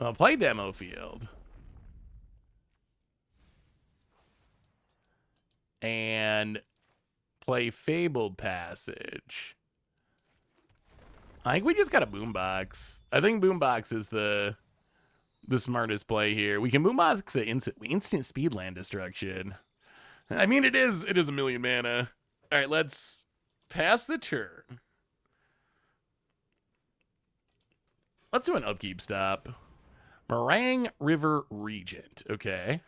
[SPEAKER 1] I'll play demo field. And play Fabled Passage. I think we just got a Boombox. I think Boombox is the smartest play here. We can Boombox at instant speed land destruction. I mean, it is a million mana. All right, let's pass the turn. Let's do an upkeep stop. Meringue River Regent. Okay.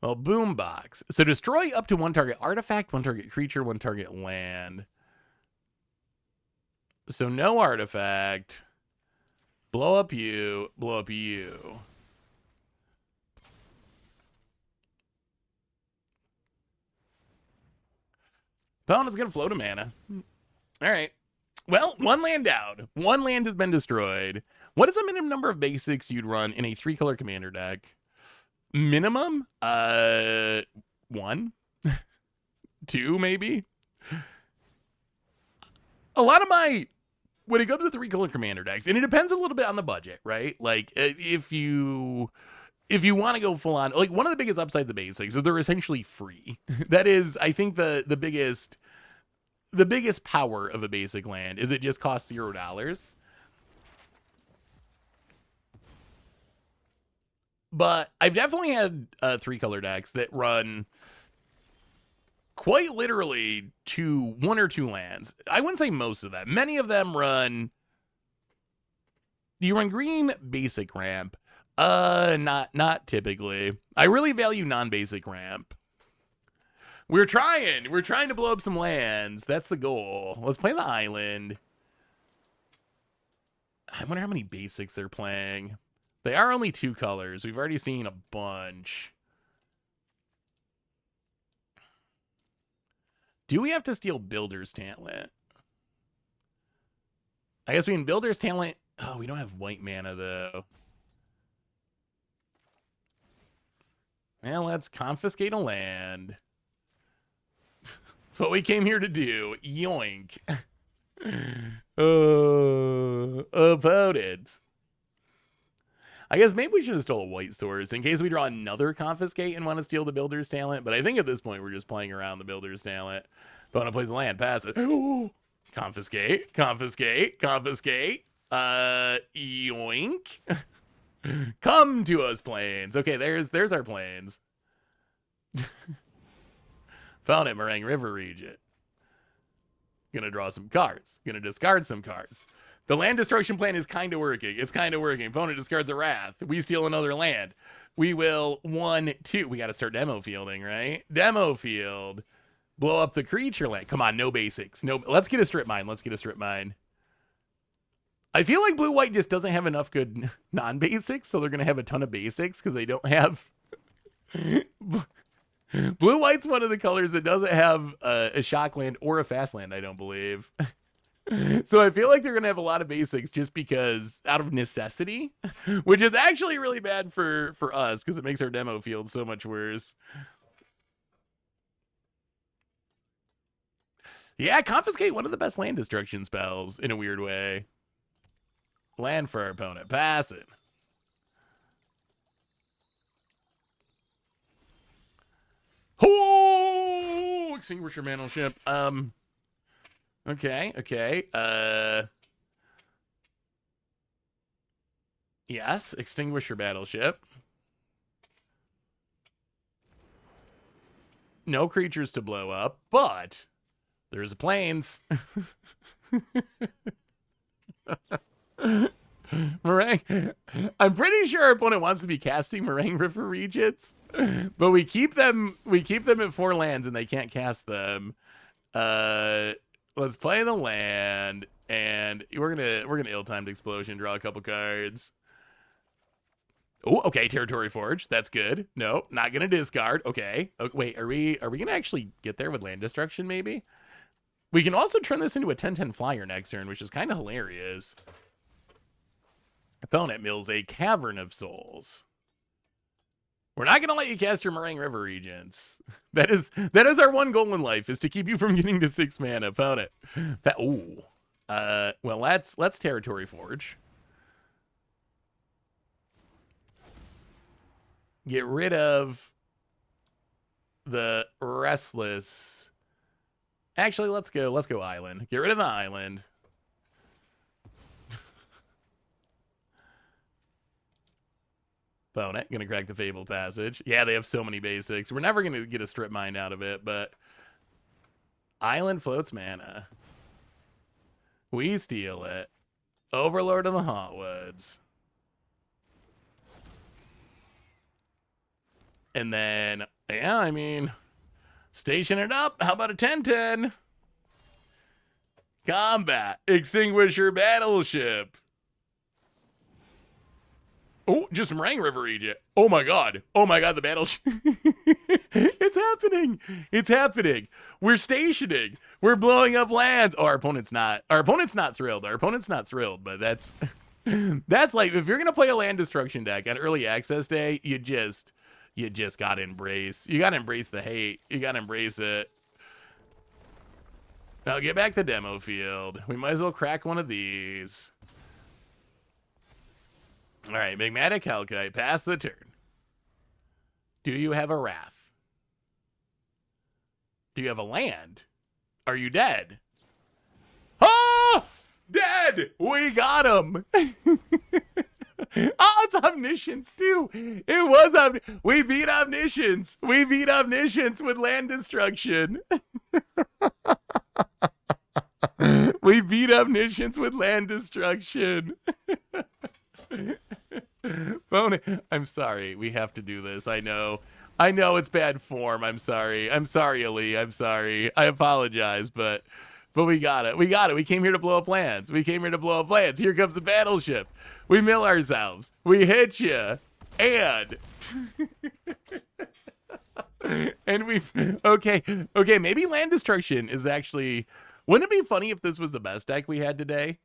[SPEAKER 1] Well, Boombox. So destroy up to 1 target artifact, 1 target creature, 1 target land. So no artifact. Blow up you. Blow up you. Opponent's going to float a mana. All right. Well, 1 land down. 1 land has been destroyed. What is the minimum number of basics you'd run in a 3-color commander deck? Minimum? 1? 2, maybe? A lot of my, when it comes to 3-color commander decks, and it depends a little bit on the budget, right? Like, if you want to go full on, like, one of the biggest upsides of basics is they're essentially free. That is, I think, the biggest power of a basic land is it just costs $0. But I've definitely had 3-color decks that run quite literally to 1 or 2 lands. I wouldn't say most of them. Many of them run. Do you run green basic ramp? Not typically. I really value non-basic ramp. We're trying to blow up some lands. That's the goal. Let's play the island. I wonder how many basics they're playing. They are only 2 colors. We've already seen a bunch. Do we have to steal Builder's Talent? I guess we can Builder's Talent. Oh, we don't have white mana, though. Well, let's confiscate a land. That's what we came here to do. Yoink. Opponent. I guess maybe we should have stole a white source in case we draw another confiscate and want to steal the Builder's Talent. But I think at this point we're just playing around the Builder's Talent. Opponent plays a land, pass it. Confiscate, confiscate, confiscate. Yoink. Come to us, planes. Okay, there's our planes. Found it, Meringue River Regent. Gonna draw some cards. Gonna discard some cards. The land destruction plan is kind of working. It's kind of working. Opponent discards a Wrath. We steal another land. We will 1, 2. We got to start demo fielding, right? Demo field. Blow up the creature land. Come on, no basics. No. Let's get a strip mine. Let's get a strip mine. I feel like blue-white just doesn't have enough good non-basics, so they're going to have a ton of basics because they don't have... Blue-white's one of the colors that doesn't have a shock land or a fast land, I don't believe. So I feel like they're going to have a lot of basics just because out of necessity, which is actually really bad for us because it makes our demo field so much worse. Yeah, confiscate, one of the best land destruction spells in a weird way. Land for our opponent. Pass it. Oh! Extinguisher battleship. Okay. Yes, Extinguisher battleship. No creatures to blow up, but there's a planes. Meringue. I'm pretty sure our opponent wants to be casting Meringue River Regents, but we keep them at 4 lands and they can't cast them. Let's play the land, and we're gonna ill-timed explosion, draw a couple cards. Oh, okay, Territory Forge. That's good. No, not gonna discard. Okay. Wait, are we gonna actually get there with land destruction? Maybe. We can also turn this into a 10/10 flyer next turn, which is kind of hilarious. Opponent mills a Cavern of Souls. We're not gonna let you cast your Meringue River Regents. That is our one goal in life, is to keep you from getting to 6 mana. Opponent. Well, let's Territory Forge. Get rid of the Restless. Actually, let's go island. Get rid of the island. Opponent, gonna crack the Fabled Passage. Yeah, they have so many basics. We're never gonna get a strip mine out of it, but island floats mana. We steal it. Overlord of the Hauntwoods. And then, yeah, I mean, station it up. How about a 10/10? Combat. Extinguisher battleship. Oh, just Meringue River Regent. Oh my god, the battleship. It's happening. It's happening. We're stationing. We're blowing up lands. Oh, our opponent's not thrilled. But that's like, if you're gonna play a land destruction deck on early access day, you just gotta embrace. You gotta embrace the hate. You gotta embrace it. Now get back to demo field. We might as well crack one of these. All right, Magmatic Halkite, pass the turn. Do you have a Wrath? Do you have a land? Are you dead? Oh! Dead! We got him! Oh, it's Omniscience too. It was we beat Omniscience. We beat Omniscience with land destruction. We beat Omniscience with land destruction. Phone. I'm sorry. We have to do this. I know it's bad form. I'm sorry. I'm sorry, Ali. I'm sorry. I apologize, but we got it. We got it. We came here to blow up lands. We came here to blow up lands. Here comes the battleship. We mill ourselves. We hit you. And and we've okay, maybe land destruction is actually, wouldn't it be funny if this was the best deck we had today?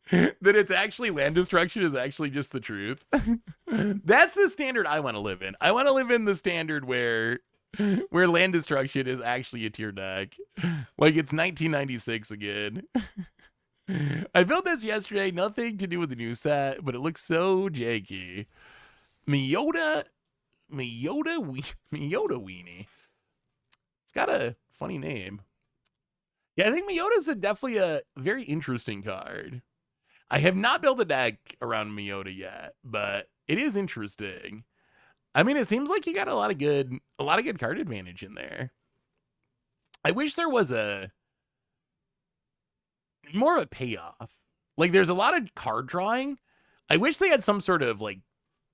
[SPEAKER 1] That it's actually land destruction is actually just the truth. That's the standard I want to live in. I want to live in the standard where land destruction is actually a tier deck. Like it's 1996 again. I built this yesterday, nothing to do with the new set, but it looks so janky. Miota Weenie. It's got a funny name. Yeah, I think Miota's definitely a very interesting card. I have not built a deck around Miota yet, but it is interesting. I mean, it seems like you got a lot of good card advantage in there. I wish there was more of a payoff. Like, there's a lot of card drawing. I wish they had some sort of like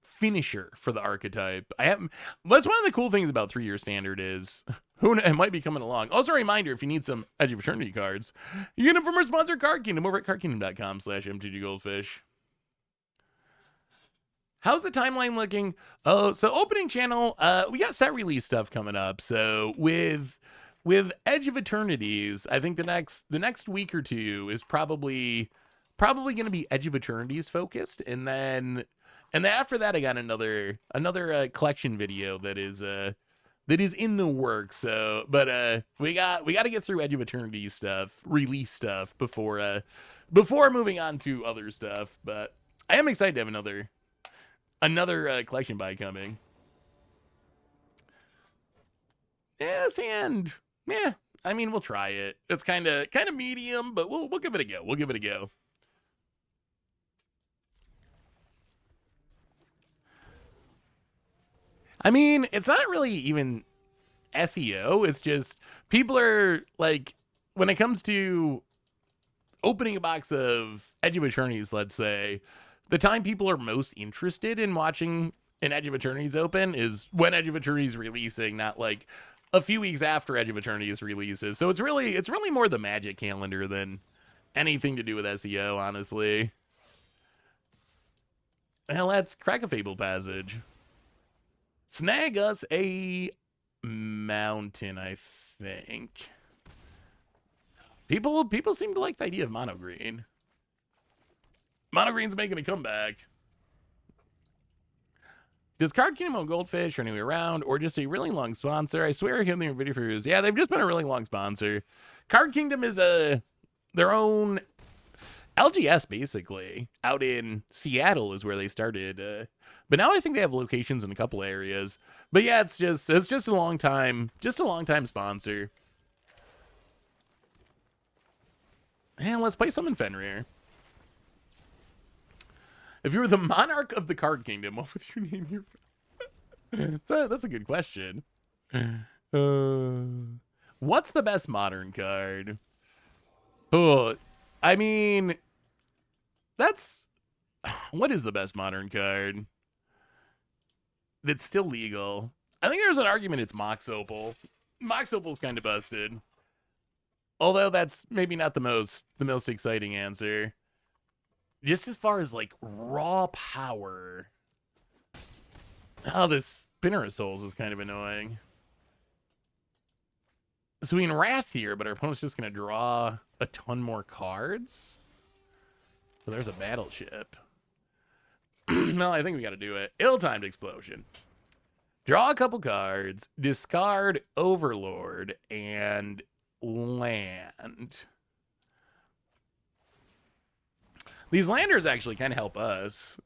[SPEAKER 1] finisher for the archetype. That's one of the cool things about 3-year standard is it might be coming along. Also, a reminder, if you need some Edge of Eternity cards, you get them from our sponsor Card Kingdom over at cardkingdom.com/mtggoldfish. How's the timeline looking? Oh, so opening channel, we got set release stuff coming up. So with Edge of Eternities, I think the next week or two is probably going to be Edge of Eternities focused, and then after that I got another collection video that is in the works. So, but we got to get through Edge of Eternity stuff, release stuff before moving on to other stuff. But I am excited to have another collection buy coming. Yes, and yeah, I mean, we'll try it. It's kind of medium, but we'll give it a go. We'll give it a go. I mean, it's not really even SEO. It's just people are like, when it comes to opening a box of Edge of Eternities, let's say, the time people are most interested in watching an Edge of Eternities open is when Edge of Eternities releasing, not like a few weeks after Edge of Eternities releases. So it's really more the Magic calendar than anything to do with SEO, honestly. Well, let's crack a Fable Passage. Snag us a mountain, I think. People seem to like the idea of mono green. Mono green's making a comeback. Does Card Kingdom own Goldfish or anywhere around, or just a really long sponsor? I swear I hear their video reviews. Yeah, they've just been a really long sponsor. Card Kingdom is their own LGS, basically. Out in Seattle is where they started. But now I think they have locations in a couple areas. But yeah, it's just a long time sponsor. And let's play some in Fenrir. If you were the monarch of the Card Kingdom, what would you name your... That's a good question. What's the best modern card? Oh, I mean, what is the best modern card that's still legal? I think there's an argument it's Mox Opal. Mox Opal's kind of busted. Although that's maybe not the most exciting answer. Just as far as like raw power. Oh, this Spinner of Souls is kind of annoying. So we can Wrath here, but our opponent's just going to draw a ton more cards. So there's a battleship. No, I think we got to do it. Ill-timed explosion. Draw a couple cards, discard Overlord, and land. These landers actually kind of help us.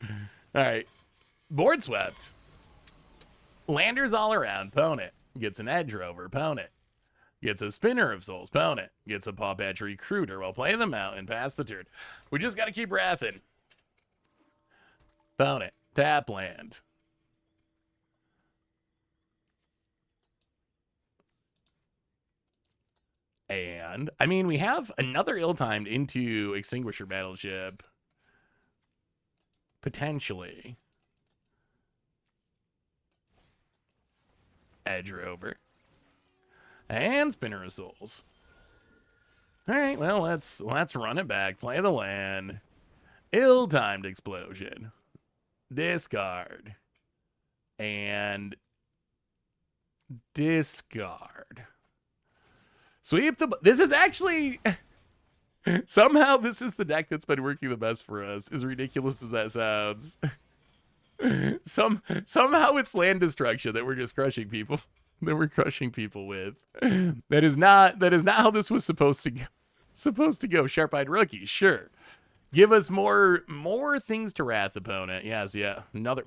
[SPEAKER 1] All right. Board swept. Landers all around. Opponent gets an edge rover. Opponent gets a spinner of souls. Opponent gets a paw patch recruiter. While playing the mountain past the turn. We just got to keep wrathing. Opponent. Tap land. And, I mean, we have another ill-timed into Extinguisher battleship. Potentially. Edge rover. And spinner of souls. Alright, well, let's run it back. Play the land. Ill-timed explosion. Discard. And discard. Sweep the... This is actually... Somehow this is the deck that's been working the best for us, as ridiculous as that sounds. Somehow it's land destruction that we're just crushing people. That we're crushing people with. That is not how this was supposed to go. Sharp-eyed rookie, sure. Give us more things to wrath, opponent. Yes, yeah. Another...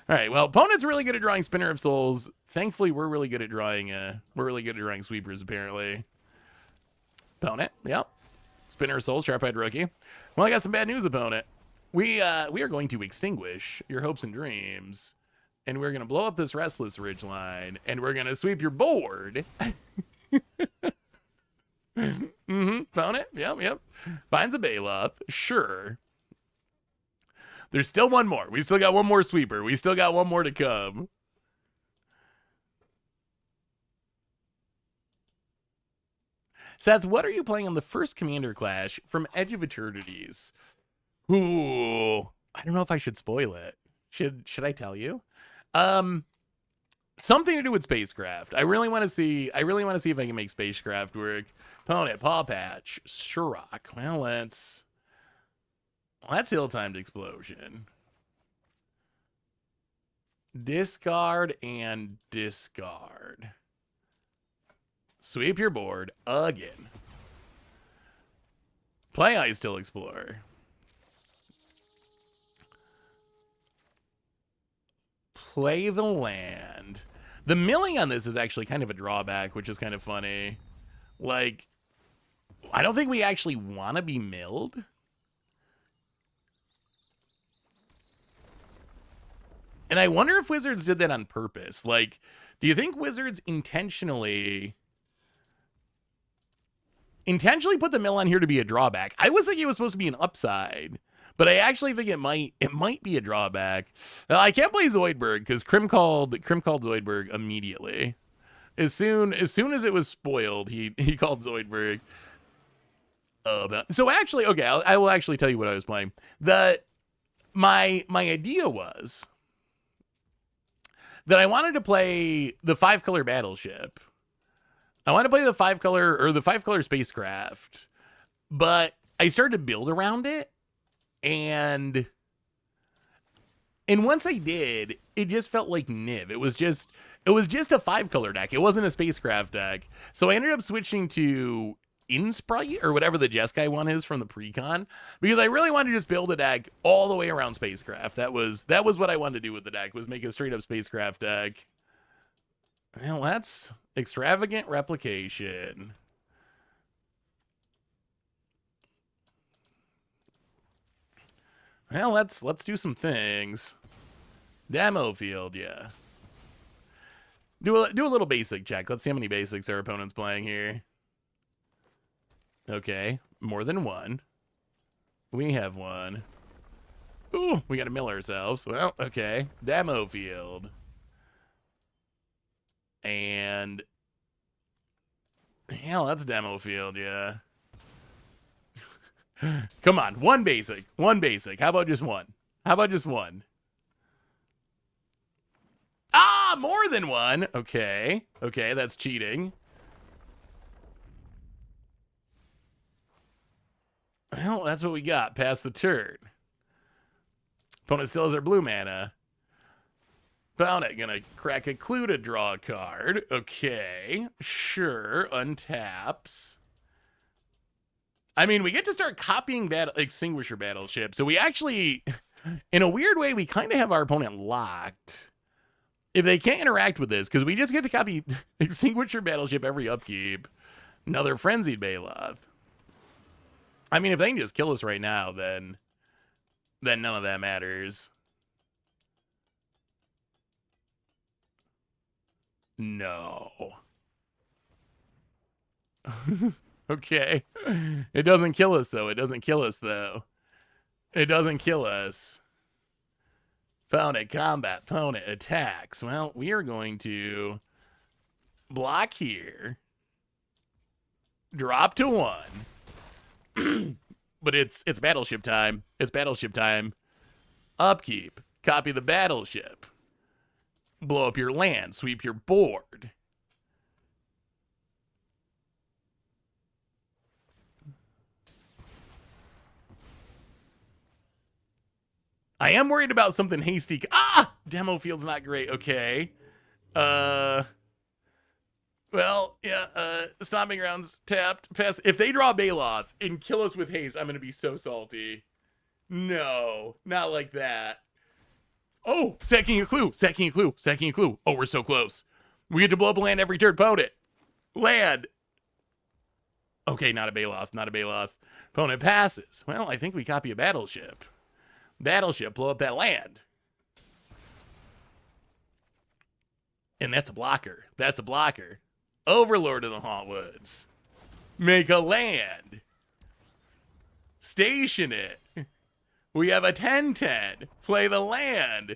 [SPEAKER 1] Alright, well, opponent's really good at drawing Spinner of Souls. Thankfully, we're really good at drawing sweepers, apparently. Opponent, yep. Spinner of Souls, Sharp-eyed Rookie. Well, I got some bad news, opponent. We are going to extinguish your hopes and dreams, and we're going to blow up this Restless Ridgeline, and we're going to sweep your board. Opponent, yep. Finds a Bailoff, sure. There's still one more. We still got one more sweeper. We still got one more to come. Seth, what are you playing on the first Commander Clash from Edge of Eternities? Ooh, I don't know if I should spoil it. Should I tell you? Something to do with Spacecraft. I really want to see if I can make Spacecraft work. Opponent, Paw Patch, Shurok. Well, that's ill-timed explosion. Discard and discard. Sweep your board again. Play I Still Explore. Play the land. The milling on this is actually kind of a drawback, which is kind of funny. Like, I don't think we actually want to be milled. And I wonder if Wizards did that on purpose. Like, do you think Wizards intentionally put the mill on here to be a drawback? I was thinking it was supposed to be an upside, but I actually think it might be a drawback. I can't play Zoidberg because Krim called Zoidberg immediately. As soon as it was spoiled, he called Zoidberg. So actually, okay, I will actually tell you what I was playing. My idea was that I wanted to play the 5-color battleship. I want to play the 5-color spacecraft, but I started to build around it, and once I did, it just felt like Niv. It was just a 5-color deck. It wasn't a spacecraft deck, so I ended up switching to Insprite or whatever the Jeskai one is from the precon, because I really wanted to just build a deck all the way around spacecraft. That was what I wanted to do with the deck, was make a straight up spacecraft deck. Well, that's extravagant replication. Well, let's do some things. Demo field, yeah. Do a little basic check. Let's see how many basics our opponent's playing here. Okay, more than one. We have one. Ooh, we gotta mill ourselves. Well, okay. Demo field. And hell, that's demo field, yeah. Come on, one basic. How about just one? Ah, more than one. Okay, that's cheating. Well, that's what we got. Pass the turn. Opponent still has their blue mana. Found it. Gonna crack a clue to draw a card. Okay, sure. Untaps. I mean, we get to start copying Extinguisher battleship. So we actually, in a weird way, we kind of have our opponent locked. If they can't interact with this, because we just get to copy Extinguisher battleship every upkeep. Another Frenzied Baloth. I mean, if they can just kill us right now, then none of that matters. No. Okay. It doesn't kill us, though. It doesn't kill us, though. It doesn't kill us. Opponent combat. Opponent attacks. Well, we are going to block here. Drop to 1. But it's battleship time. It's battleship time. Upkeep. Copy the battleship. Blow up your land. Sweep your board. I am worried about something hasty. Ah! Demo field's not great. Okay. Well, yeah, Stomping Grounds tapped. Pass. If they draw Baloth and kill us with haste, I'm going to be so salty. No, not like that. Oh, sacking a clue. Sacking a clue. Sacking a clue. Oh, we're so close. We get to blow up land every turn. Opponent. Land. Okay, not a Baloth. Not a Baloth. Opponent passes. Well, I think we copy a battleship. Battleship, blow up that land. And that's a blocker. That's a blocker. Overlord of the Hauntwoods. Make a land. Station it. We have a 10-10. Play the land.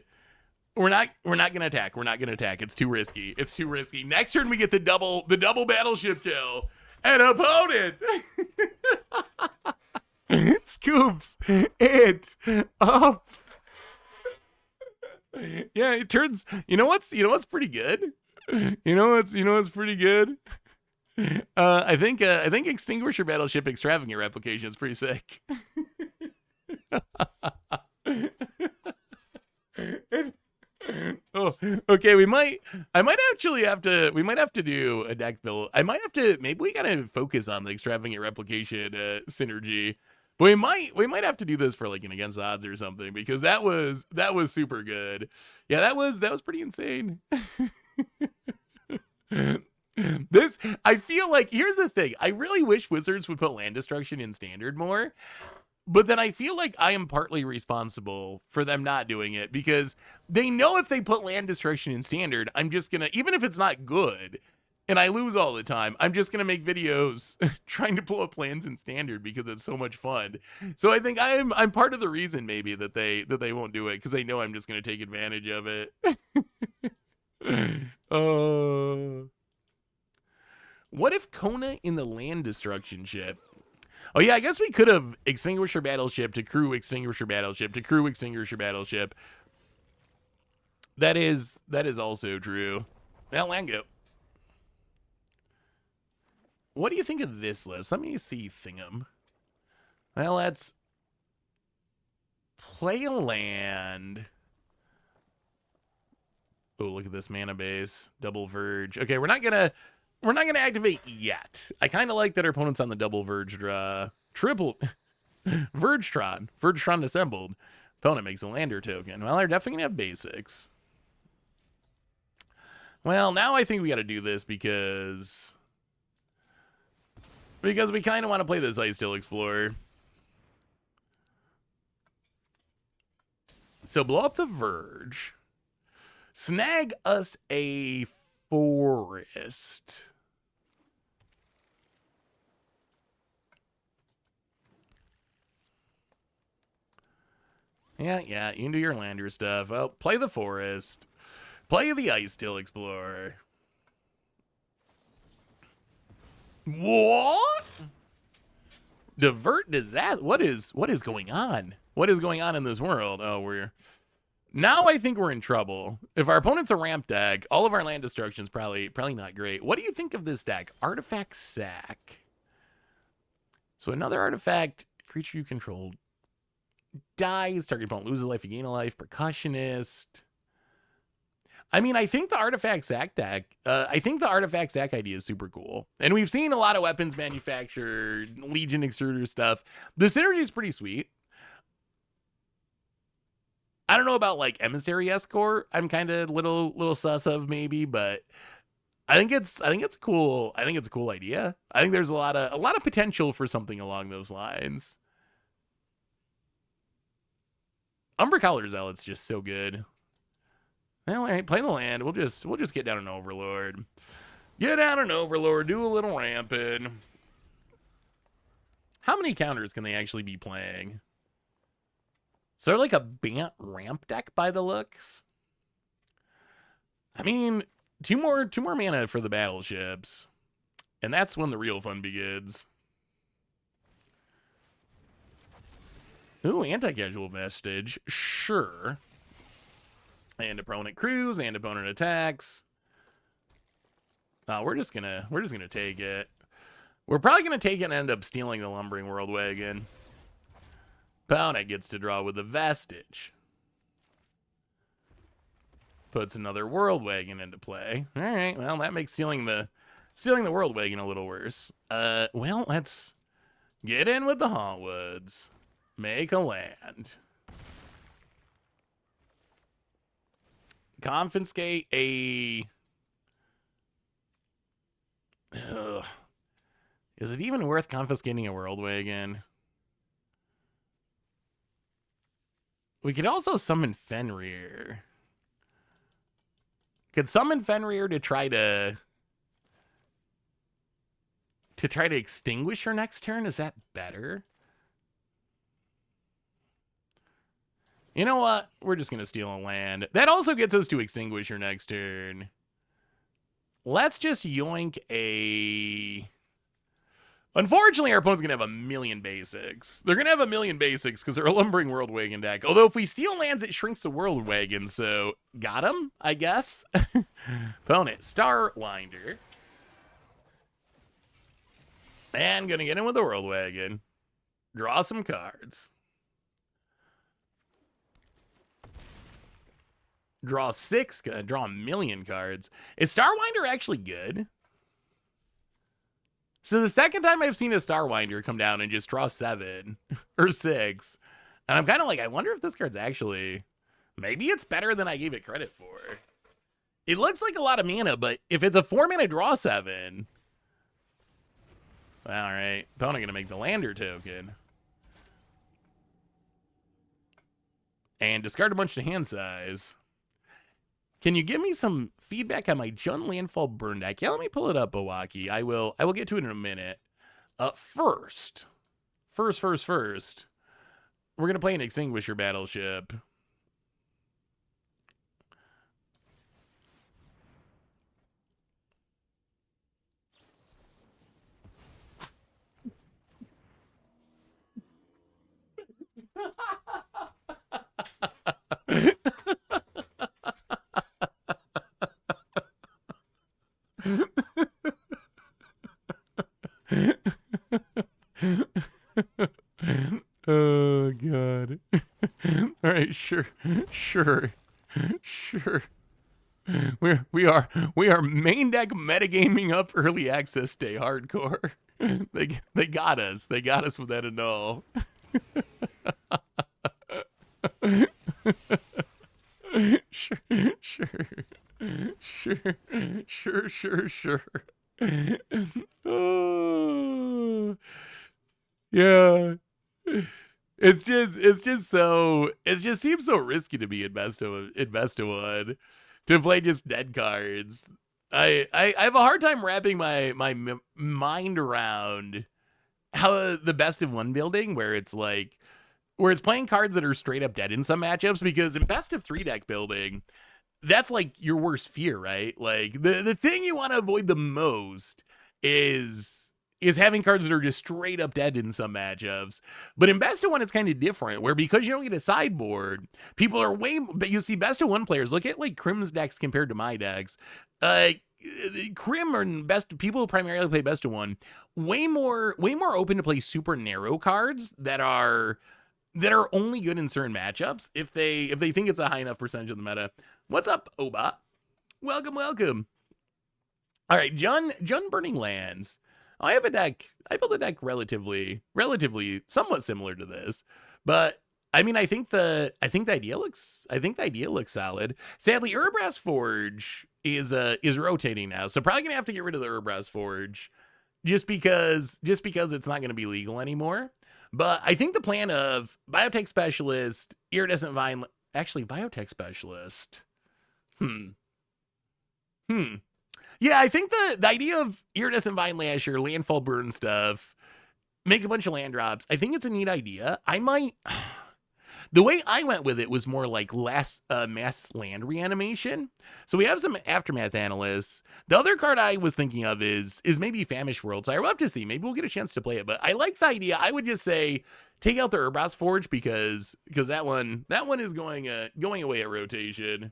[SPEAKER 1] We're not gonna attack. We're not gonna attack. It's too risky. It's too risky. Next turn we get the double battleship kill. An opponent scoops it up. Yeah, it turns. You know what's pretty good? You know what's pretty good? I think Extinguisher battleship extravagant replication is pretty sick. Oh, okay. We might have to do a deck build. Maybe we gotta focus on the extravagant replication synergy. But we might have to do this for like an against odds or something, because that was super good. Yeah, that was pretty insane. This, I feel like, here's the thing. I really wish Wizards would put land destruction in standard more. But then I feel like I am partly responsible for them not doing it, because they know if they put land destruction in standard, I'm just gonna, even if it's not good and I lose all the time, I'm just gonna make videos trying to blow up lands in standard because it's so much fun. So I think I'm part of the reason maybe that they won't do it, because they know I'm just gonna take advantage of it. What if Kona in the land destruction ship? Oh yeah, I guess we could have Extinguisher battleship to crew Extinguisher battleship to crew Extinguisher battleship. That is also true. Well, land go. What do you think of this list? Let me see Thingam. Well, let's play a land. Oh, look at this mana base. Double Verge. Okay, we're not gonna activate yet. I kind of like that our opponent's on the double Verge draw. Triple Vergetron assembled. Opponent makes a lander token. Well, they're definitely gonna have basics. Well, now I think we got to do this because we kind of want to play this Ice Still Explorer. So blow up the Verge. Snag us a forest. Yeah, you can do your lander stuff. Well, play the forest. Play the Ice Still Explorer. What? Divert disaster. What is going on? What is going on in this world? Oh, now I think we're in trouble. If our opponent's a ramp deck, all of our land destruction's probably not great. What do you think of this deck? Artifact Sack. So another artifact, creature you control dies, target opponent loses a life, you gain a life. Percussionist. I mean, I think the artifact sack deck, I think the artifact sack idea is super cool. And we've seen a lot of weapons manufactured, Legion extruder stuff. The synergy is pretty sweet. I don't know about like emissary escort. I'm kind of little sus of maybe, but I think it's cool. I think it's a cool idea. I think there's a lot of potential for something along those lines. Umbra Collar Zealot's just so good. Well, all right, play the land. We'll just get down an Overlord. Get down an Overlord, do a little ramping. How many counters can they actually be playing? So they're like a Bant ramp deck by the looks. I mean, two more mana for the battleships. And that's when the real fun begins. Ooh, anti-casual vestige. Sure. And opponent crews and opponent attacks. We're just gonna take it. We're probably gonna take it and end up stealing the lumbering world wagon. Opponent gets to draw with a vestige. Puts another world wagon into play. All right, well that makes stealing the world wagon a little worse. Well, let's get in with the Hauntwoods. Make a land. Confiscate a... Ugh. Is it even worth confiscating a world wagon? We could also summon Fenrir. Could summon Fenrir to try to extinguish her next turn? Is that better? You know what? We're just going to steal a land. That also gets us to Extinguisher next turn. Let's just yoink a... Unfortunately, our opponent's going to have a million basics. They're going to have a million basics because they're a lumbering world wagon deck. Although if we steal lands, it shrinks the world wagon. So, got him, I guess. Opponent, Starwinder. And going to get in with the world wagon. Draw some cards. Draw 6, draw a million cards. Is Starwinder actually good? So the second time I've seen a Starwinder come down and just draw 7 or 6. And I'm kind of like, I wonder if this card's actually... Maybe it's better than I gave it credit for. It looks like a lot of mana, but if it's a 4-mana draw 7... All right, opponent going to make the Lander token. And discard a bunch to hand size. Can you give me some feedback on my Jund Landfall burn deck? Yeah, let me pull it up, Bawaki. I will get to it in a minute. First, we're gonna play an Extinguisher battleship. Oh god. All right, sure. We are main deck metagaming up early access day hardcore. They got us. They got us with that annul. Sure. Oh, yeah. It just seems so risky to be in best of one to play just dead cards. I have a hard time wrapping my mind around how the best of one building where it's playing cards that are straight up dead in some matchups, because in best of 3 deck building, that's like your worst fear, right? Like the thing you want to avoid the most is having cards that are just straight up dead in some matchups. But in best of one, it's kind of different, where because you don't get a sideboard, people are but you see best of one players, look at like Crim's decks compared to my decks. Crim are people primarily play best of one, way more open to play super narrow cards that are only good in certain matchups if they think it's a high enough percentage of the meta. What's up, Oba? Welcome, welcome. All right, John Burning Lands. I have a deck. I built a deck relatively somewhat similar to this, but I mean, I think the idea looks solid. Sadly, Urbrass Forge is rotating now, so probably gonna have to get rid of the Urbrass Forge just because it's not gonna be legal anymore. But I think the plan of Biotech Specialist, Iridescent Vine, actually Biotech Specialist. Yeah, I think the idea of Iridescent Vine Lasher, Landfall Burn stuff, make a bunch of land drops, I think it's a neat idea. I might... The way I went with it was more like less mass land reanimation. So we have some Aftermath Analysts. The other card I was thinking of is maybe Famish World. So I will have to see. Maybe we'll get a chance to play it. But I like the idea. I would just say take out the Urbrass Forge because that one is going away at rotation.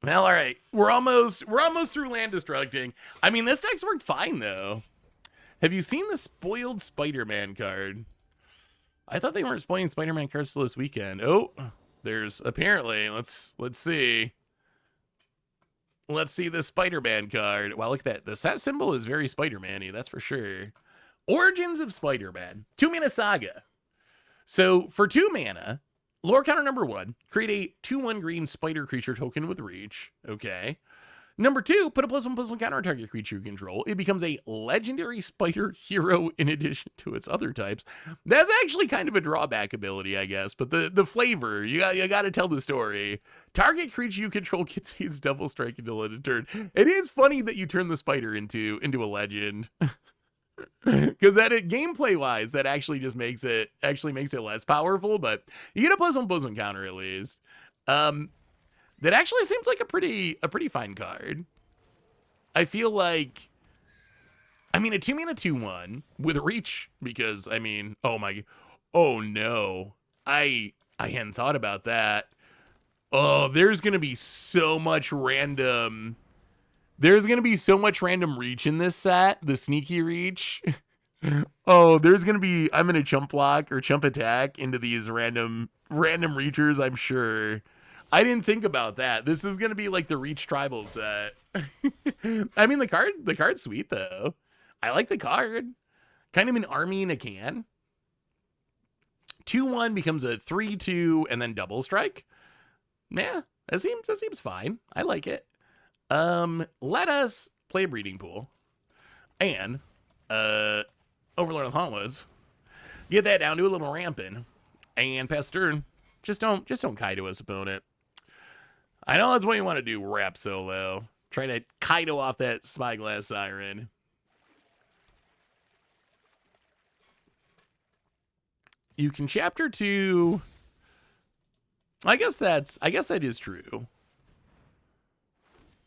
[SPEAKER 1] Well, all right. We're almost through land destructing. I mean, this deck's worked fine though. Have you seen the spoiled Spider-Man card? I thought they weren't spoiling Spider-Man cards till this weekend. Oh, there's apparently. Let's see. Let's see the Spider-Man card. Wow, look at that. The set symbol is very Spider-Man-y, that's for sure. Origins of Spider-Man. 2-mana Saga. So for 2 mana, lore counter number 1, create a 2/1 green spider creature token with reach. Okay. Number 2, put a +1/+1 counter on target creature you control. It becomes a legendary spider hero in addition to its other types. That's actually kind of a drawback ability, I guess. But the flavor, you got to tell the story. Target creature you control gets its double strike until end of turn. It is funny that you turn the spider into a legend. Because gameplay wise, that actually just makes it less powerful. But you get a +1/+1 counter at least. That actually seems like a pretty fine card. I feel like, I mean, a 2-mana 2/1 with reach because I mean, oh no, I hadn't thought about that. Oh, there's gonna be so much random. There's gonna be so much random reach in this set. The sneaky reach. Oh, I'm gonna chump block or chump attack into these random reachers. I'm sure. I didn't think about that. This is gonna be like the Reach Tribal set. I mean, the card's sweet though. I like the card. Kind of an army in a can. 2/1 becomes a 3/2 and then double strike. Yeah, that seems fine. I like it. Let us play a breeding pool. And Overlord of the Hauntless. Get that down to a little ramping. And pass turn. Just don't Kaido us, opponent. I know that's what you want to do, rap solo. Try to Kaido off that Spyglass Siren. You can chapter 2. I guess that is true.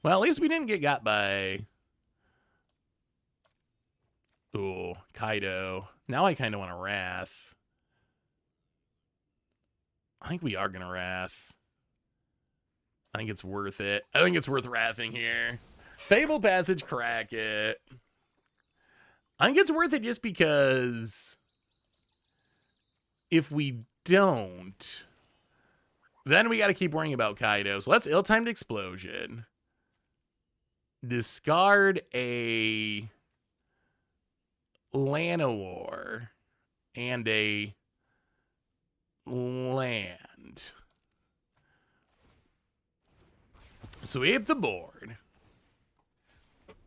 [SPEAKER 1] Well, at least we didn't get got by Kaido. Now I kind of want to Wrath. I think we are going to Wrath. I think it's worth it. I think it's worth wrathing here. Fable Passage, crack it. I think it's worth it just because if we don't, then we got to keep worrying about Kaido. So let's Ill-Timed Explosion. Discard a Llanowar and a land. Sweep the board.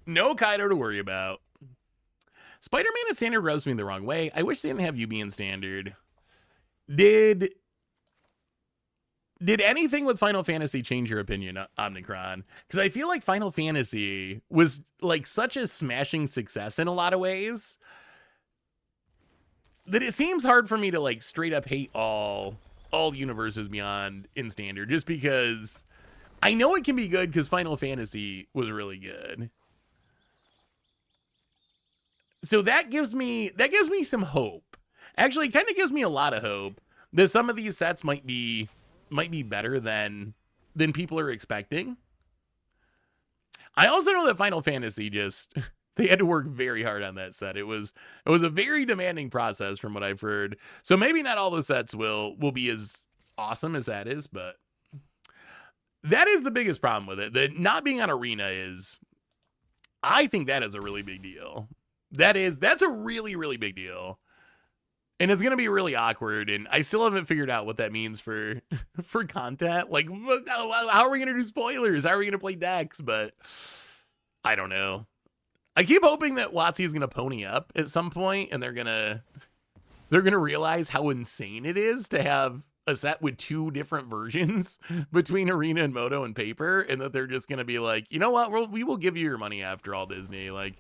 [SPEAKER 1] No Kaido to worry about. Spider-Man in standard rubs me the wrong way. I wish they didn't have UB in standard. Did anything with Final Fantasy change your opinion, Omnicron? Because I feel like Final Fantasy was like such a smashing success in a lot of ways that it seems hard for me to like straight up hate all universes beyond in standard just because I know it can be good because Final Fantasy was really good. So that gives me some hope. Actually, it kind of gives me a lot of hope that some of these sets might be better than people are expecting. I also know that Final Fantasy they had to work very hard on that set. It was a very demanding process from what I've heard. So maybe not all the sets will be as awesome as that is, but that is the biggest problem with it. The not being on Arena is, I think that is a really big deal. That's a really, really big deal. And it's going to be really awkward, and I still haven't figured out what that means for content. Like, how are we going to do spoilers? How are we going to play decks? But I don't know. I keep hoping that WotC is going to pony up at some point, and they're going to realize how insane it is to have a set with 2 different versions between Arena and Moto and Paper, and that they're just going to be like, you know what? We will give you your money after all, Disney. Like,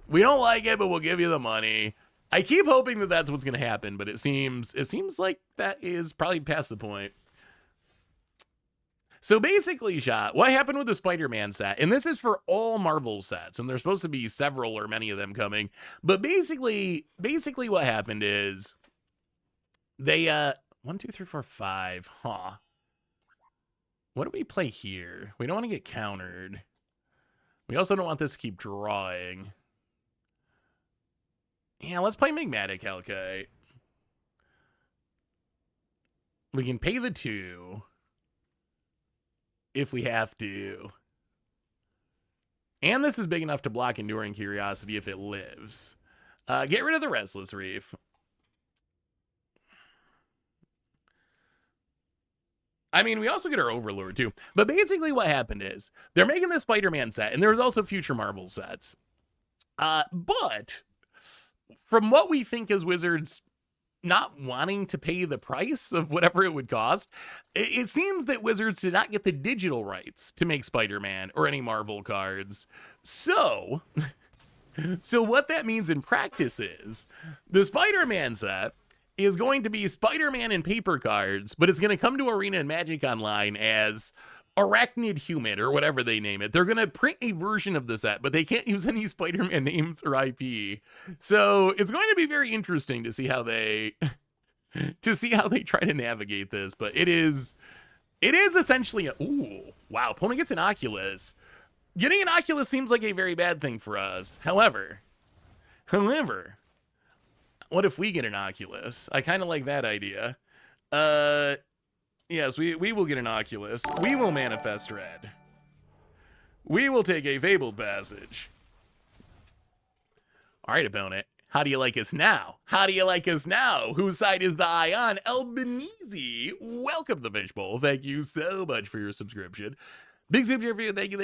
[SPEAKER 1] we don't like it, but we'll give you the money. I keep hoping that that's what's going to happen, but it seems like that is probably past the point. So basically, Shot, what happened with the Spider-Man set, and this is for all Marvel sets, and there's supposed to be several or many of them coming, but basically what happened is they, 1, 2, 3, 4, 5, what do we play here? We don't want to get countered. We also don't want this to keep drawing. Yeah, let's play Magmatic Hellkite. We can pay the 2 if we have to. And this is big enough to block Enduring Curiosity if it lives. Get rid of the Restless Reef. I mean, we also get our Overlord too. But basically what happened is, they're making this Spider-Man set, and there's also future Marvel sets. But from what we think is Wizards not wanting to pay the price of whatever it would cost, it seems that Wizards did not get the digital rights to make Spider-Man or any Marvel cards. So what that means in practice is, the Spider-Man set is going to be Spider-Man in paper cards, but it's going to come to Arena and Magic Online as Arachnid Human, or whatever they name it. They're going to print a version of the set, but they can't use any Spider-Man names or IP. So it's going to be very interesting to see how they try to navigate this. But it is essentially ooh, wow, opponent gets an Oculus. Getting an Oculus seems like a very bad thing for us. However, what if we get an Oculus? I kind of like that idea. Yes, we will get an Oculus. We will manifest red. We will take a Fabled Passage. All right, opponent. How do you like us now? How do you like us now? Whose side is the eye on? Albanese, welcome to the Fishbowl. Thank you so much for your subscription. Big super for you. Thank you.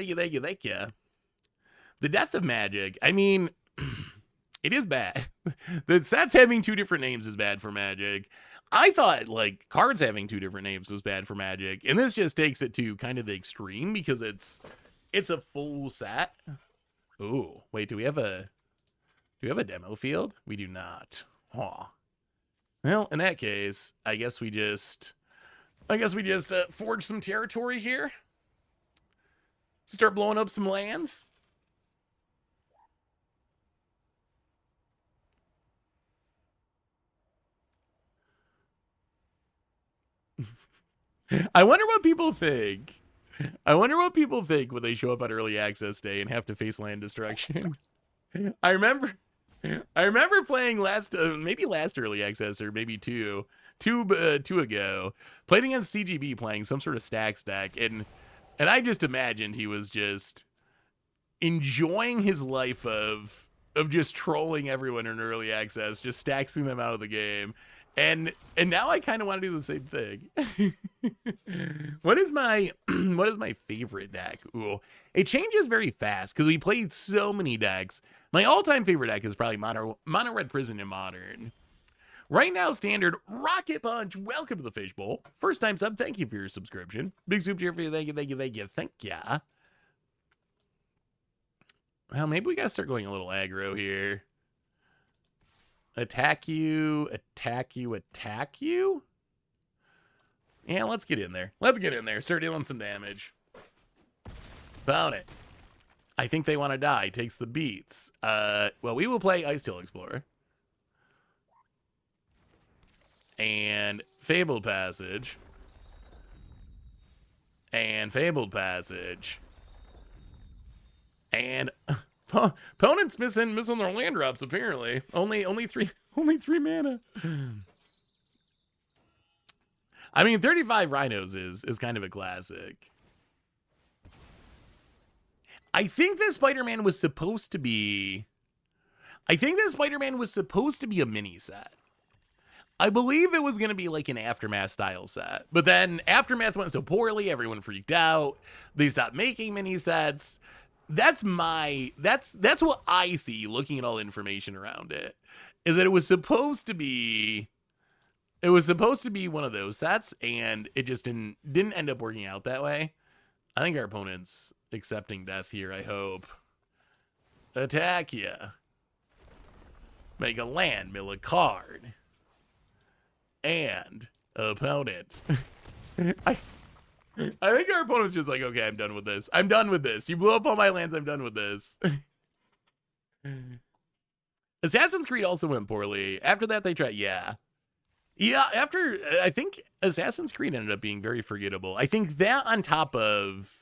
[SPEAKER 1] The Death of Magic. I mean, it is bad. The sets having 2 different names is bad for Magic. I thought, like, cards having 2 different names was bad for Magic, and this just takes it to kind of the extreme because it's a full set. Ooh, wait, do we have a demo field? We do not. Aw. Well, in that case, I guess we just forge some territory here. Start blowing up some lands. I wonder what people think. When they show up on early access day and have to face land destruction. I remember playing maybe last early access, or maybe two ago, played against CGB playing some sort of stacks deck, and I just imagined he was just enjoying his life of just trolling everyone in early access, just staxing them out of the game. And now I kind of want to do the same thing. What is my favorite deck? Ooh, it changes very fast because we played so many decks. My all-time favorite deck is probably Mono Red Prison in Modern. Right now, standard Rocket Punch. Welcome to the Fishbowl. First time sub. Thank you for your subscription. Big super cheer for you. Thank you. Well, maybe we gotta start going a little aggro here. Attack you. Yeah, let's get in there. Start dealing some damage. Found it. I think they want to die. Takes the beats. Well, we will play Ice Tail Explorer. And Fabled Passage. And opponent's missing their land drops, apparently. Only three mana. I mean, 35 rhinos is kind of a classic. I think that Spider-Man was supposed to be... I think that Spider-Man was supposed to be a mini set. I believe it was going to be like an Aftermath style set. But then Aftermath went so poorly, everyone freaked out. They stopped making mini sets. That's what I see looking at all the information around it. Is that it was supposed to be one of those sets, and it just didn't end up working out that way. I think our opponent's accepting death here, I hope. Attack ya. Make a land, mill a card. And opponent. I think our opponent's just like, okay, I'm done with this. I'm done with this. You blew up all my lands, I'm done with this. Assassin's Creed also went poorly. After that, they tried, yeah, after, I think Assassin's Creed ended up being very forgettable. I think that on top of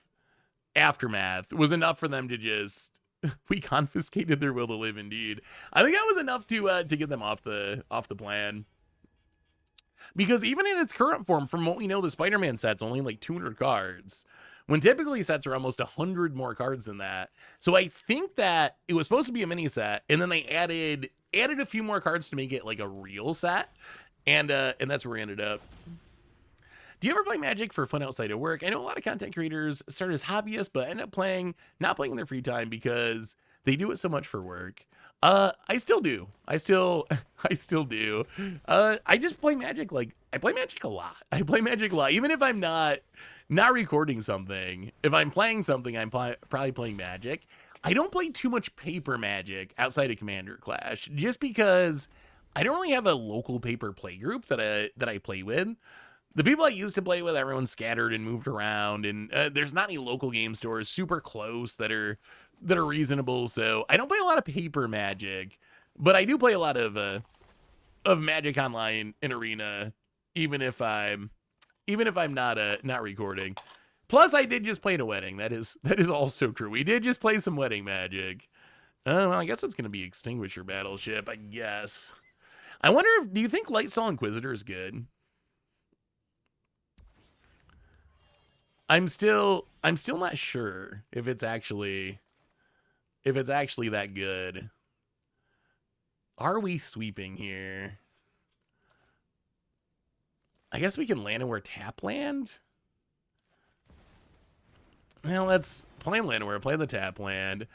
[SPEAKER 1] Aftermath was enough for them to just, we confiscated their will to live indeed. I think that was enough to get them off the plan. Because even in its current form, from what we know, the Spider-Man set's only like 200 cards, when typically sets are almost 100 more cards than that. So I think that it was supposed to be a mini set, and then they added a few more cards to make it like a real set, and that's where we ended up. Do you ever play Magic for fun outside of work? I know a lot of content creators start as hobbyists, but end up not playing in their free time because they do it so much for work. I still do. I still do. I just play Magic. Like, I play Magic a lot. Even if I'm not recording something. If I'm playing something, I'm probably playing Magic. I don't play too much paper Magic outside of Commander Clash, just because I don't really have a local paper play group that I play with. The people I used to play with, everyone's scattered and moved around, and there's not any local game stores super close that are reasonable. So I don't play a lot of paper Magic, but I do play a lot of Magic Online in Arena, even if I'm not recording. Plus, I did just play at a wedding. That is also true. We did just play some wedding Magic. Well, I guess it's gonna be Extinguisher Battleship, I guess. I wonder do you think Lightstall Inquisitor is good? I'm still not sure if it's actually that good. Are we sweeping here? I guess we can land and we're tap land. Well, let's play land and we're play the tap land.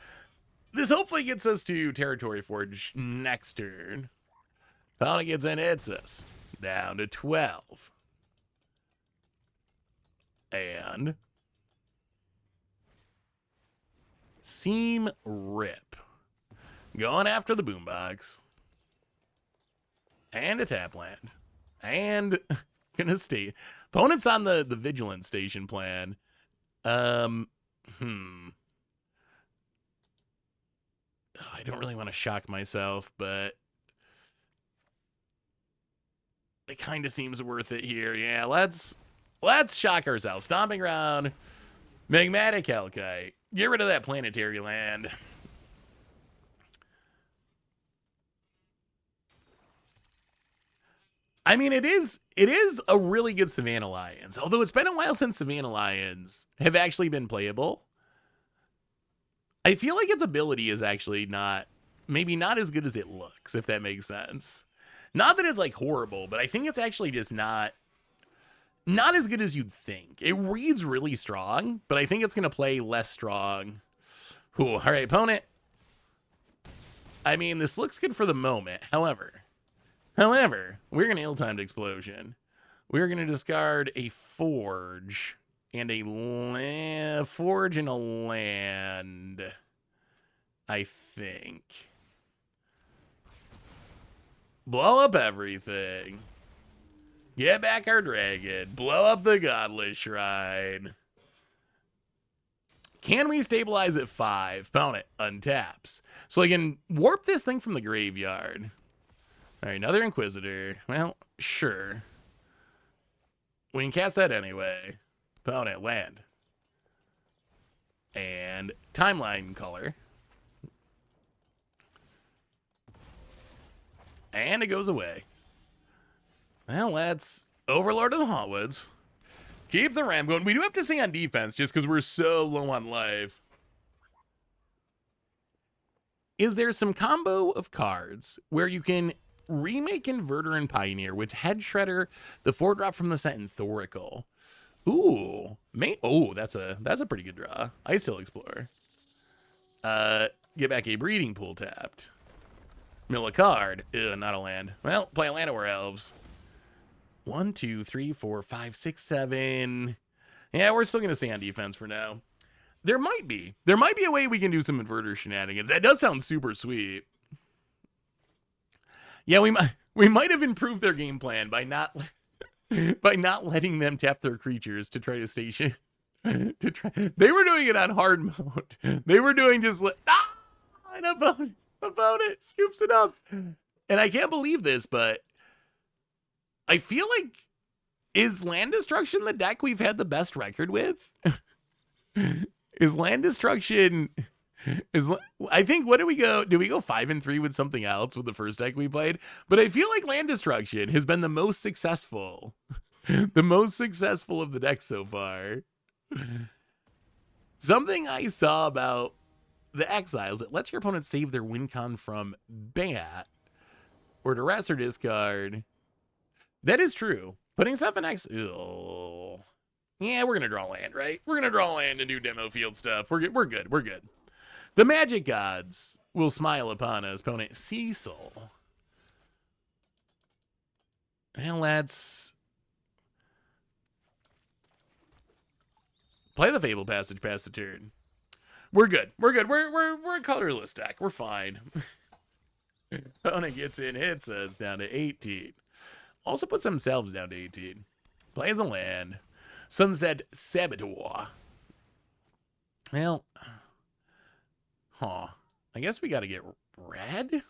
[SPEAKER 1] This hopefully gets us to Territory Forge next turn. Opponent gets in, hits us down to 12. And Seam Rip. Going after the boombox. And a tap land. And gonna stay. Opponent's on the Vigilant Station plan. I don't really want to shock myself, but it kind of seems worth it here. Yeah, let's shock ourselves. Stomping Ground, Magmatic Hellkite. Get rid of that planetary land. I mean, it is a really good Savannah Lions. Although it's been a while since Savannah Lions have actually been playable. I feel like its ability is actually maybe not as good as it looks, if that makes sense. Not that it's like horrible, but I think it's actually just not as good as you'd think. It reads really strong, but I think it's going to play less strong. Ooh, all right, opponent. I mean, this looks good for the moment. However, we're going to ill-timed explosion. We're going to discard a forge and a forge and a land, I think. Blow up everything. Get back our dragon. Blow up the Godless Shrine. Can we stabilize at 5? Opponent untaps. So I can warp this thing from the graveyard. All right, another Inquisitor. Well, sure. We can cast that anyway. Opponent land. And Timeline Color. And it goes away. Well, let's Overlord of the Hotwoods. Keep the ram going. We do have to stay on defense just because we're so low on life. Is there some combo of cards where you can remake Inverter and Pioneer with Head Shredder, the 4-drop from the set, and Thoracle? Ooh, that's a pretty good draw. Ice Hill Explorer. Get back a breeding pool tapped. Mill a card. Ugh, not a land. Well, play a land or elves. 1, 2, 3, 4, 5, 6, 7. Yeah, we're still gonna stay on defense for now. There might be a way we can do some inverter shenanigans. That does sound super sweet. Yeah, we might have improved their game plan by not letting them tap their creatures to try to station. They were doing it on hard mode. They were doing just like and opponent scoops it up. And I can't believe this, but I feel like, is land destruction the deck we've had the best record with? Is land destruction I think, what do we go? Do we go 5-3 with something else with the first deck we played? But I feel like land destruction has been the most successful. The most successful of the decks so far. Something I saw about the Exiles, it lets your opponent save their win con from bat or duress or discard. That is true. Putting stuff in X. Ugh. Yeah, we're gonna draw land, right? We're gonna draw land and do demo field stuff. We're good. We're good. We're good. The magic gods will smile upon us, opponent Cecil. Well, let's play the Fable Passage past the turn. We're good. We're good. We're a colorless deck. We're fine. Opponent gets in, hits us down to 18. Also puts themselves down to 18. Plays a land. Sunset Saboteur. Well, I guess we got to get red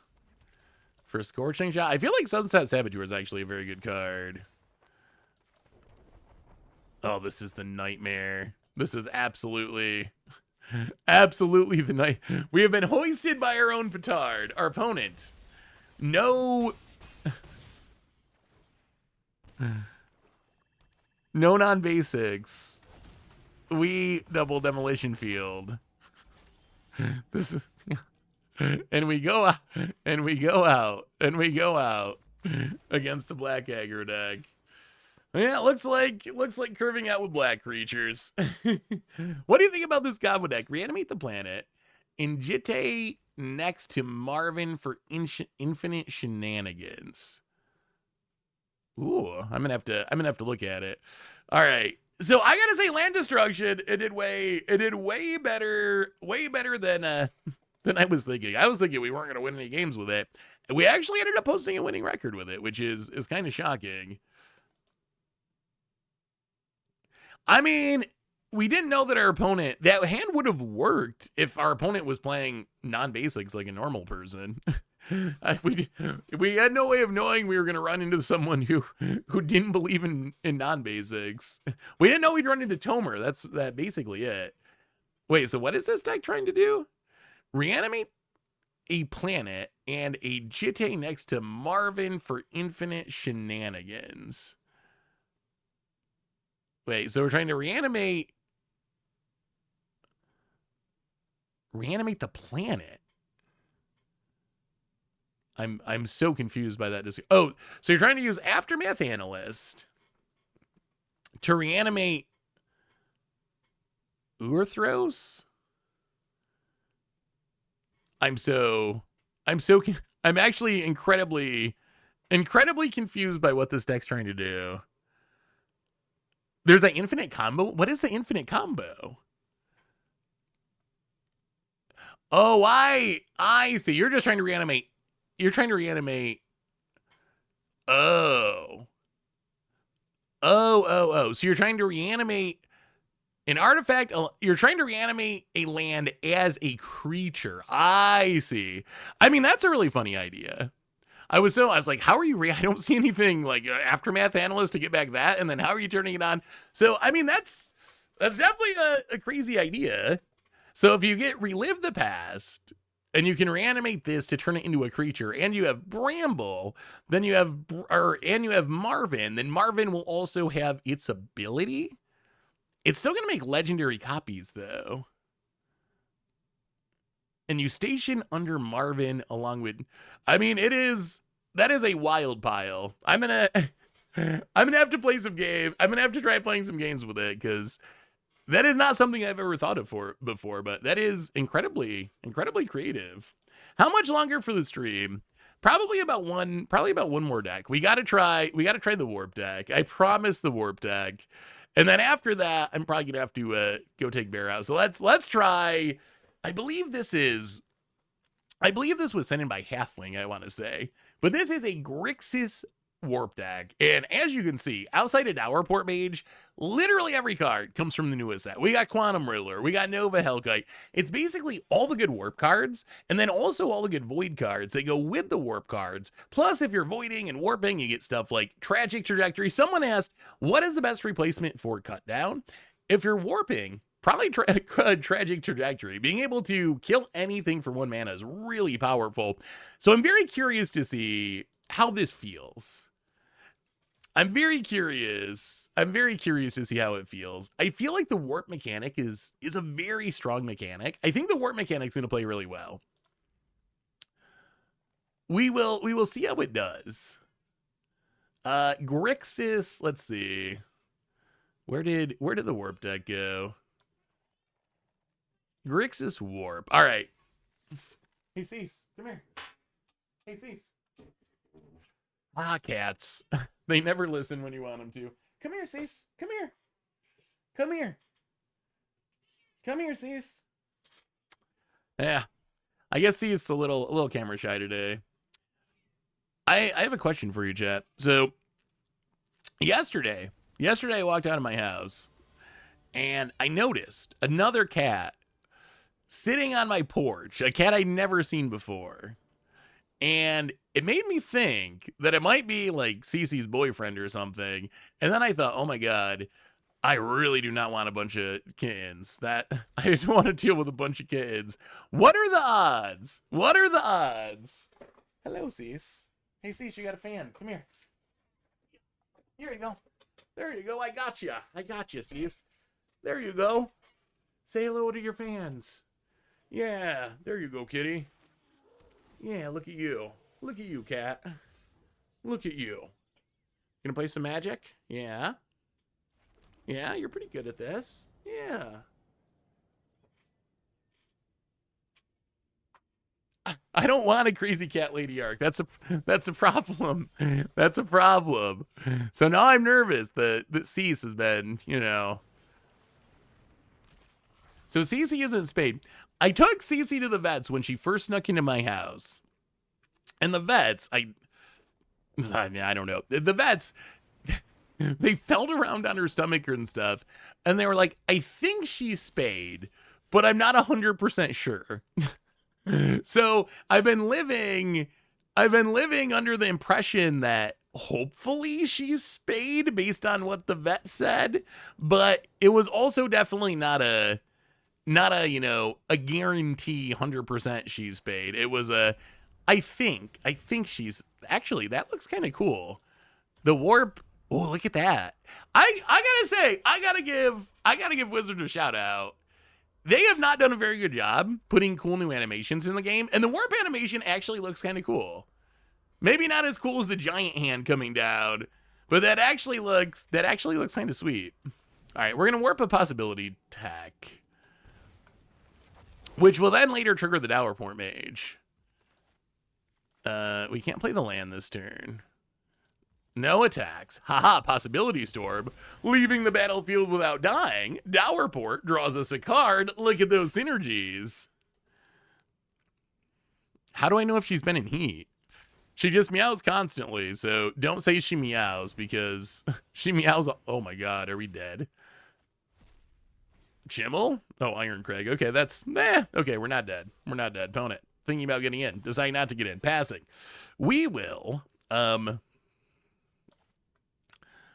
[SPEAKER 1] for Scorching Shot. I feel like Sunset Saboteur is actually a very good card. Oh, this is the nightmare. This is absolutely the night. We have been hoisted by our own petard. Our opponent. No non-basics. We double demolition field. This is, and we go out against the black aggro deck. Yeah, it looks like curving out with black creatures. What do you think about this combo deck? Reanimate the planet, Injite next to Marvin for infinite shenanigans. Ooh, I'm gonna have to look at it. All right. So I gotta say, land destruction, it did way better than I was thinking. I was thinking we weren't gonna win any games with it. We actually ended up posting a winning record with it, which is kind of shocking. I mean, we didn't know that our opponent, that hand would have worked if our opponent was playing non-basics like a normal person. We had no way of knowing we were going to run into someone who didn't believe in non-basics. We didn't know we'd run into Tomer. That's basically it. Wait, so what is this deck trying to do? Reanimate a planet and a Jitte next to Marvin for infinite shenanigans. Wait, so we're trying to reanimate the planet. I'm so confused by that. Oh, so you're trying to use Aftermath Analyst to reanimate Urthros? I'm actually incredibly confused by what this deck's trying to do. There's an infinite combo. What is the infinite combo? Oh, I see. You're just trying to reanimate. You're trying to reanimate. Oh. So you're trying to reanimate an artifact. You're trying to reanimate a land as a creature. I see. I mean, that's a really funny idea. I was like, how are you? I don't see anything like Aftermath Analyst to get back that. And then how are you turning it on? So, I mean, that's definitely a crazy idea. So if you get Relive the Past And you can reanimate this to turn it into a creature. And you have Bramble. Then you have, and you have Marvin. Then Marvin will also have its ability. It's still going to make legendary copies, though. And you station under Marvin along with, I mean, that is a wild pile. I'm going to have to play some game. I'm going to have to try playing some games with it, because that is not something I've ever thought of before, but that is incredibly creative. How much longer for the stream? Probably about one more deck. We got to try the warp deck. I promise the warp deck. And then after that, I'm probably going to have to go take Bear out. So let's try. I believe this was sent in by Halfwing, I want to say. But this is a Grixis warp deck. And as you can see, outside of Dowerport Mage, literally every card comes from the newest set. We got Quantum Riddler, we got Nova Hellkite. It's basically all the good warp cards, and then also all the good void cards that go with the warp cards. Plus, if you're voiding and warping, you get stuff like Tragic Trajectory. Someone asked, what is the best replacement for Cut Down? If you're warping, probably Tragic Trajectory. Being able to kill anything for 1 mana is really powerful. So I'm very curious to see how this feels. I'm very curious to see how it feels. I feel like the warp mechanic is a very strong mechanic. I think the warp mechanic's going to play really well. We will see how it does. Grixis, let's see. Where did the warp deck go? Grixis warp. All right. Hey, Cease, come here. Hey, Cease. Ah, cats. They never listen when you want them to. Come here, Cease. Come here. Come here. Come here, Cease. Yeah. I guess Cease a little camera shy today. I have a question for you, chat. So, yesterday I walked out of my house, and I noticed another cat sitting on my porch, a cat I'd never seen before. And it made me think that it might be like Cece's boyfriend or something. And then I thought, oh my God, I really do not want a bunch of kittens. I don't want to deal with a bunch of kittens. What are the odds? What are the odds? Hello, Cece. Hey, Cece, you got a fan. Come here. Here you go. There you go. I got you. Cece. There you go. Say hello to your fans. Yeah, there you go, kitty. Yeah, look at you. Look at you, cat. Look at you. Gonna play some Magic? Yeah. Yeah, you're pretty good at this. Yeah. I don't want a crazy cat lady arc. That's a problem. That's a problem. So now I'm nervous that Cease has been, So Cece isn't spayed. I took Cece to the vets when she first snuck into my house. And the vets, I don't know. The vets, they felt around on her stomach and stuff. And they were like, I think she's spayed, but I'm not 100% sure. So I've been living under the impression that hopefully she's spayed based on what the vet said. But it was also definitely not a guarantee 100% she's spayed. It was I think she's actually, that looks kind of cool. The warp. Oh, look at that. I gotta say, I gotta give Wizards a shout out. They have not done a very good job putting cool new animations in the game, and the warp animation actually looks kind of cool. Maybe not as cool as the giant hand coming down, but that actually looks kind of sweet. All right, we're gonna warp a possibility tech, which will then later trigger the Dowerport Mage. We can't play the land this turn. No attacks. Haha, Possibility Storm. Leaving the battlefield without dying. Dowerport draws us a card. Look at those synergies. How do I know if she's been in heat? She just meows constantly, so don't say she meows, because she meows. Oh my God, are we dead? Chimmel? Oh, Iron Craig. Okay, that's... Okay, we're not dead. We're not dead. Opponent. Thinking about getting in. Deciding not to get in. Passing. We will...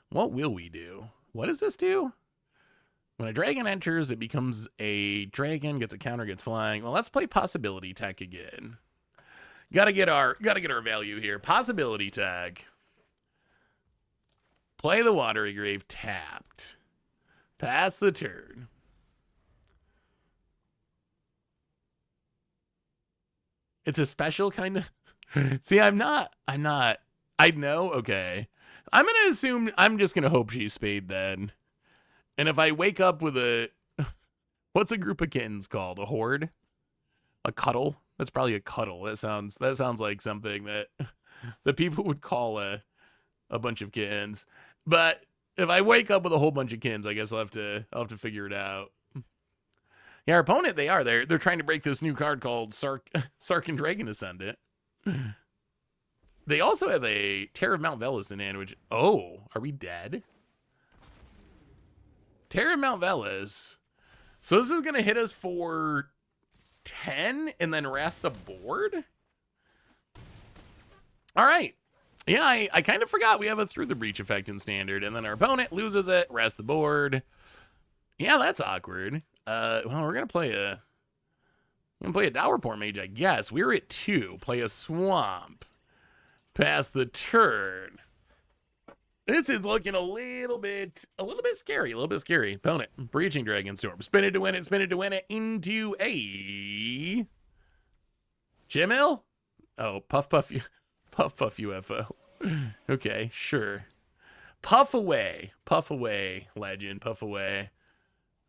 [SPEAKER 1] What will we do? What does this do? When a dragon enters, it becomes a dragon, gets a counter, gets flying. Well, let's play possibility tech again. Gotta get our value here. Possibility tag. Play the Watery Grave tapped. Pass the turn. It's a special kind of. See, I'm not. I know. Okay. I'm gonna assume. I'm just gonna hope she's spayed then. And if I wake up with a. What's a group of kittens called? A horde? A cuddle? That's probably a cuddle. That sounds like something that people would call a bunch of kittens. But if I wake up with a whole bunch of kittens, I guess I'll have to figure it out. Yeah, our opponent, they're trying to break this new card called Sarkin Dragon Ascendant. They also have a Terror of Mount Velis in hand, which, oh, are we dead? Terror of Mount Velis. So this is going to hit us for 10 and then wrath the board? All right. Yeah, I kind of forgot we have a Through the Breach effect in Standard, and then our opponent loses it, wraths the board. Yeah, that's awkward. Well, we're going to play a Dowerport Mage, I guess. We're at 2. Play a Swamp. Pass the turn. This is looking a little bit scary. Opponent, Breaching Dragon Storm. Spin it to win it into a Chimil? Oh, Puff UFO. Okay, sure. Puff away, legend, puff away.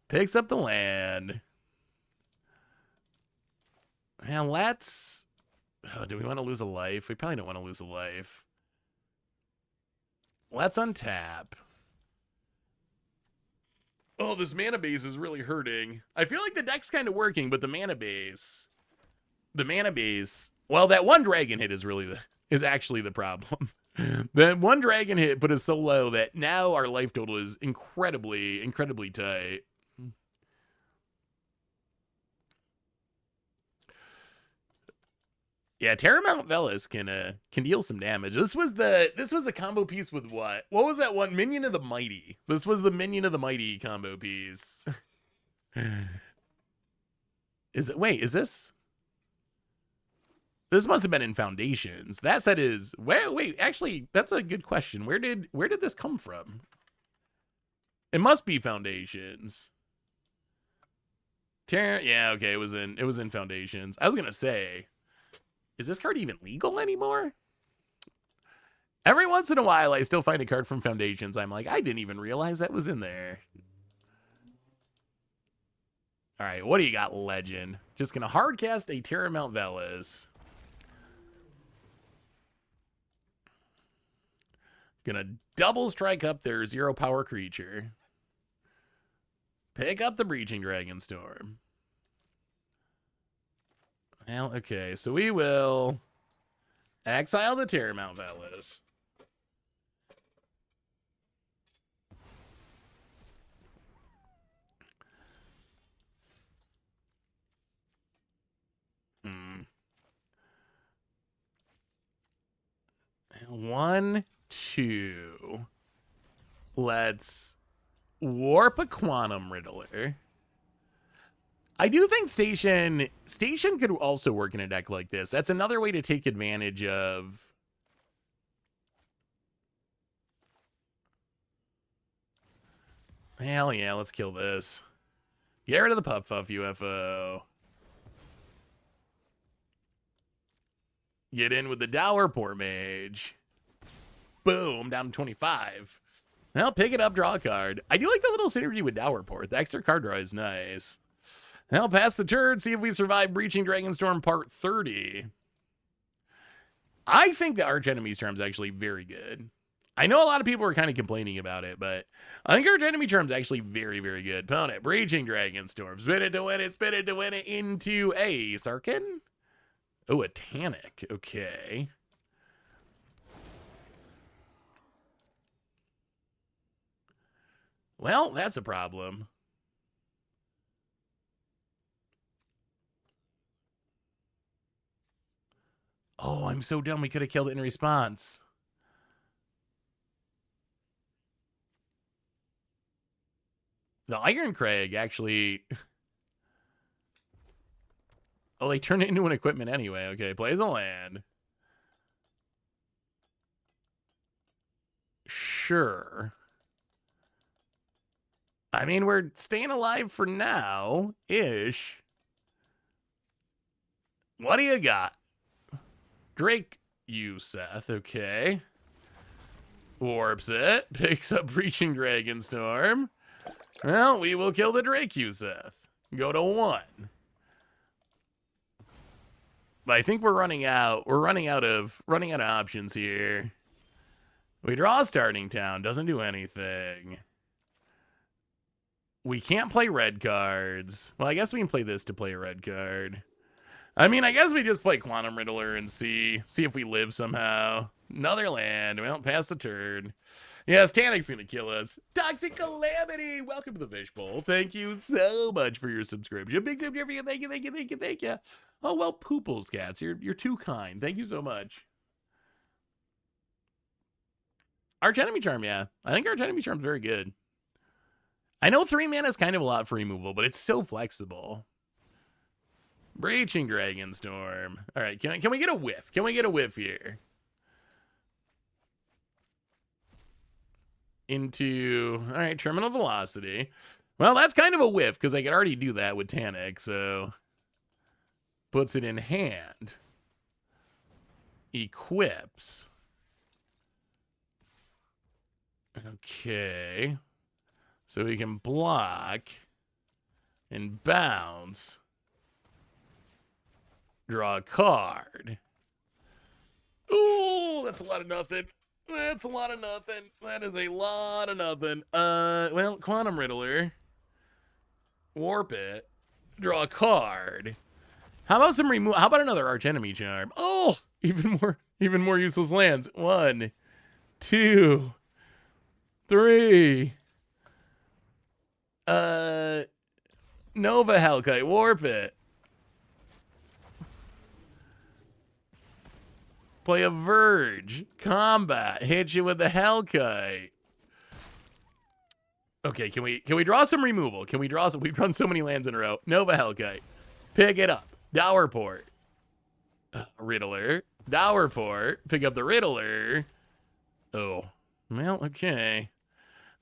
[SPEAKER 1] Picks up the land. And let's... Oh, do we want to lose a life? We probably don't want to lose a life. Let's untap. Oh, this mana base is really hurting. I feel like the deck's kind of working, but the mana base... Well, that one dragon hit is actually the problem. That one dragon hit put us so low that now our life total is incredibly tight. Yeah, Terra Mount Velis can deal some damage. This was the combo piece with what? What was that one? Minion of the Mighty. This was the Minion of the Mighty combo piece. Is this? This must have been in Foundations. That set is wait, actually, that's a good question. Where did this come from? It must be Foundations. Yeah, okay, it was in Foundations. I was gonna say, is this card even legal anymore? Every once in a while, I still find a card from Foundations. I'm like, I didn't even realize that was in there. All right, what do you got, Legend? Just gonna hardcast a Terra Mount Velis. Gonna double strike up their 0 power creature. Pick up the Breaching Dragon Storm. Well, okay, so we will exile the Terra Mount Velis. One, two. Let's warp a Quantum Riddler. I do think Station could also work in a deck like this. That's another way to take advantage of... Hell yeah, let's kill this. Get rid of the Puff UFO. Get in with the Dowerport Mage. Boom, down to 25. Well, pick it up, draw a card. I do like the little synergy with Dowerport. The extra card draw is nice. Well, pass the turn, see if we survive Breaching Dragonstorm Part 30. I think the Arch Enemy's Charm's actually very good. I know a lot of people are kind of complaining about it, but I think Arch Enemy Charm's actually very, very good. Opponent, Breaching Dragonstorm. Spin it to win it into a Sarkin? Oh, a Tannic. Okay. Well, that's a problem. Oh, I'm so dumb. We could have killed it in response. The Iron Crag actually... Oh, they turn it into an equipment anyway. Okay, plays a land. Sure. I mean, we're staying alive for now-ish. What do you got? Drake, you, Seth. Okay. Warps it. Picks up Breaching Dragonstorm. Well, we will kill the Drake, you, Seth. Go to 1. But I think we're running out. We're running out of options here. We draw Starting Town. Doesn't do anything. We can't play red cards. Well, I guess we can play this to play a red card. I mean, I guess we just play Quantum Riddler and see if we live somehow. Another land. Well, pass the turn. Yes, Tanic's gonna kill us. Toxic Calamity! Welcome to the Fishbowl. Thank you so much for your subscription. Big tip for you. Thank you. Oh, well, Pooples, cats. You're too kind. Thank you so much. Arch Enemy Charm, yeah. I think Arch Enemy Charm's very good. I know 3 mana is kind of a lot for removal, but it's so flexible. Breaching Dragonstorm. All right, can we get a whiff? Can we get a whiff here? Into, all right, Terminal Velocity. Well, that's kind of a whiff because I could already do that with Tanic, so puts it in hand. Equips. Okay. So we can block and bounce. Draw a card. Ooh, that's a lot of nothing. That's a lot of nothing. That is a lot of nothing. Well, Quantum Riddler. Warp it. Draw a card. How about some remove? How about another Arch Enemy Charm? Oh, even more useless lands. 1, 2, 3. Nova Hellkite. Warp it. Play a Verge. Combat. Hit you with the Hellkite. Okay, can we draw some removal? Can we draw some? We've run so many lands in a row. Nova Hellkite. Pick it up. Dowerport. Riddler. Dowerport. Pick up the Riddler. Oh. Well, okay.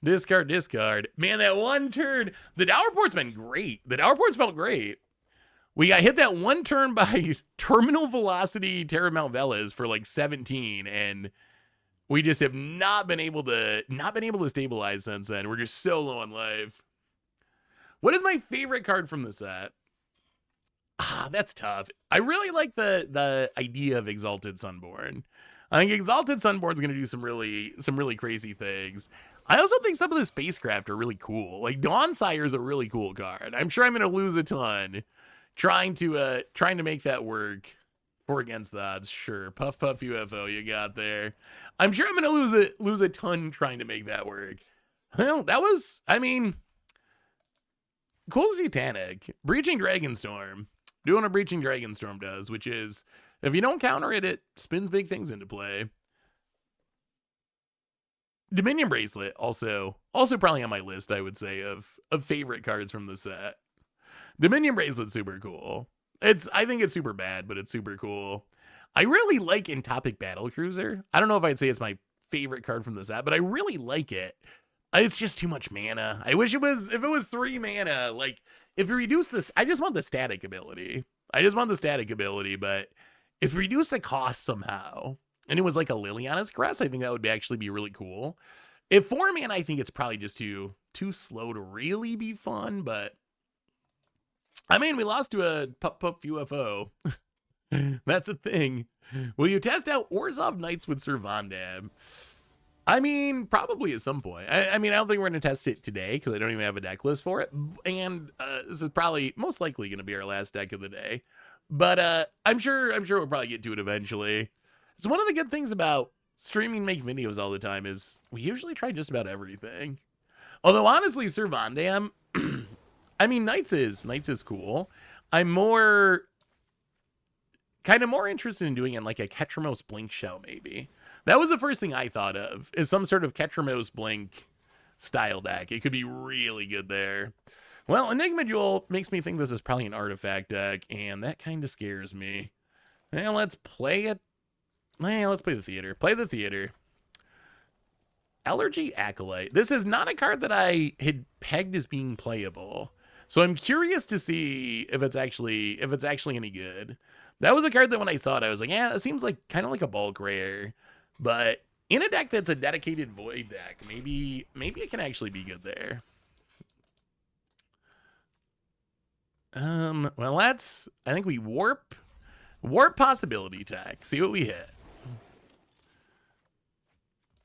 [SPEAKER 1] Discard. Man, that one turn. The Dowerport's been great. The Dowerport's felt great. We got hit that one turn by Terminal Velocity Terramount Velas for like 17, and we just have not been able to stabilize since then. We're just so low on life. What is my favorite card from the set? That's tough. I really like the idea of Exalted Sunborn. I think Exalted Sunborn's going to do some really crazy things. I also think some of the Spacecraft are really cool. Like Dawnsire is a really cool card. I'm sure I'm going to lose a ton trying to make that work for against the odds. Sure, Puff UFO you got there. I'm sure I'm going to lose a ton trying to make that work. Well, that was, I mean, cool to see Tanic. Breaching Dragonstorm. Doing what Breaching Dragonstorm does, which is, if you don't counter it, it spins big things into play. Dominion Bracelet, also probably on my list, I would say, of favorite cards from the set. Dominion Bracelet's super cool. I think it's super bad, but it's super cool. I really like Entopic Battlecruiser. I don't know if I'd say it's my favorite card from the set, but I really like it. It's just too much mana. I wish if it was 3 mana, like, if you reduce this, I just want the static ability. But if you reduce the cost somehow, and it was like a Liliana's Crest, I think that would actually be really cool. If 4 mana, I think it's probably just too slow to really be fun, but I mean, we lost to a Puff UFO. That's a thing. Will you test out Orzhov Knights with Sir Vondam? I mean, probably at some point. I mean, I don't think we're going to test it today because I don't even have a deck list for it. And this is probably most likely going to be our last deck of the day. But I'm sure we'll probably get to it eventually. So one of the good things about streaming and making videos all the time is we usually try just about everything. Although honestly, Sir Vondam, I mean, Knights is cool. I'm kind of more interested in doing it in like a Ketramos Blink show, maybe. That was the first thing I thought of, is some sort of Ketramos Blink style deck. It could be really good there. Well, Enigma Jewel makes me think this is probably an artifact deck, and that kind of scares me. Well, let's play it. Well, let's play the theater. Play the theater. Allergy Acolyte. This is not a card that I had pegged as being playable. So I'm curious to see if it's actually any good. That was a card that when I saw it, I was like, yeah, it seems like kind of like a bulk rare. But in a deck that's a dedicated void deck, maybe it can actually be good there. Well, I think we warp possibility tech. See what we hit.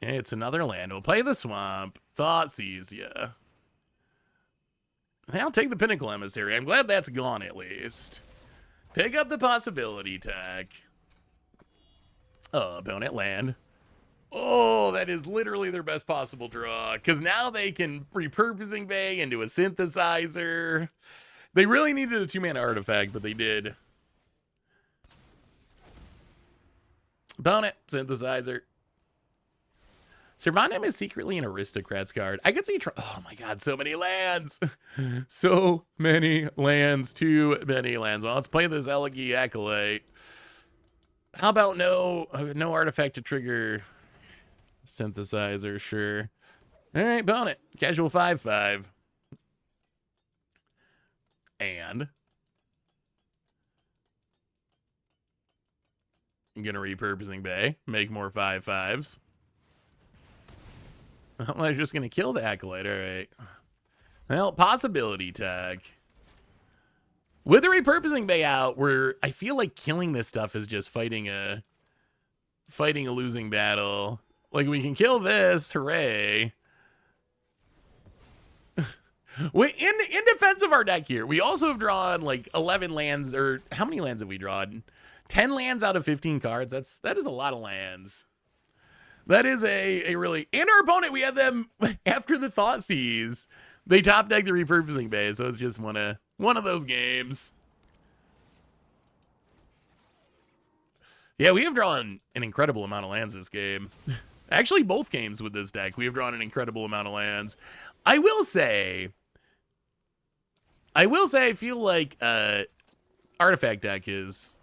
[SPEAKER 1] It's another land. We'll play the swamp. Thoughtseize, yeah. I'll take the Pinnacle Emissary. I'm glad that's gone at least. Pick up the possibility tech. Oh, opponent land. Oh, that is literally their best possible draw. Because now they can repurposing Bay into a synthesizer. They really needed a 2-mana artifact, but they did. Opponent, synthesizer. Servanim is secretly an aristocrat's card. I could see. Oh my god, so many lands. So many lands. Too many lands. Well, let's play this Elegy Acolyte. How about no artifact to trigger synthesizer? Sure. All right, opponent. Casual 5/5. And I'm gonna repurposing Bay. Make more 5/5s. Well, I'm just going to kill the Acolyte. All right. Well, possibility tag. With the repurposing Bay out, I feel like killing this stuff is just fighting a losing battle. Like, we can kill this. Hooray. In defense of our deck here, we also have drawn like 11 lands, or how many lands have we drawn? 10 lands out of 15 cards. That is a lot of lands. That is a really... And our opponent, we had them after the Thoughtseize. They top deck the repurposing Bay, so it's just one of those games. Yeah, we have drawn an incredible amount of lands this game. Actually, both games with this deck, we have drawn an incredible amount of lands. I will say, I feel like artifact deck is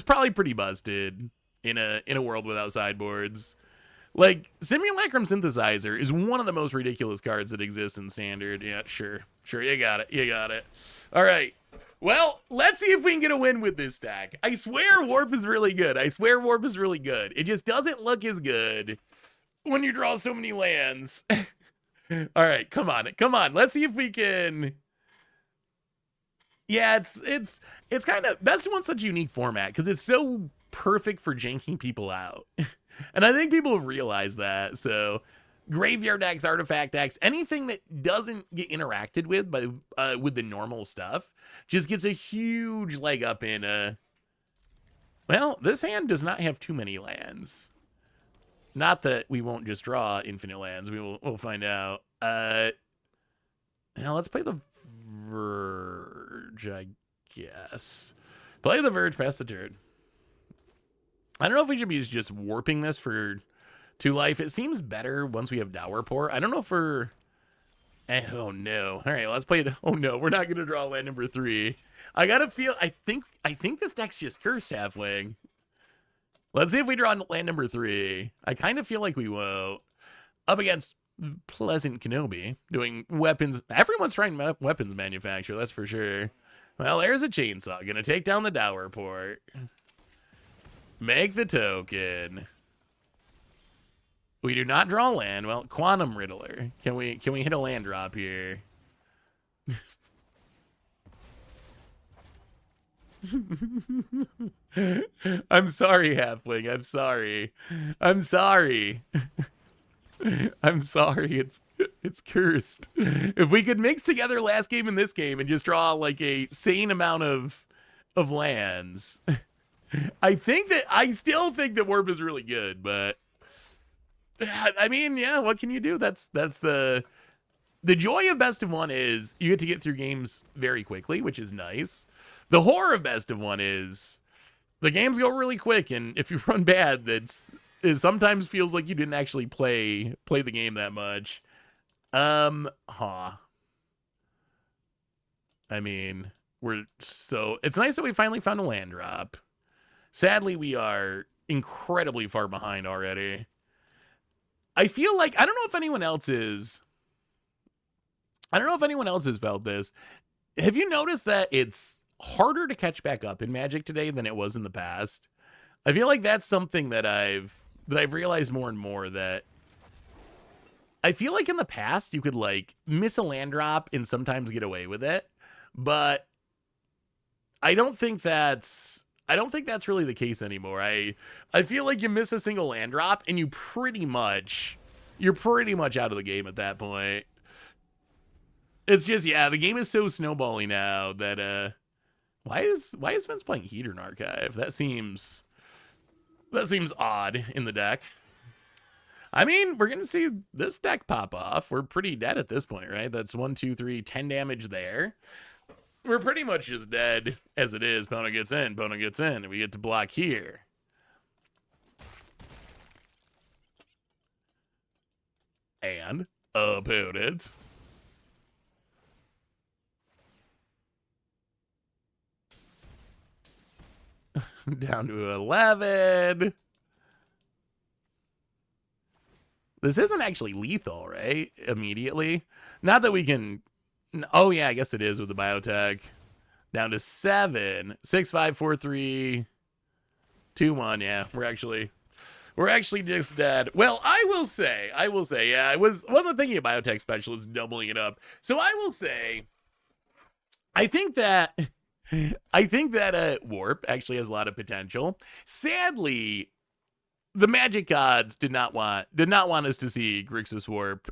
[SPEAKER 1] probably pretty busted in a world without sideboards. Like, Simulacrum Synthesizer is one of the most ridiculous cards that exists in Standard. Yeah, sure, you got it. All right, well, let's see if we can get a win with this deck. I swear Warp is really good. It just doesn't look as good when you draw so many lands. All right, come on. Let's see if we can... Yeah, it's kind of... Best of One's such a unique format because it's so perfect for janking people out. And I think people have realized that. So graveyard decks, artifact decks, anything that doesn't get interacted with with the normal stuff just gets a huge leg up in well, this hand does not have too many lands. Not that we won't just draw infinite lands. We'll find out. Now let's play the Verge, I guess. Play the Verge past the turn. I don't know if we should be just warping this for 2 life. It seems better once we have Dowerpour. I don't know if we're... oh, no. All right, let's play it. Oh, no. We're not going to draw land number 3. I got to feel... I think this deck's just cursed halfway. Let's see if we draw land number 3. I kind of feel like we won't. Up against Pleasant Kenobi, doing weapons. Everyone's trying weapons manufacture, that's for sure. Well, there's a chainsaw. Gonna take down the Dowerport. Make the token. We do not draw land. Well, Quantum Riddler. Can we hit a land drop here? I'm sorry, Halfling. I'm sorry. I'm sorry. It's cursed. If we could mix together last game and this game and just draw like a sane amount of lands, I still think that Warp is really good, but I mean, yeah, what can you do? That's the joy of Best of One is you get to get through games very quickly, which is nice. The horror of Best of One is the games go really quick, and if you run bad, it sometimes feels like you didn't actually play the game that much. Huh. I mean, it's nice that we finally found a land drop. Sadly, we are incredibly far behind already. I feel like, I don't know if anyone else has felt this. Have you noticed that it's harder to catch back up in Magic today than it was in the past? I feel like that's something that I've realized more and more, that I feel like in the past you could like miss a land drop and sometimes get away with it, but I don't think that's really the case anymore. I feel like you miss a single land drop and you're pretty much out of the game at that point. It's just, yeah, the game is so snowballing now that why is Vince playing Heatern Archive? That seems odd in the deck. I mean, we're gonna see this deck pop off. We're pretty dead at this point, right? That's 1, 2, 3, 10 damage there. We're pretty much just dead as it is. Opponent gets in, and we get to block here. And opponent down to 11. This isn't actually lethal, right? Immediately. Not that we can... Oh, yeah, I guess it is with the biotech. Down to 7. 6, 5, 4, 3, 2, 1. Yeah, we're actually just dead. Well, I will say, yeah, I wasn't thinking of biotech specialists doubling it up. So I will say, I think that Warp actually has a lot of potential. Sadly, the Magic gods did not want us to see Grixis Warp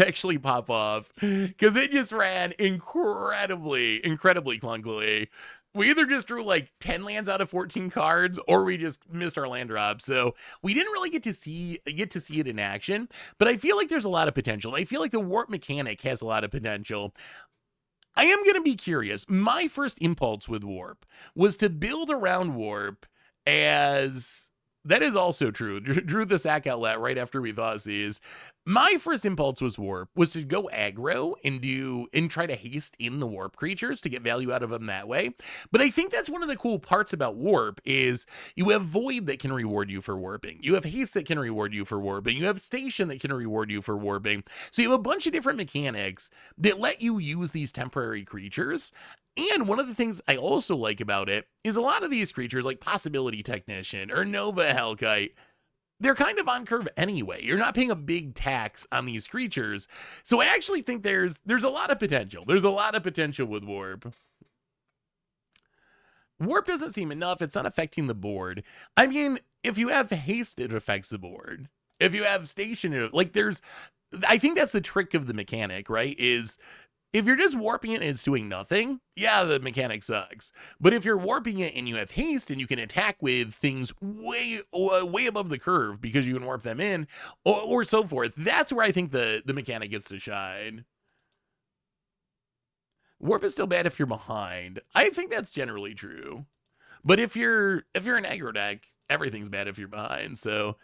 [SPEAKER 1] actually pop off, because it just ran incredibly clunkily. We either just drew like 10 lands out of 14 cards, or we just missed our land drop. So we didn't really get to see it in action. But I feel like there's a lot of potential. I feel like the Warp mechanic has a lot of potential. I am going to be curious. My first impulse with Warp was to build around Warp as... That is also true. Drew the sack outlet right after we thought Z's. My first impulse was to go aggro and try to haste in the Warp creatures to get value out of them that way. But I think that's one of the cool parts about Warp is you have Void that can reward you for warping. You have haste that can reward you for warping. You have Station that can reward you for warping. So you have a bunch of different mechanics that let you use these temporary creatures. And one of the things I also like about it is a lot of these creatures, like Possibility Technician or Nova Hellkite, they're kind of on curve anyway. You're not paying a big tax on these creatures. So I actually think there's a lot of potential. There's a lot of potential with Warp. Warp doesn't seem enough. It's not affecting the board. I mean, if you have haste, it affects the board. If you have Station, I think that's the trick of the mechanic, right? Is if you're just warping it and it's doing nothing, yeah, the mechanic sucks. But if you're warping it and you have haste and you can attack with things way above the curve because you can warp them in, or so forth, that's where I think the mechanic gets to shine. Warp is still bad if you're behind. I think that's generally true. But if you're an aggro deck, everything's bad if you're behind. So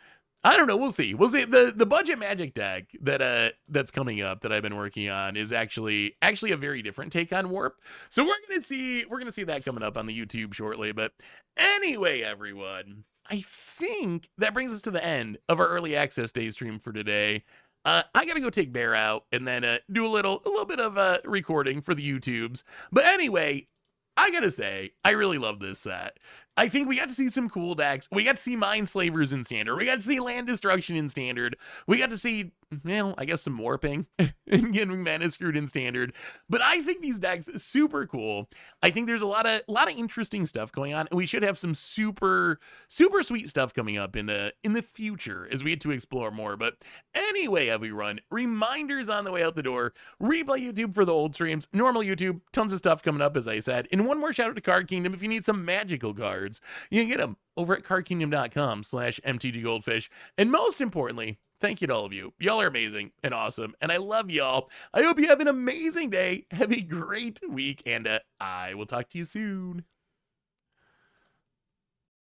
[SPEAKER 1] I don't know. We'll see. The budget Magic deck that's coming up that I've been working on is actually a very different take on Warp. So we're gonna see that coming up on the YouTube shortly. But anyway, everyone, I think that brings us to the end of our early access day stream for today. I gotta go take Bear out and then do a little bit of recording for the YouTubes. But anyway, I gotta say, I really love this set. I think we got to see some cool decks. We got to see Mindslavers in Standard. We got to see Land Destruction in Standard. We got to see, well, I guess some Warping and getting Mana Screwed in Standard. But I think these decks are super cool. I think there's a lot of interesting stuff going on, and we should have some super sweet stuff coming up in the future as we get to explore more. But anyway, everyone, reminders on the way out the door. Replay YouTube for the old streams. Normal YouTube, tons of stuff coming up, as I said. And one more shout out to Card Kingdom. If you need some magical cards, you can get them over at cardkingdom.com/mtggoldfish. And most importantly, thank you to all of you. Y'all are amazing and awesome, and I love y'all. I hope you have an amazing day. Have a great week, and I will talk to you soon.